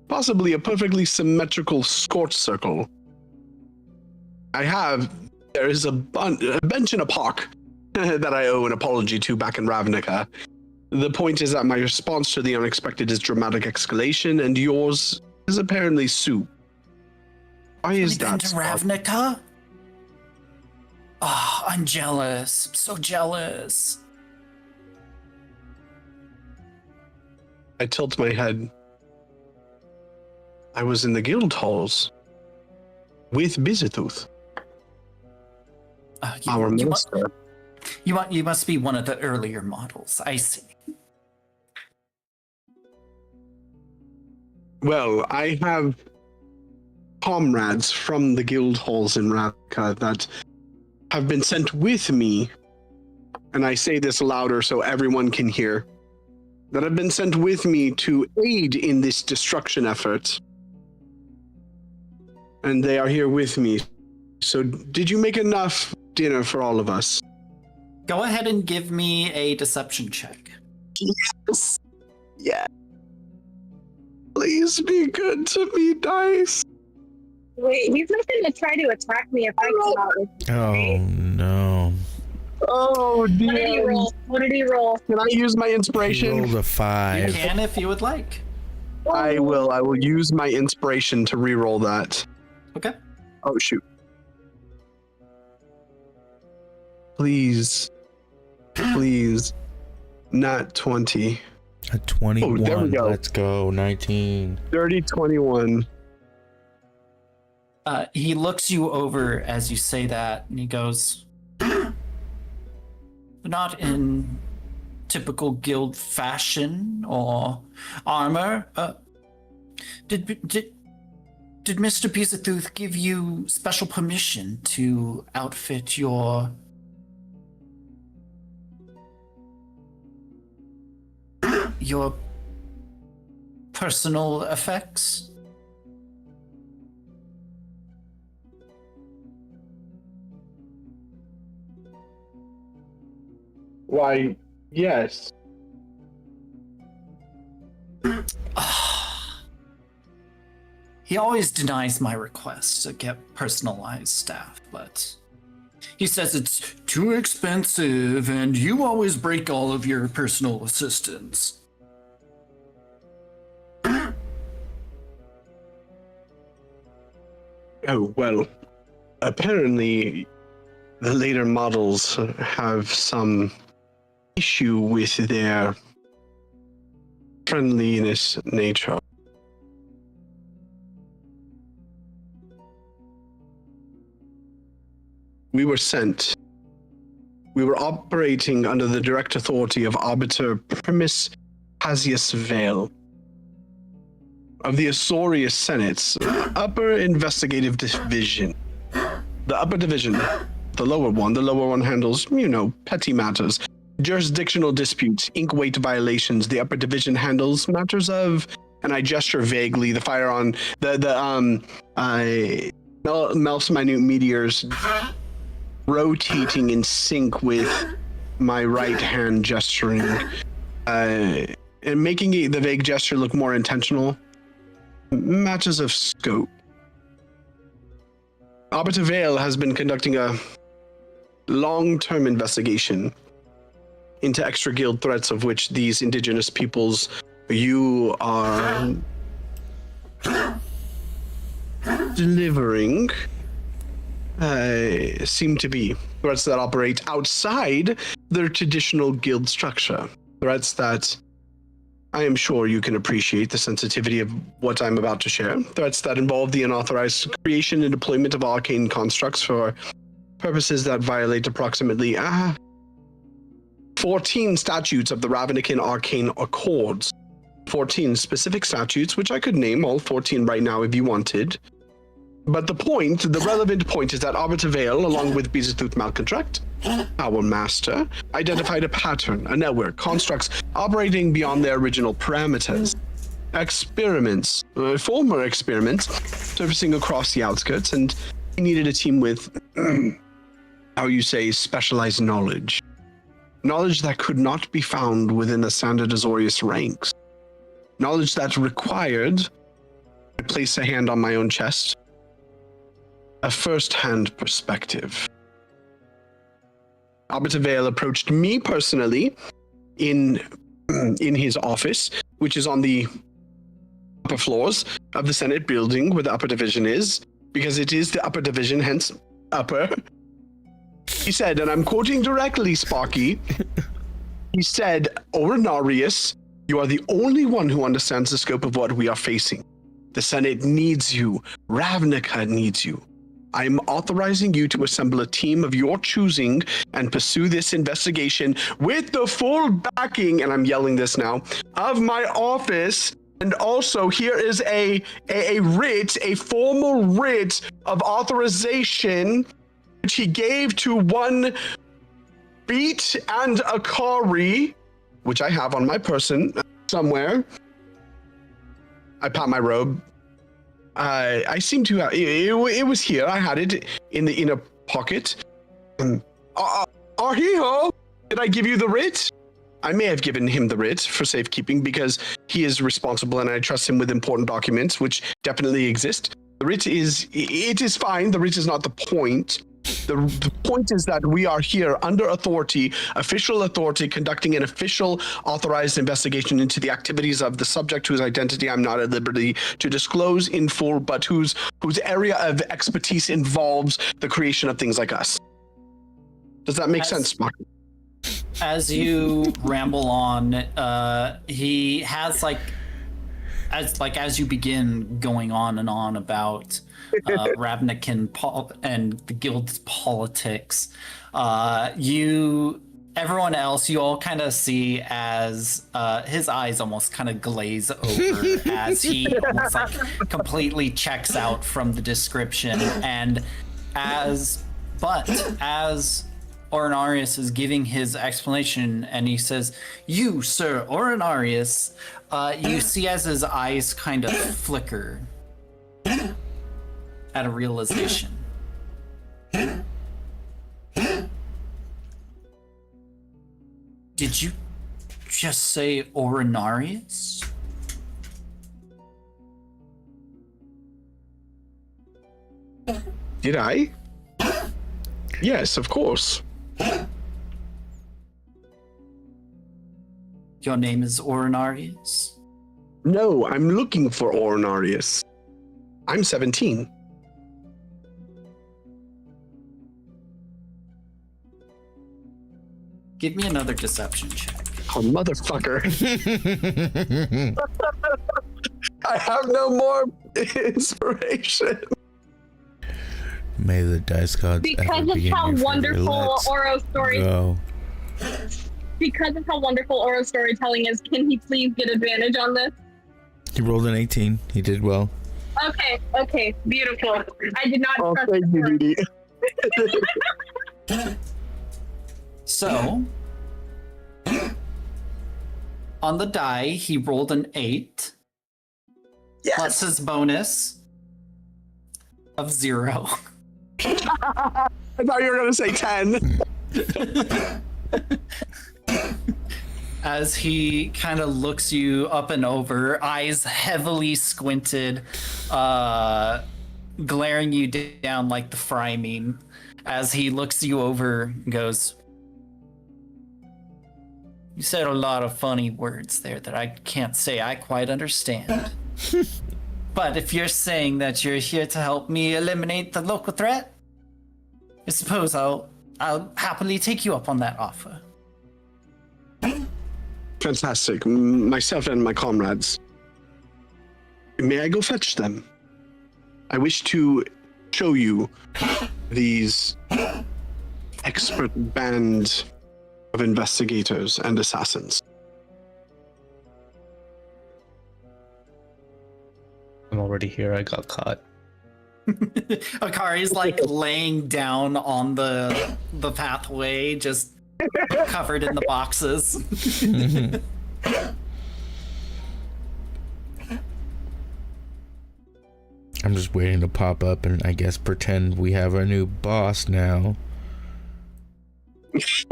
possibly a perfectly symmetrical scorch circle. There is a bench and a pock that I owe an apology to back in Ravnica. The point is that my response to the unexpected is dramatic escalation, and yours is apparently soup. Why is that? To Ravnica? Oh, I'm jealous. I'm so jealous. I tilt my head. I was in the guild halls with Bizzetooth. Our master. You must be one of the earlier models. I see. Well, I have comrades from the guild halls in Ravnica that have been sent with me, and I say this louder so everyone can hear, that have been sent with me to aid in this destruction effort. And they are here with me. So did you make enough dinner for all of us? Go ahead and give me a deception check. Yes. Yeah. Please be good to me, Dice. Wait, he's not going to try to attack me if I come out with you. Oh no. Oh dear. What did he roll? What did he roll? Can I use my He inspiration? rolled a 5. You can if you would like. I will use my inspiration to re-roll that. Okay. Oh shoot. Please. Not 20. A 21. Oh, there we go. Let's go. 19. Dirty 21. He looks you over as you say that, and he goes, "Not in typical guild fashion or armor. Did Mr. Pizzatooth give you special permission to outfit your personal effects?" Why, yes. He always denies my request to get personalized staff, but he says it's too expensive and you always break all of your personal assistants. Oh, well, apparently the later models have some issue with their friendliness nature. We were sent. We were operating under the direct authority of Arbiter Primus Hasius Vale of the Azorius Senate's Upper Investigative Division. The upper division, the lower one handles, petty matters, jurisdictional disputes, ink weight violations. The upper division handles matters of, and I gesture vaguely, the fire on melts minute meteors rotating in sync with my right hand gesturing, and making the vague gesture look more intentional. Matters of scope. Arbiter Vale has been conducting a long-term investigation into extra-guild threats of which these indigenous peoples you are delivering seem to be threats that operate outside their traditional guild structure. Threats that I am sure you can appreciate the sensitivity of what I'm about to share. Threats that involve the unauthorized creation and deployment of arcane constructs for purposes that violate approximately 14 statutes of the Ravnican Arcane Accords. 14 specific statutes, which I could name all 14 right now if you wanted. But the relevant point is that Arbiter Vale, along with Bizatooth Malcontract, our master, identified a pattern, a network, constructs operating beyond their original parameters. Experiments, former experiments, surfacing across the outskirts, and he needed a team with, specialized knowledge. Knowledge that could not be found within the standard Azorius ranks. Knowledge that required, I place a hand on my own chest, a first-hand perspective. Arbiter Vale approached me personally in his office, which is on the upper floors of the Senate building where the upper division is, because it is the upper division, hence upper. He said, and I'm quoting directly, Sparky, he said, Orinarius, you are the only one who understands the scope of what we are facing. The Senate needs you. Ravnica needs you. I am authorizing you to assemble a team of your choosing and pursue this investigation with the full backing, and I'm yelling this now, of my office. And also, here is a formal writ of authorization, which he gave to one Beat and Akari, which I have on my person somewhere. I pat my robe. I seem to have, it was here. I had it in the inner pocket. Arhiho, did I give you the writ? I may have given him the writ for safekeeping because he is responsible and I trust him with important documents, which definitely exist. The writ is fine. The writ is not the point. The point is that we are here under authority, official authority, conducting an official authorized investigation into the activities of the subject whose identity I'm not at liberty to disclose in full, but whose area of expertise involves the creation of things like us. Does that make sense, Mark? as you ramble on, he has as you begin going on and on about Ravnican and the guild's politics, everyone else, you all kind of see as his eyes almost kind of glaze over as he almost like completely checks out from the description. And as Ornarius is giving his explanation, and he says, "You, Sir Ornarius," you see as his eyes kind of flicker at a realization. Did you just say Ornarius? Did I? Yes, of course. Your name is Ornarius? No, I'm looking for Ornarius. I'm 17. Give me another deception check. Oh, motherfucker. I have no more inspiration. May the dice gods Because ever of be in how your favor. wonderful Let's Oro story. go. Because of how wonderful Oro storytelling is, can he please get advantage on this? He rolled an 18. He did well. Okay, beautiful. I did not trust thank you, Oro. Didi. So, on the die, he rolled an 8. Yes. Plus his bonus of 0. I thought you were going to say 10. As he kind of looks you up and over, eyes heavily squinted, glaring you down like the fry mean. As he looks you over and goes, "You said a lot of funny words there that I can't say I quite understand. But if you're saying that you're here to help me eliminate the local threat, I suppose I'll happily take you up on that offer." Fantastic. Myself and my comrades. May I go fetch them? I wish to show you these expert band of investigators and assassins. I'm already here. I got caught. Akari's like laying down on the pathway, just covered in the boxes. I'm just waiting to pop up and I guess pretend we have a new boss now. It's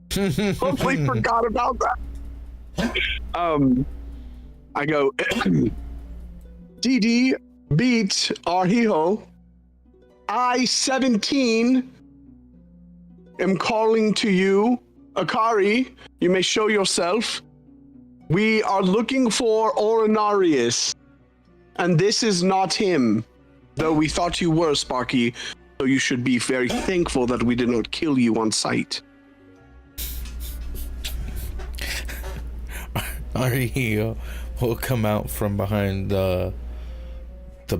totally forgot about that. I go, DD beat Arhiho. I, 17, am calling to you. Akari, you may show yourself. We are looking for Ornarius. And this is not him. Though we thought you were, Sparky. So you should be very thankful that we did not kill you on sight. Arihio will come out from behind the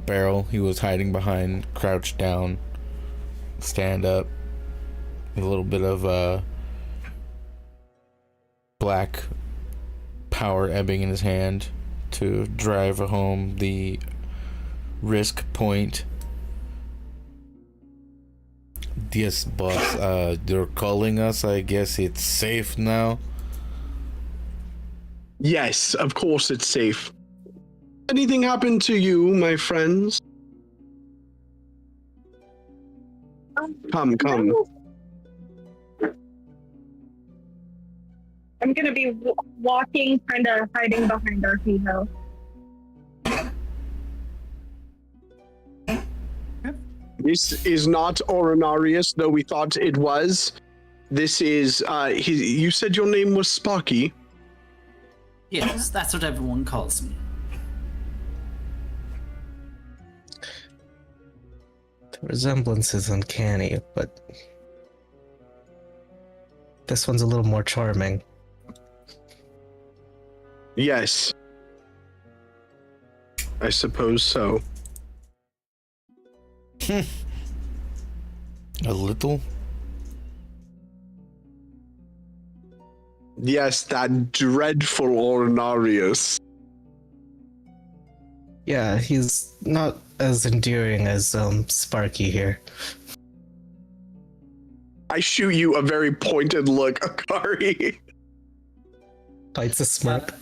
barrel he was hiding behind, crouch down, stand up, a little bit of black power ebbing in his hand to drive home the risk point. Yes, boss, they're calling us. I guess it's safe now. Yes, of course it's safe. Anything happened to you, my friends? Come. I'm gonna be walking, kind of hiding behind Arhiho. This is not Ornarius, though we thought it was. This is, you said your name was Sparky. Yes, that's what everyone calls me. The resemblance is uncanny, but This one's a little more charming. Yes. I suppose so. A little? Yes, that dreadful Ornarius. Yeah, he's not as endearing as Sparky here. I shoot you a very pointed look, Akari. Bites a smirk.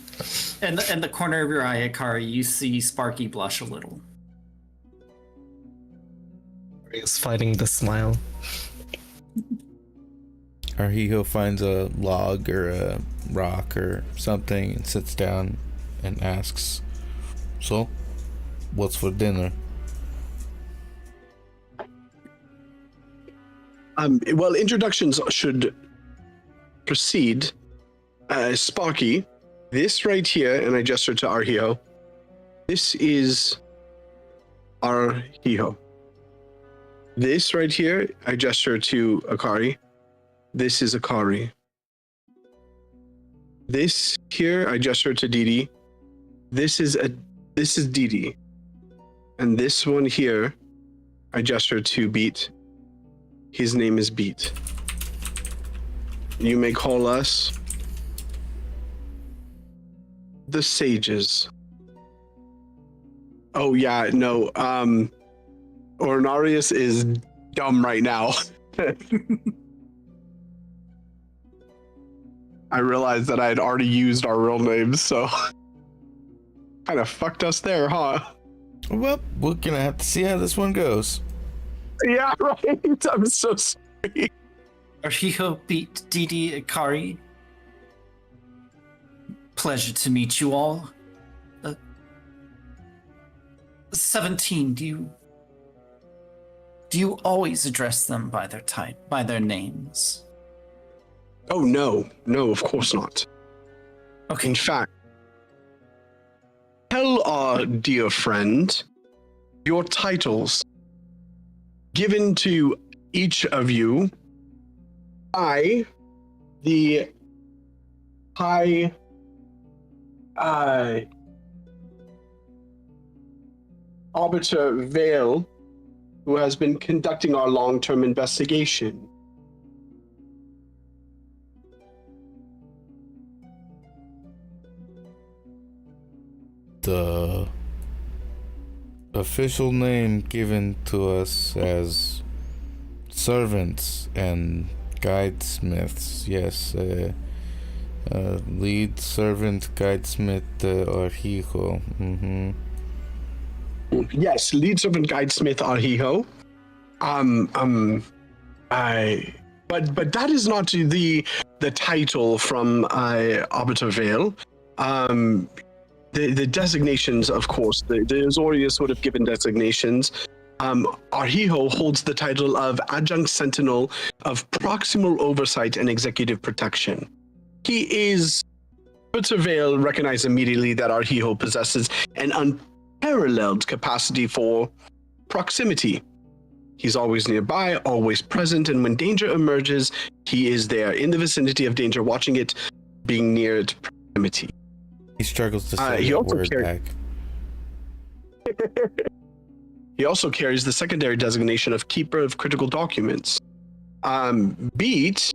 In the corner of your eye, Akari, you see Sparky blush a little. He's fighting the smile. Arhijo finds a log or a rock or something and sits down and asks, "So, what's for dinner?" Well, introductions should proceed. Sparky, this right here, and I gesture to Arhijo. This is Arhijo. This right here, I gesture to Akari. This is Akari. This here, I gesture to Didi. This is Didi. And this one here, I gesture to Beat. His name is Beat. You may call us the Sages. Oh yeah, no. Ornarius is dumb right now. I realized that I had already used our real names, so kind of fucked us there, huh? Well, we're gonna have to see how this one goes. Yeah, right. I'm so sorry. Arhijo, Beat, Didi, Akari. Pleasure to meet you all. 17, do you always address them by their type, by their names? Oh, no, of course not. Okay. In fact, tell our dear friend your titles given to each of you by the High Arbiter Vale, who has been conducting our long-term investigation. The official name given to us as servants and guidesmiths, yes. Lead servant guidesmith Arhijo. Mm-hmm. Yes, lead servant guidesmith Arhijo. But that is not the title from Arbiter Vale. The designations, of course, the Azorius would have given designations. Arhijo holds the title of Adjunct Sentinel of Proximal Oversight and Executive Protection. He is, Arbiter Vale recognized immediately that Arhijo possesses an unparalleled capacity for proximity. He's always nearby, always present, and when danger emerges, he is there in the vicinity of danger, watching it, being near its proximity. He struggles to say that word back. He also carries the secondary designation of Keeper of Critical Documents. Beat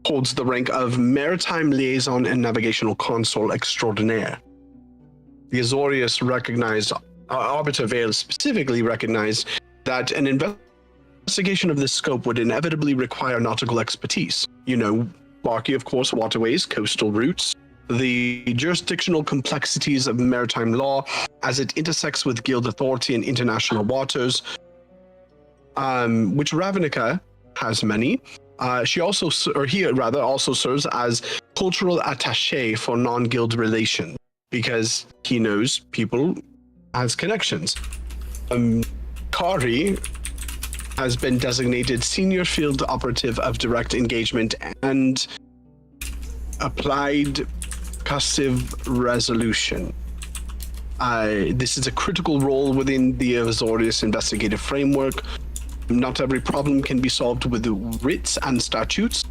holds the rank of Maritime Liaison and Navigational Console Extraordinaire. The Azorius recognized, Arbiter Vale specifically recognized, that an investigation of this scope would inevitably require nautical expertise. You know, Sparky, of course, waterways, coastal routes, the jurisdictional complexities of maritime law as it intersects with guild authority in international waters, which Ravnica has many. He also serves as cultural attaché for non-guild relations because he knows people, has connections. Kari has been designated Senior Field Operative of Direct Engagement and Applied Passive Resolution. This is a critical role within the Azorius investigative framework. Not every problem can be solved with writs and statutes.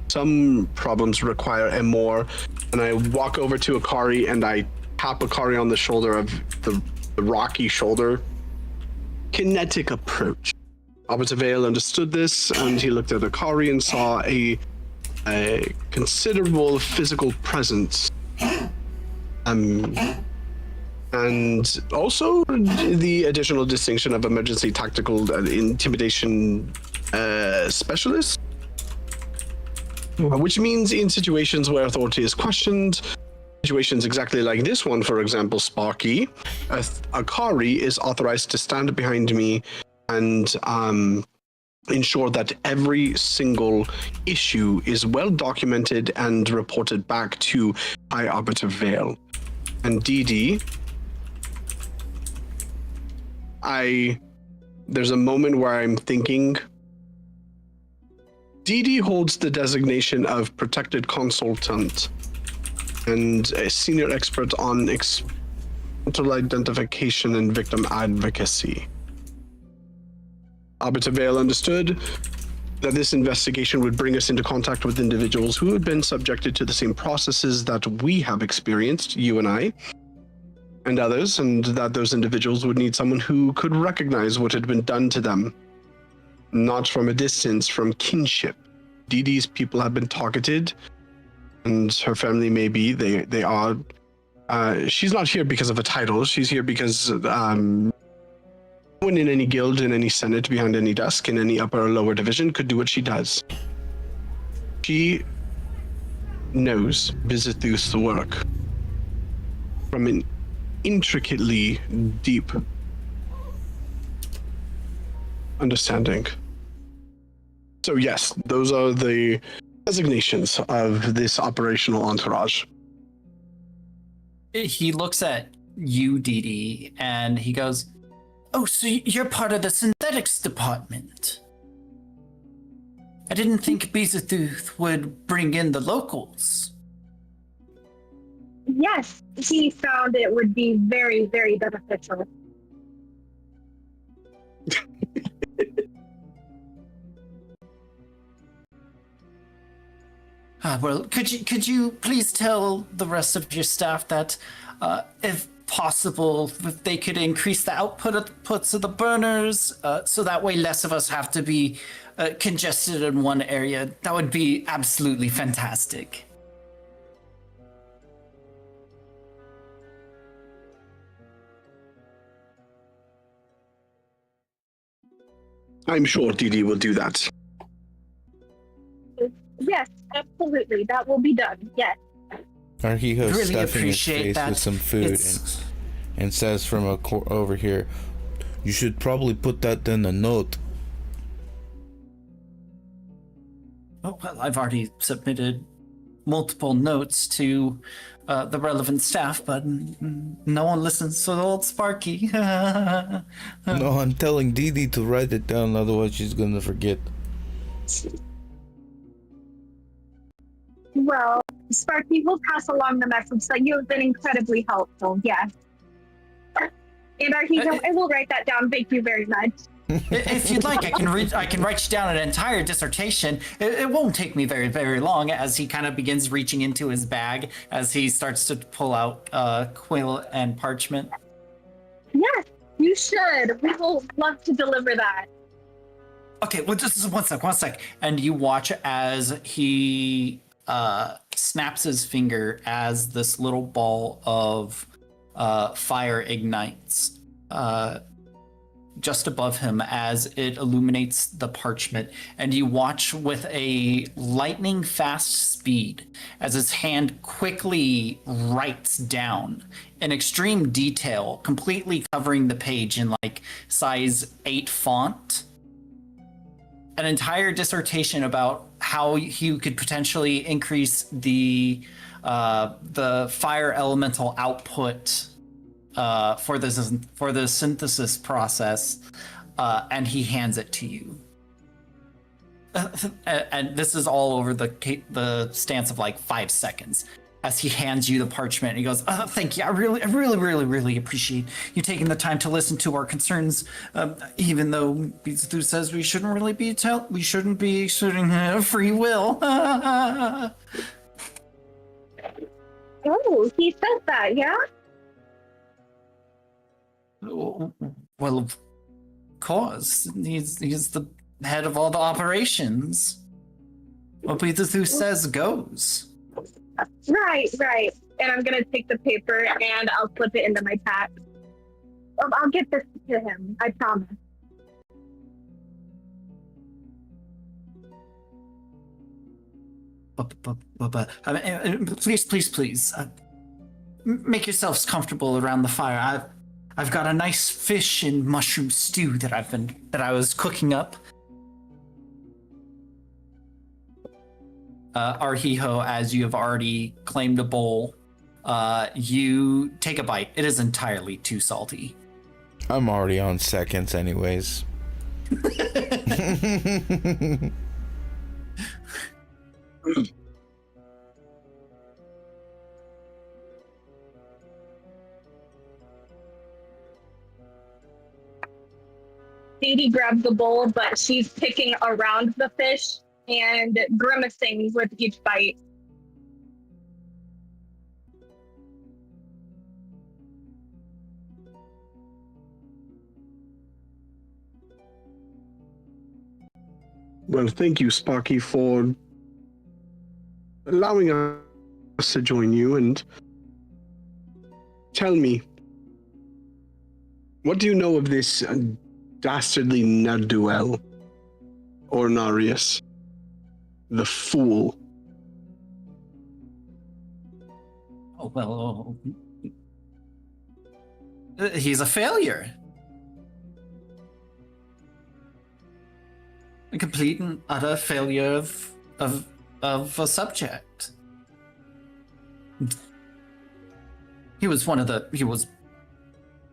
Some problems require a more, and I walk over to Akari and I tap Akari on the shoulder of the rocky shoulder. Kinetic approach. Abitavale understood this, and he looked at Akari and saw a considerable physical presence. And also the additional distinction of emergency tactical intimidation specialist. Which means in situations where authority is questioned, situations exactly like this one, for example, Sparky, Akari is authorized to stand behind me and ensure that every single issue is well documented and reported back to High Arbiter Vale. And Dee, there's a moment where I'm thinking, Dee holds the designation of protected consultant and a senior expert on mental identification and victim advocacy. Arbiter Vale understood that this investigation would bring us into contact with individuals who had been subjected to the same processes that we have experienced, you and I, and others, and that those individuals would need someone who could recognize what had been done to them. Not from a distance, from kinship. Dee's people have been targeted, and her family may be. They are. She's not here because of a title. She's here because no one in any guild, in any senate, behind any desk, in any upper or lower division could do what she does. She knows Bizithu's work from an intricately deep understanding. So yes, those are the designations of this operational entourage. He looks at you, Dee, and he goes, "Oh, so you're part of the synthetics department. I didn't think Bizithu would bring in the locals." Yes, he found it would be very, very beneficial. Well, could you please tell the rest of your staff that, if possible, if they could increase the outputs of the burners, so that way less of us have to be congested in one area? That would be absolutely fantastic. I'm sure Dee will do that. Yes, absolutely. That will be done. Yes. Arhiho's Really stuffing his appreciate face that. with some food and says from over here, "You should probably put that in a note." Oh, well, I've already submitted multiple notes to the relevant staff, but no one listens to old Sparky. No, I'm telling Dee to write it down, otherwise she's gonna forget. Well, Sparky will pass along the message that you have been incredibly helpful. Yes. And Arhiho, I will write that down. Thank you very much. If you'd like, I can write you down an entire dissertation. It won't take me very, very long, as he kind of begins reaching into his bag as he starts to pull out quill and parchment. Yes, you should. We will love to deliver that. Okay, well, just one sec. And you watch as he snaps his finger as this little ball of fire ignites just above him as it illuminates the parchment, and you watch with a lightning fast speed as his hand quickly writes down in extreme detail, completely covering the page in like size 8 font, an entire dissertation about how you could potentially increase the fire elemental output for the synthesis process, and he hands it to you. And this is all over the stance of like 5 seconds. as he hands you the parchment. He goes, "Oh, thank you. I really appreciate you taking the time to listen to our concerns. Even though Bizu says we shouldn't be exerting free will." Oh, he says that, yeah? Well, of course. He's the head of all the operations. What Bizu says goes. Right. And I'm gonna take the paper and I'll slip it into my pack. I'll get this to him, I promise. But please, make yourselves comfortable around the fire. I've got a nice fish and mushroom stew that I was cooking up. Arhiho, as you have already claimed a bowl, you take a bite. It is entirely too salty. I'm already on seconds anyways. Sadie grabs the bowl, but she's picking around the fish and grimacing with each bite. Well, thank you, Sparky, for allowing us to join you. And tell me, what do you know of this dastardly Naduel, or Narius, the fool? Oh, well, he's a failure. A complete and utter failure of a subject.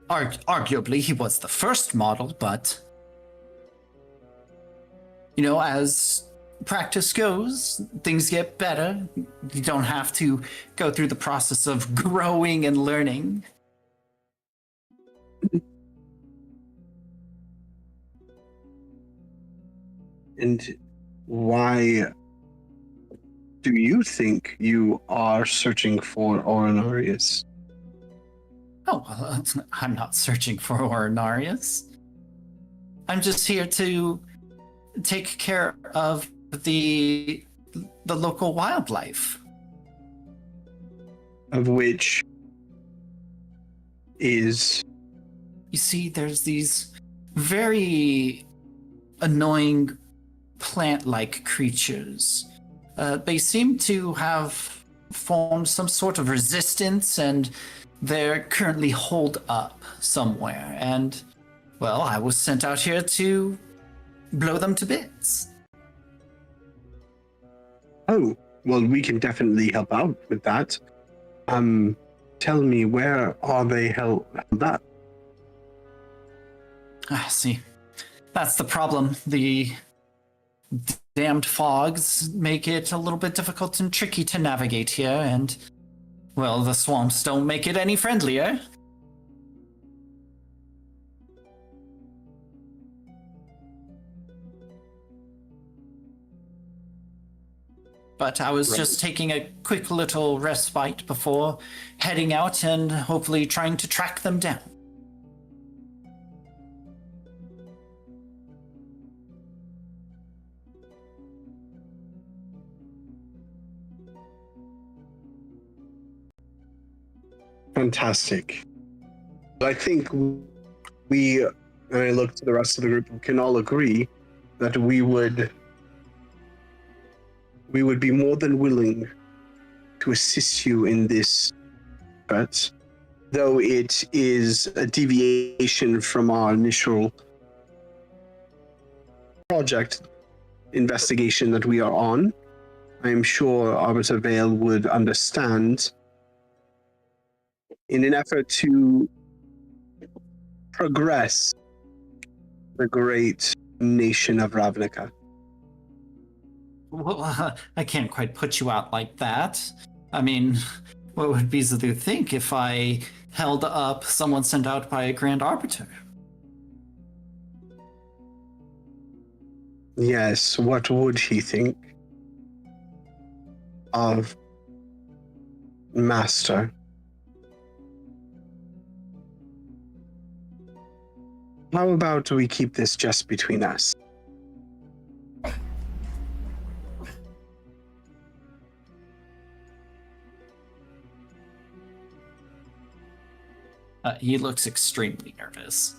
Arguably he was the first model, but as practice goes, things get better. You don't have to go through the process of growing and learning. And why do you think you are searching for Orinarius? Oh, well, I'm not searching for Orinarius. I'm just here to take care of the local wildlife. Of which is... You see, there's these very annoying plant-like creatures. They seem to have formed some sort of resistance, and they're currently holed up somewhere. And, well, I was sent out here to blow them to bits. Oh, well, we can definitely help out with that. Tell me, where are they held up? See, that's the problem. The damned fogs make it a little bit difficult and tricky to navigate here, and, well, the swamps don't make it any friendlier. But I was just taking a quick little respite before heading out and hopefully trying to track them down. Fantastic. I think we, and I look to the rest of the group, can all agree that we would be more than willing to assist you in this effort, though it is a deviation from our initial project investigation that we are on. I am sure Arbiter Vale would understand. In an effort to progress the great nation of Ravnica. Well, I can't quite put you out like that. I mean, what would Beelzebub think if I held up someone sent out by a Grand Arbiter? Yes, what would he think of Master? How about we keep this just between us? He looks extremely nervous.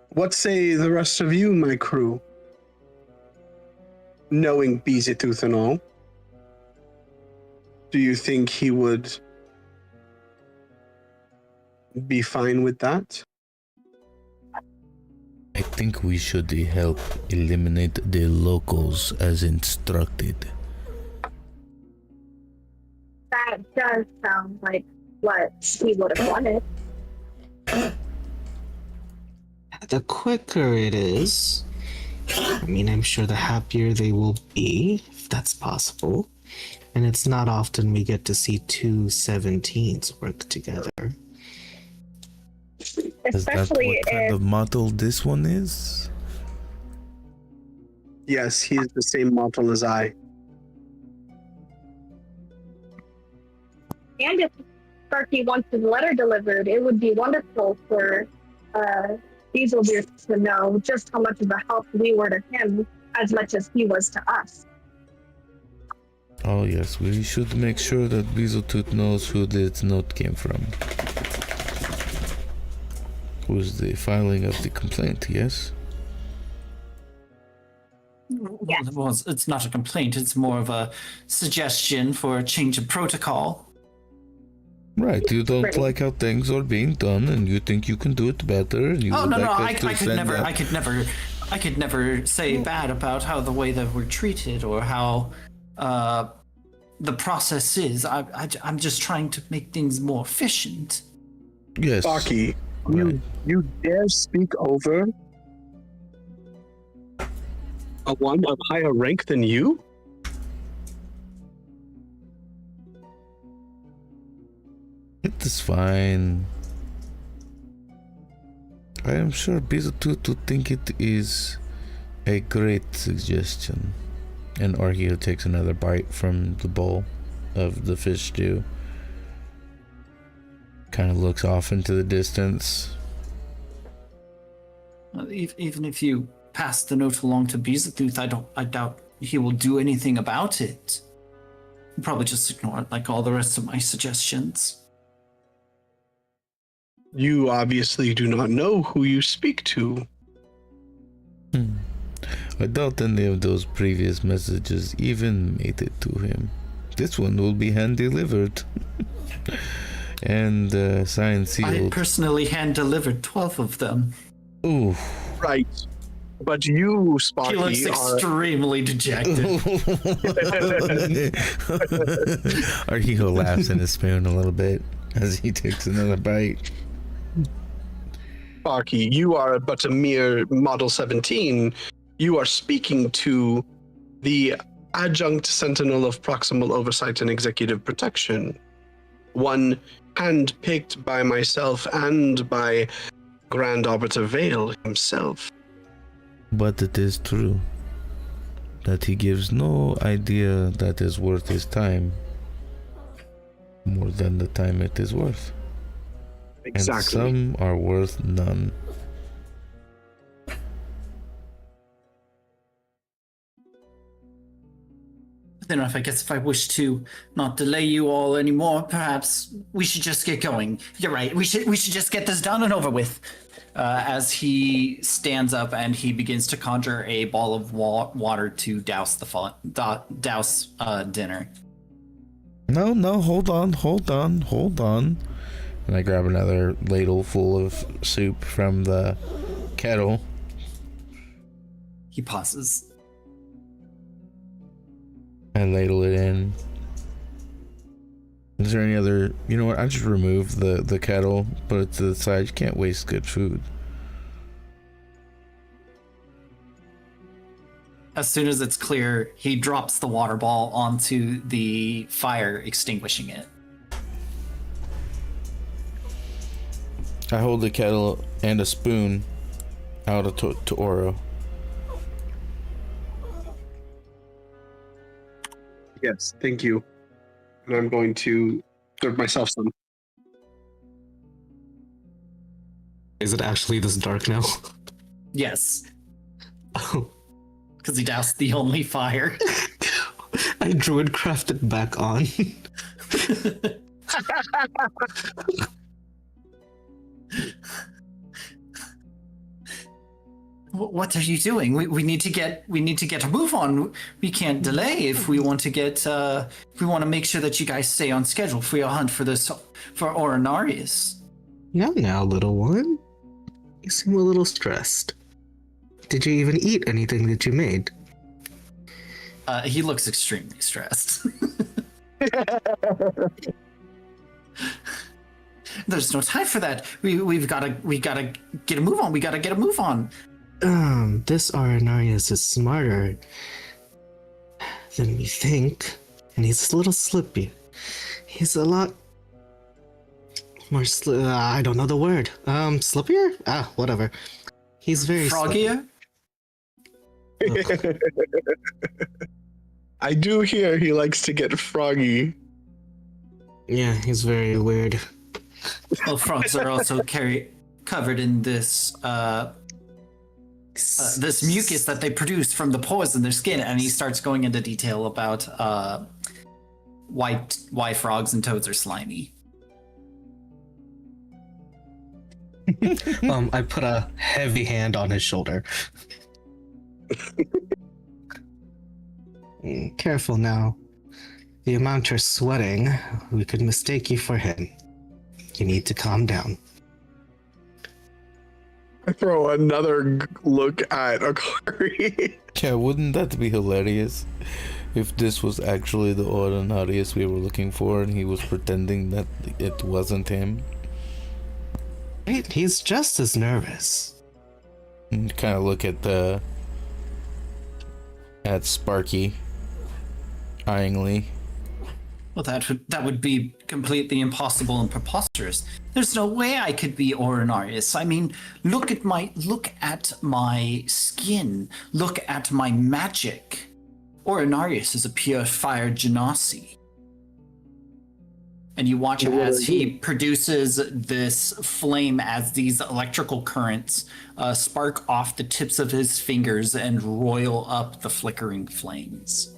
What say the rest of you, my crew? Knowing Beezatooth and all, do you think he would be fine with that? I think we should help eliminate the locals as instructed. That does sound like what he would have wanted. The quicker it is, I mean, I'm sure the happier they will be, if that's possible. And it's not often we get to see two 17s work together. Is that Especially what kind if of model this one is? Yes, he is the same model as I. and if Sparky wants his letter delivered, it would be wonderful for Beelzebub to know just how much of a help we were to him as much as he was to us. Oh yes, we should make sure that Beezletooth knows who this note came from. Who's the filing of the complaint, yes? Yes. Well, it's not a complaint, it's more of a suggestion for a change of protocol. Right, you don't Right. like how things are being done and you think you can do it better and you Oh would no, like no, us I to could send never, that. I could never say bad about how the way that we're treated or how the process is. I'm just trying to make things more efficient. Yes. Saki, Right. you dare speak over a one of higher rank than you? It is fine. I am sure Beezletooth would think it is a great suggestion. And Argeo takes another bite from the bowl of the fish stew. Kind of looks off into the distance. Even if you pass the note along to Beezletooth, I doubt he will do anything about it. He'll probably just ignore it like all the rest of my suggestions. You obviously do not know who you speak to. I doubt any of those previous messages even made it to him. This one will be hand delivered. And signed, I sealed. personally hand-delivered 12 of them. Ooh. Right. But you, Sparky, He looks are... extremely dejected. Argeo laughs in his spoon a little bit as he takes another bite. Sparky, you are but a mere Model 17. You are speaking to the Adjunct Sentinel of Proximal Oversight and Executive Protection. One hand-picked by myself and by Grand Arbiter Vale himself. But it is true that he gives no idea that is worth his time more than the time it is worth. Exactly. And some are worth none. Then I guess if I wish to not delay you all anymore, perhaps we should just get going. You're right. We should just get this done and over with. As he stands up and he begins to conjure a ball of water to douse the dinner. No, hold on. And I grab another ladle full of soup from the kettle. He pauses. I ladle it in. Is there any other... You know what? I just remove the kettle, put it to the side. You can't waste good food. As soon as it's clear, he drops the water ball onto the fire, extinguishing it. I hold the kettle and a spoon out to Oro. Yes, thank you. And I'm going to serve myself some. Is it actually this dark now? Yes, Oh, because he doused the only fire. I druidcraft it back on. What are you doing? We need to get a move on. We can't delay if we want to get if we want to make sure that you guys stay on schedule for your hunt for Orinarius. Now, little one. You seem a little stressed. Did you even eat anything that you made? He looks extremely stressed. There's no time for that. We gotta get a move on. We gotta get a move on. This Arenarius is smarter than we think, and he's a little slippy. He's a lot more I don't know the word. Slippier? Whatever. He's very froggier. I do hear he likes to get froggy. Yeah, he's very weird. Well, frogs are also covered in this this mucus that they produce from the pores in their skin, and he starts going into detail about why frogs and toads are slimy. I put a heavy hand on his shoulder. Careful now. The amount you're sweating, we could mistake you for him. You need to calm down. I throw another look at Akari. Yeah, wouldn't that be hilarious? If this was actually the Ordinarius we were looking for and he was pretending that it wasn't him. Wait, he's just as nervous. And kind of look at Sparky eyingly. Well, that would be completely impossible and preposterous. There's no way I could be Orinarius. I mean, look at my skin. Look at my magic. Orinarius is a pure fire genasi. And you watch as he produces this flame, as these electrical currents spark off the tips of his fingers and roil up the flickering flames.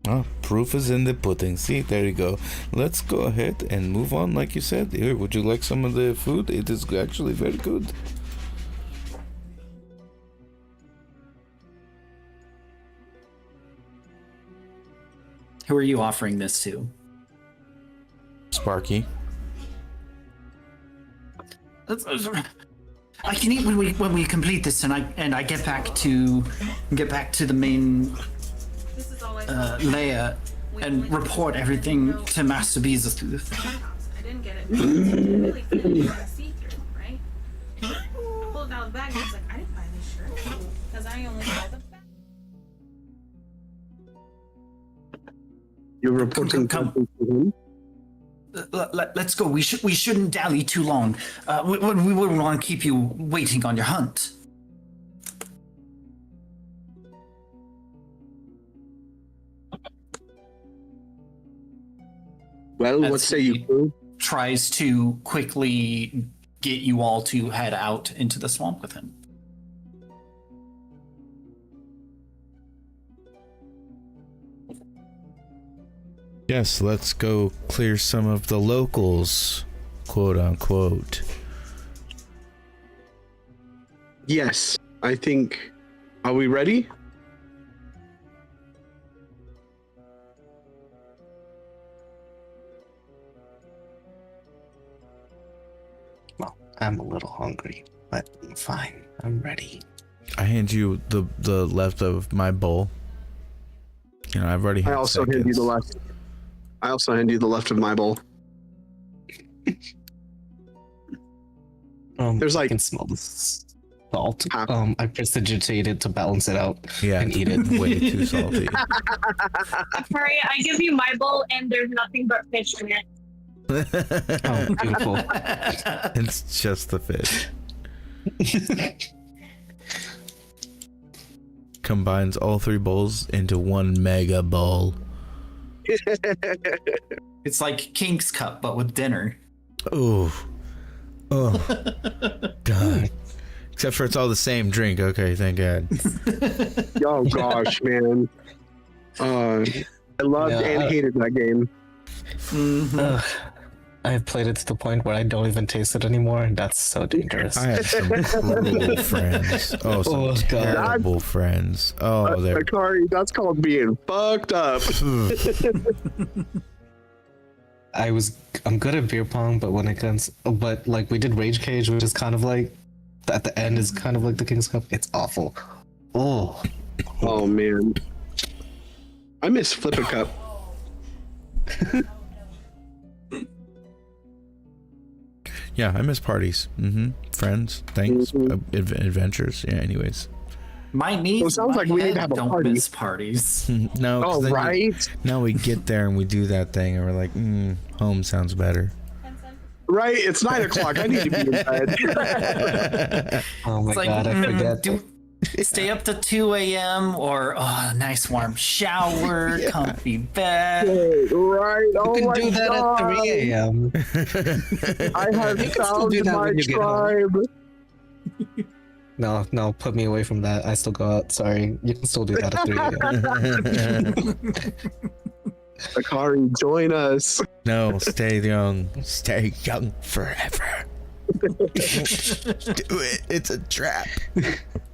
Oh, proof is in the pudding. See, there you go. Let's go ahead and move on, like you said. Here, would you like some of the food? It is actually very good. Who are you offering this to? Sparky. I can eat when we complete this, and I get back to the main layer and report everything to Master Beezatooth. I didn't get it. I really feel like you're see-through, right? I pulled out the bag and I was like, I didn't buy this shirt because I only saw the back. You're reporting come. Let's go. We shouldn't dally too long. We wouldn't want to keep you waiting on your hunt. Well, what say you, crew? Tries to quickly get you all to head out into the swamp with him. Yes, let's go clear some of the locals, quote unquote. Yes, I think. Are we ready? Well, I'm a little hungry, but I'm fine. I'm ready. I hand you the left of my bowl. You know, I've already had I also seconds. hand you the left. I also hand you the left of my bowl. There's like I can smell this. Salt. Half. I prestidigitated to balance it out Yeah, and eat it. way too salty. Sorry, I give you my bowl and there's nothing but fish in it. Oh, beautiful. It's just the fish. Combines all 3 bowls into one mega bowl. It's like King's Cup, but with dinner. Oh, God. Except for it's all the same drink. Okay, thank God. Oh gosh, man. I loved and hated that game. I have played it to the point where I don't even taste it anymore, and that's so dangerous. I had some cruel friends. Oh, some terrible friends. Oh, they're... Akari, that's called being fucked up. I'm good at beer pong, but like we did Rage Cage, which is kind of like at the end is kind of like the King's Cup. It's awful. Oh man, I miss Flip a Cup. Yeah, I miss parties. Friends, things, adventures. Yeah, anyways. My knees. Well, it sounds like we need to have a don't party. miss parties. No. Oh, right. Now we get there and we do that thing, and we're like, home sounds better. Right. It's 9 o'clock. I need to be in bed. Oh my It's like, God, I forget. Stay up to 2 a.m. or a nice warm shower, comfy bed. Right. Oh You my can do that God. at 3 a.m. I have You can still found do that my when you get home. tribe. No, put me away from that. I still go out. Sorry, you can still do that at 3 a.m. Akari, join us. No, stay young. Stay young forever. Do it. It's a trap.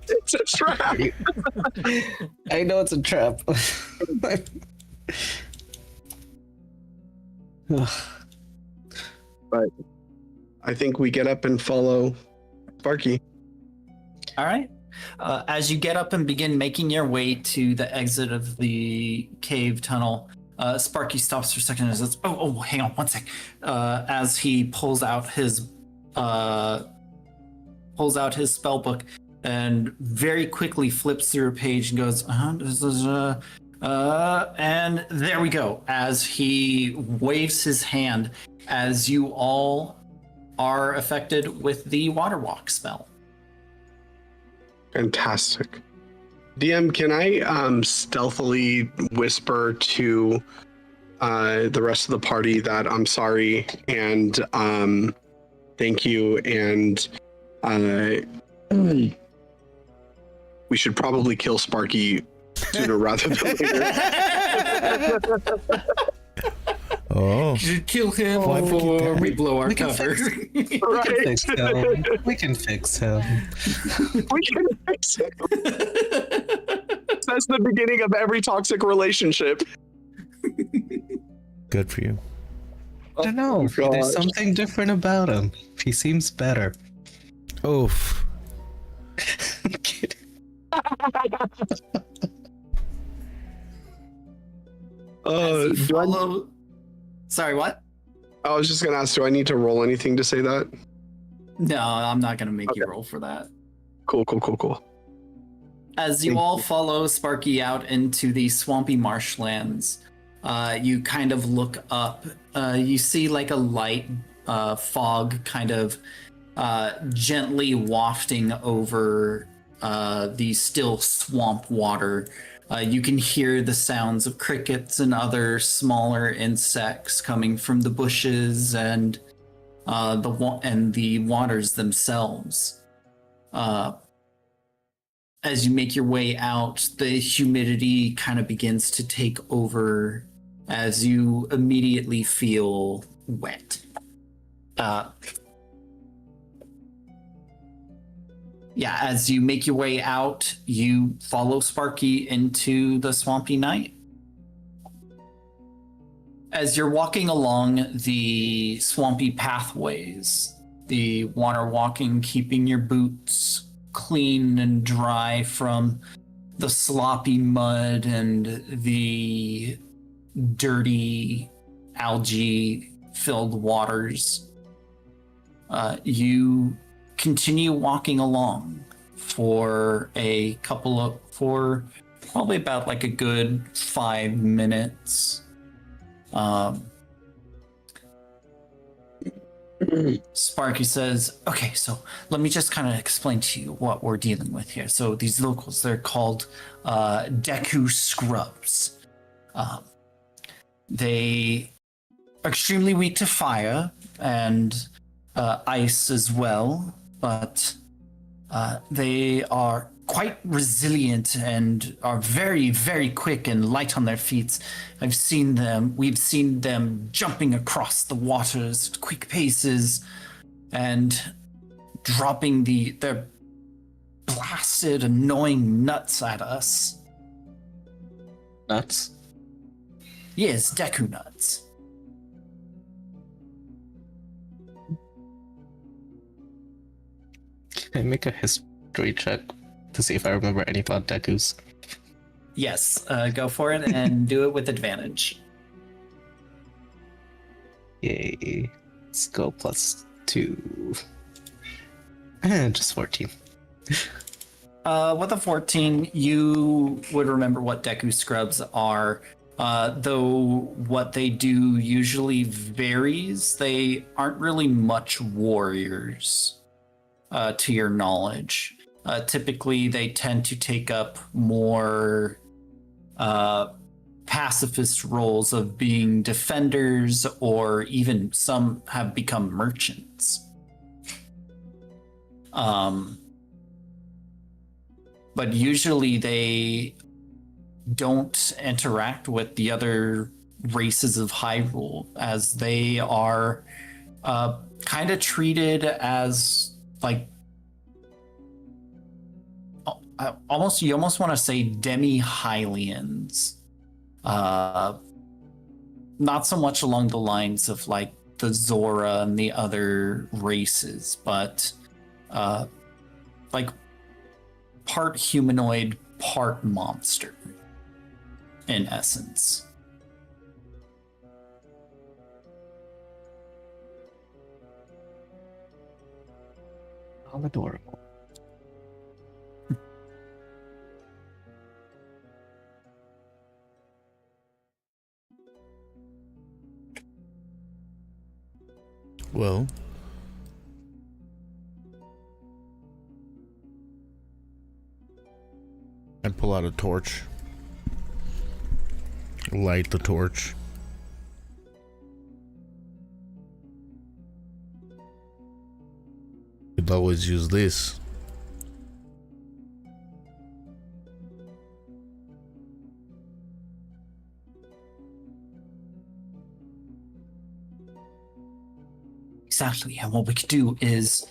It's a trap. I know it's a trap. But I think we get up and follow Sparky. All right. As you get up and begin making your way to the exit of the cave tunnel, Sparky stops for a second and says, "Oh, hang on one sec." As he pulls out his spell book and very quickly flips through a page and goes, and there we go. As he waves his hand, as you all are affected with the water walk spell. Fantastic. DM, can I stealthily whisper to the rest of the party that I'm sorry and thank you, and we should probably kill Sparky sooner rather than later. Oh, You should kill him before we blow our cover. Right. We can fix him. We can fix it. That's the beginning of every toxic relationship. good for you. I don't know. Oh, There's gosh. something different about him. He seems better. Oof. I'm kidding. Sorry, what? I was just gonna ask, do I need to roll anything to say that? No, I'm not going to make you Okay. roll for that. Cool. As you Thank all you. follow Sparky out into the swampy marshlands, you kind of look up. You see like a light fog kind of gently wafting over the still swamp water. You can hear the sounds of crickets and other smaller insects coming from the bushes and the waters themselves. As you make your way out, the humidity kind of begins to take over as you immediately feel wet. As you make your way out, you follow Sparky into the swampy night. As you're walking along the swampy pathways, the water walking, keeping your boots clean and dry from the sloppy mud and the dirty algae-filled waters, you continue walking along for probably about like a good 5 minutes. Sparky says, okay, so let me just kind of explain to you what we're dealing with here. So these locals, they're called Deku Scrubs. They are extremely weak to fire and ice as well, but they are quite resilient and are very, very quick and light on their feet. We've seen them jumping across the waters at quick paces and dropping their blasted, annoying nuts at us. Nuts? Yes, Deku nuts. Can I make a history check to see if I remember any about Dekus? Yes, go for it and do it with advantage. Yay. Let's go +2. And just 14. With a 14, you would remember what Deku Scrubs are, though what they do usually varies. They aren't really much warriors, to your knowledge. Typically, they tend to take up more pacifist roles of being defenders, or even some have become merchants. But usually they don't interact with the other races of Hyrule, as they are kind of treated as like you almost want to say demi-Hylians. Not so much along the lines of like the Zora and the other races, but like part humanoid, part monster, in essence. How adorable. Well, I pull out a torch, light the torch. Could always use this. Exactly, and what we could do is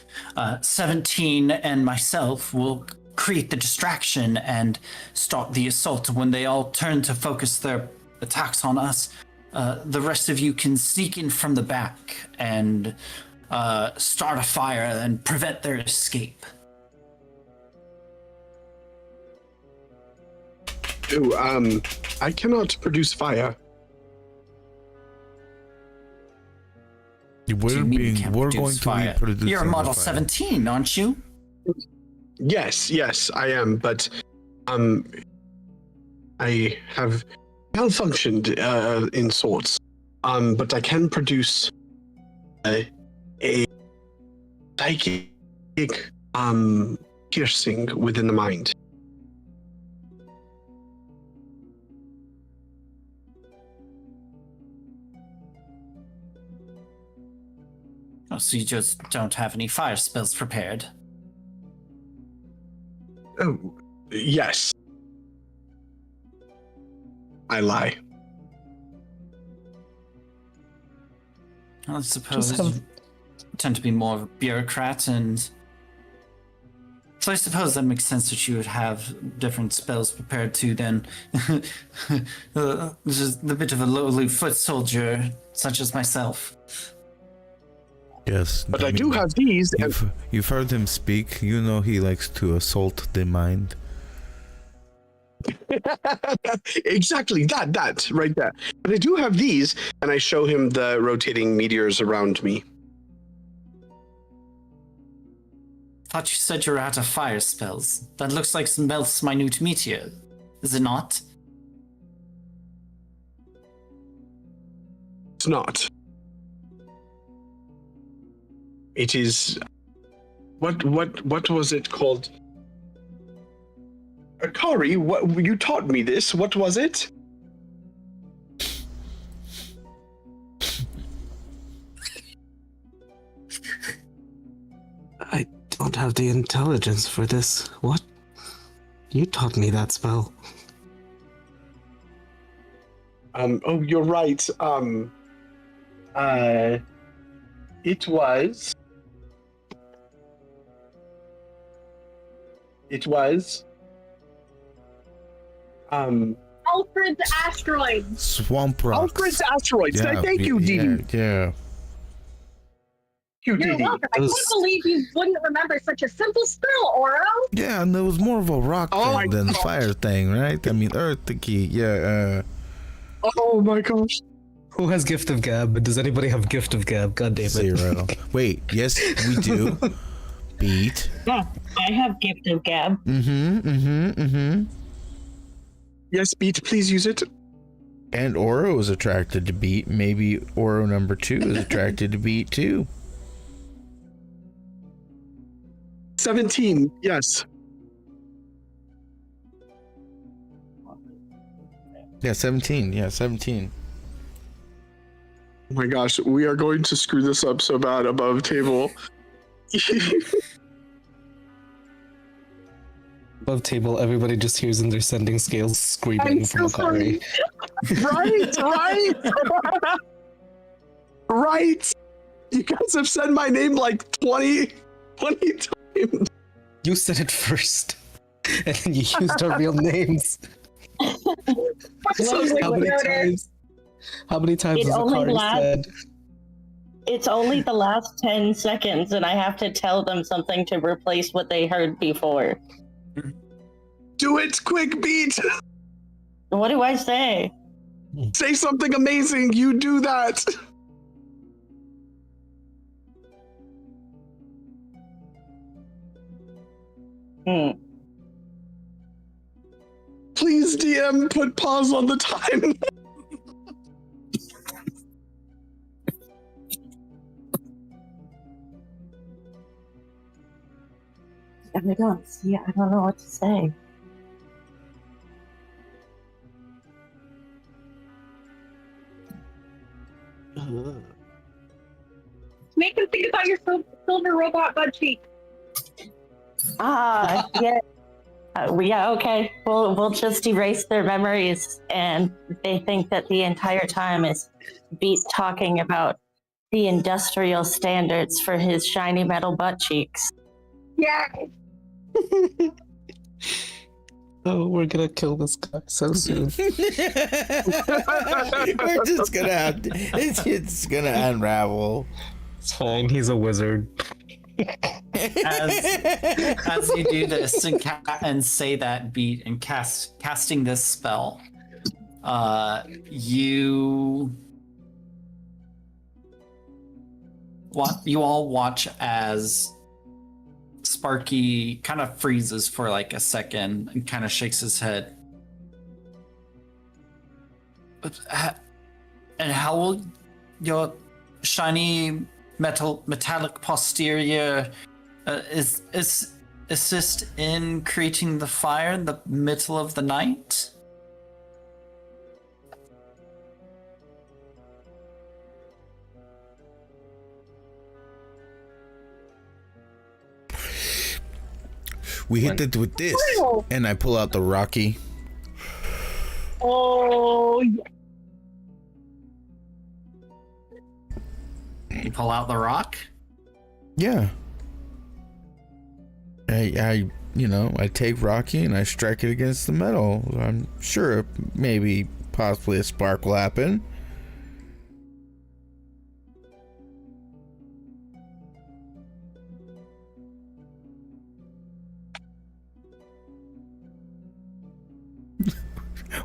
17 and myself will create the distraction and start the assault. When they all turn to focus their attacks on us, the rest of you can sneak in from the back and start a fire and prevent their escape. Ooh, I cannot produce fire. We're going to be producing You're a model fire. 17, aren't you? Yes, I am, but I have malfunctioned in sorts. But I can produce a psychic piercing within the mind. Oh, so you just don't have any fire spells prepared? Oh, yes. I lie. I suppose you tend to be more of a bureaucrat, and so I suppose that makes sense that you would have different spells prepared too. Then, just a bit of a lowly foot soldier, such as myself. Yes, but I do have these. You've heard him speak. You know he likes to assault the mind. Exactly, that right there. But I do have these, and I show him the rotating meteors around me. thought you said you were out of fire spells. That looks like some melts minute meteor. Is it not? It's not. It is. What was it called? Akari, what you taught me this? What was it? I don't have the intelligence for this. What? You taught me that spell. Oh, you're right. It was. Alfred's asteroid. Swamp rock. Alfred's asteroids. Yeah, Thank you, Didi. Yeah. You're welcome. I can't believe you wouldn't remember such a simple spell, Oro. Yeah, and it was more of a rock thing than fire thing, right? I mean, earth the key. Yeah. Oh my gosh. Who has Gift of Gab? Does anybody have Gift of Gab? God damn it. 0. Wait, yes, we do. Beat. Yeah, I have Gift of Gab. Yes, Beat, please use it. And Oro is attracted to beat. Maybe Oro number 2 is attracted to beat too. 17, yes. Yeah, 17. Yeah, 17. Oh my gosh, we are going to screw this up so bad above table. Above table, everybody just hears in their sending scales screaming from Akari. Right. You guys have said my name like 20 times. You said it first, and then you used our real names. How many times It has only Akari lasts- said? It's only the last 10 seconds, and I have to tell them something to replace what they heard before. Do it quick, Beat. What do I say? Say something amazing. You do that. Please, DM, put pause on the time. I don't see. I don't know what to say. Make him think about your silver robot butt cheek. Ah, yeah. Yeah, okay. We'll just erase their memories, and they think that the entire time is Beat talking about the industrial standards for his shiny metal butt cheeks. Yeah. Oh, we're gonna kill this guy so soon. We're just gonna have to, it's gonna unravel. It's fine, he's a wizard. As you do this and say that beat and casting this spell, you all watch as Sparky kind of freezes for like a second and kind of shakes his head. And how will your shiny metallic posterior assist in creating the fire in the middle of the night? We hit it with this, and I pull out the Rocky. Oh, yeah. You pull out the rock? Yeah. I take Rocky and I strike it against the metal. I'm sure maybe possibly a spark will happen.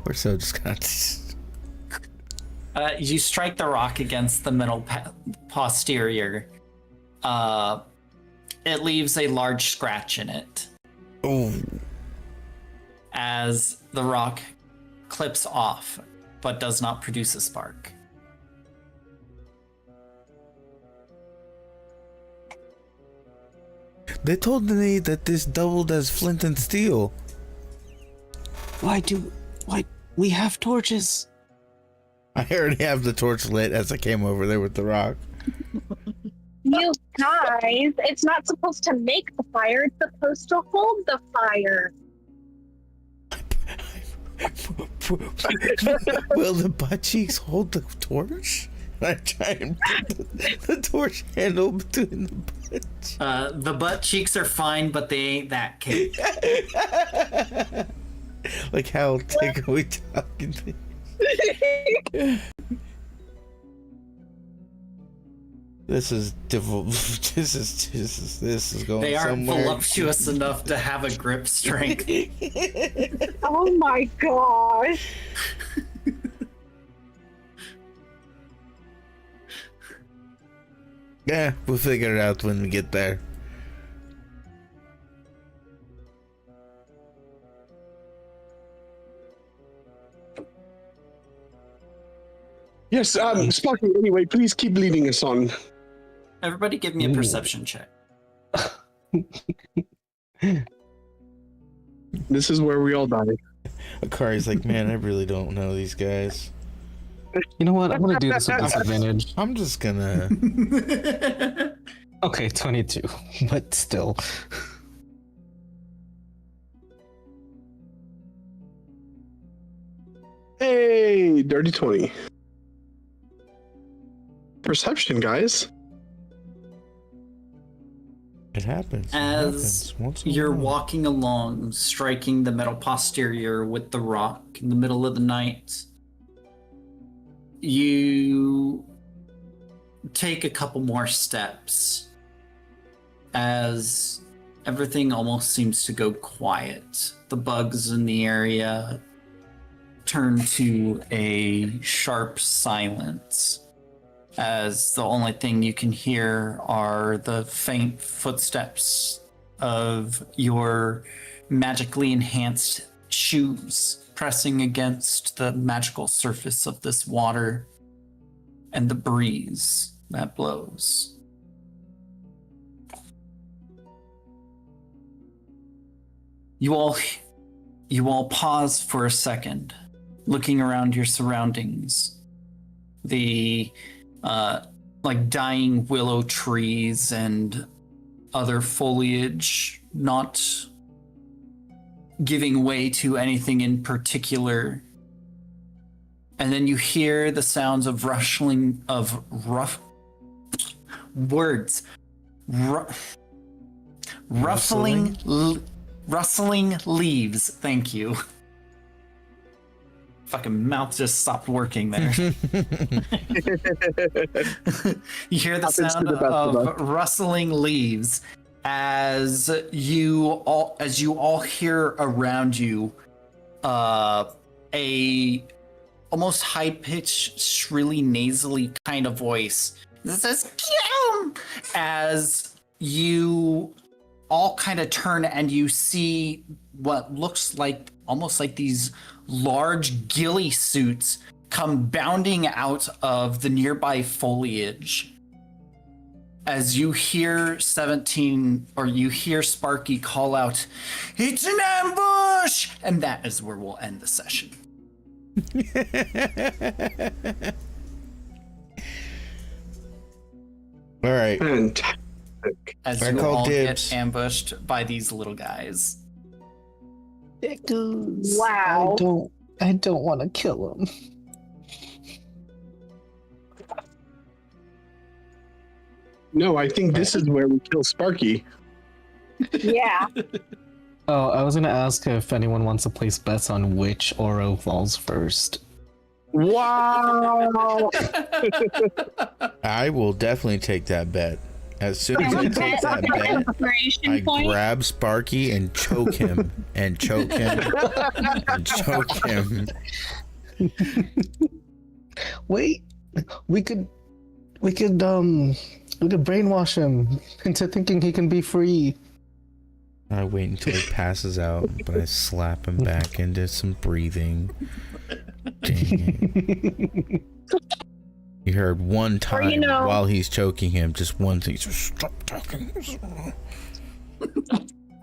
We're so just gonna. You strike the rock against the middle posterior, it leaves a large scratch in it. Oh. As the rock clips off, but does not produce a spark. They told me that this doubled as flint and steel. Why we have torches? I already have the torch lit as I came over there with the rock. You guys, it's not supposed to make the fire, it's supposed to hold the fire. Will the butt cheeks hold the torch? I try and put the torch handle between the butt cheeks. The butt cheeks are fine, but they ain't that cake. Like how thick are we talking? This is difficult. This is going. They aren't somewhere. voluptuous enough to have a grip strength. Oh my gosh. Yeah, we'll figure it out when we get there. Yes, Sparky, anyway, please keep leading us on. Everybody give me a perception check. This is where we all die. Akari's like, man, I really don't know these guys. You know what? I'm gonna do this with disadvantage. I'm just gonna... Okay, 22, but still. Hey, dirty 20. Perception, guys. It happens. As Once in a you're while. walking along, striking the metal posterior with the rock in the middle of the night, you take a couple more steps as everything almost seems to go quiet. The bugs in the area turn to a sharp silence, as the only thing you can hear are the faint footsteps of your magically enhanced shoes pressing against the magical surface of this water and the breeze that blows. You all pause for a second, looking around your surroundings. The like dying willow trees and other foliage not giving way to anything in particular. And then you hear the sounds of rustling of rustling leaves. Thank you. Fucking mouth just stopped working there. You hear the sound of rustling leaves as you all hear around you a almost high-pitched, shrilly, nasally kind of voice that says "Kiam!" as you all kind of turn and you see what looks like almost like these large ghillie suits come bounding out of the nearby foliage. As you hear 17, or you hear Sparky call out, "It's an ambush!" And that is where we'll end the session. All right. Fantastic. As I you call all dibs. get ambushed by these little guys. Wow. I don't want to kill him. No, I think this is where we kill Sparky. Yeah. Oh, I was gonna ask if anyone wants to place bets on which Oro falls first. Wow! I will definitely take that bet. As soon as I take that bet, Inspiration I point. grab Sparky and choke him, and choke him, and choke him. Wait, we could we could brainwash him into thinking he can be free. I wait until he passes out, but I slap him back into some breathing. Dang it. You heard one time while he's choking him, just one thing. Just stop talking.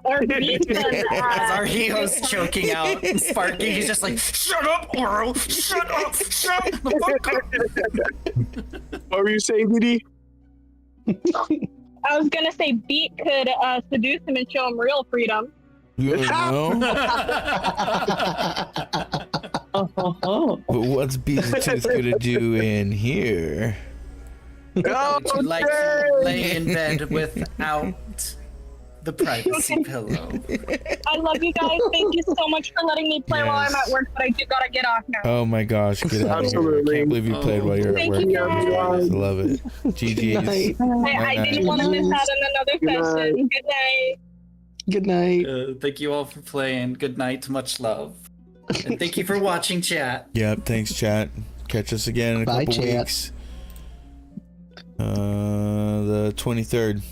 Or Beat can, As our hero's choking out, Sparky, he's just like, shut up, Oro! Shut up! Shut the fuck up! What were you saying, Didi? I was gonna say Beat could seduce him and show him real freedom. Oh. But what's Beetlejuice gonna do in here? Would you like to lay in bed without the privacy pillow? I love you guys. Thank you so much for letting me play while I'm at work, but I do gotta get off now. Oh my gosh, get out of here. I can't believe you played while you're at Thank work. you, guys. Love it. GG's. I didn't want to miss out on another session. Good night. Good night. Thank you all for playing. Good night. Much love. And thank you for watching, chat. Yep, thanks, chat. Catch us again in a Bye, couple chat. weeks. The 23rd.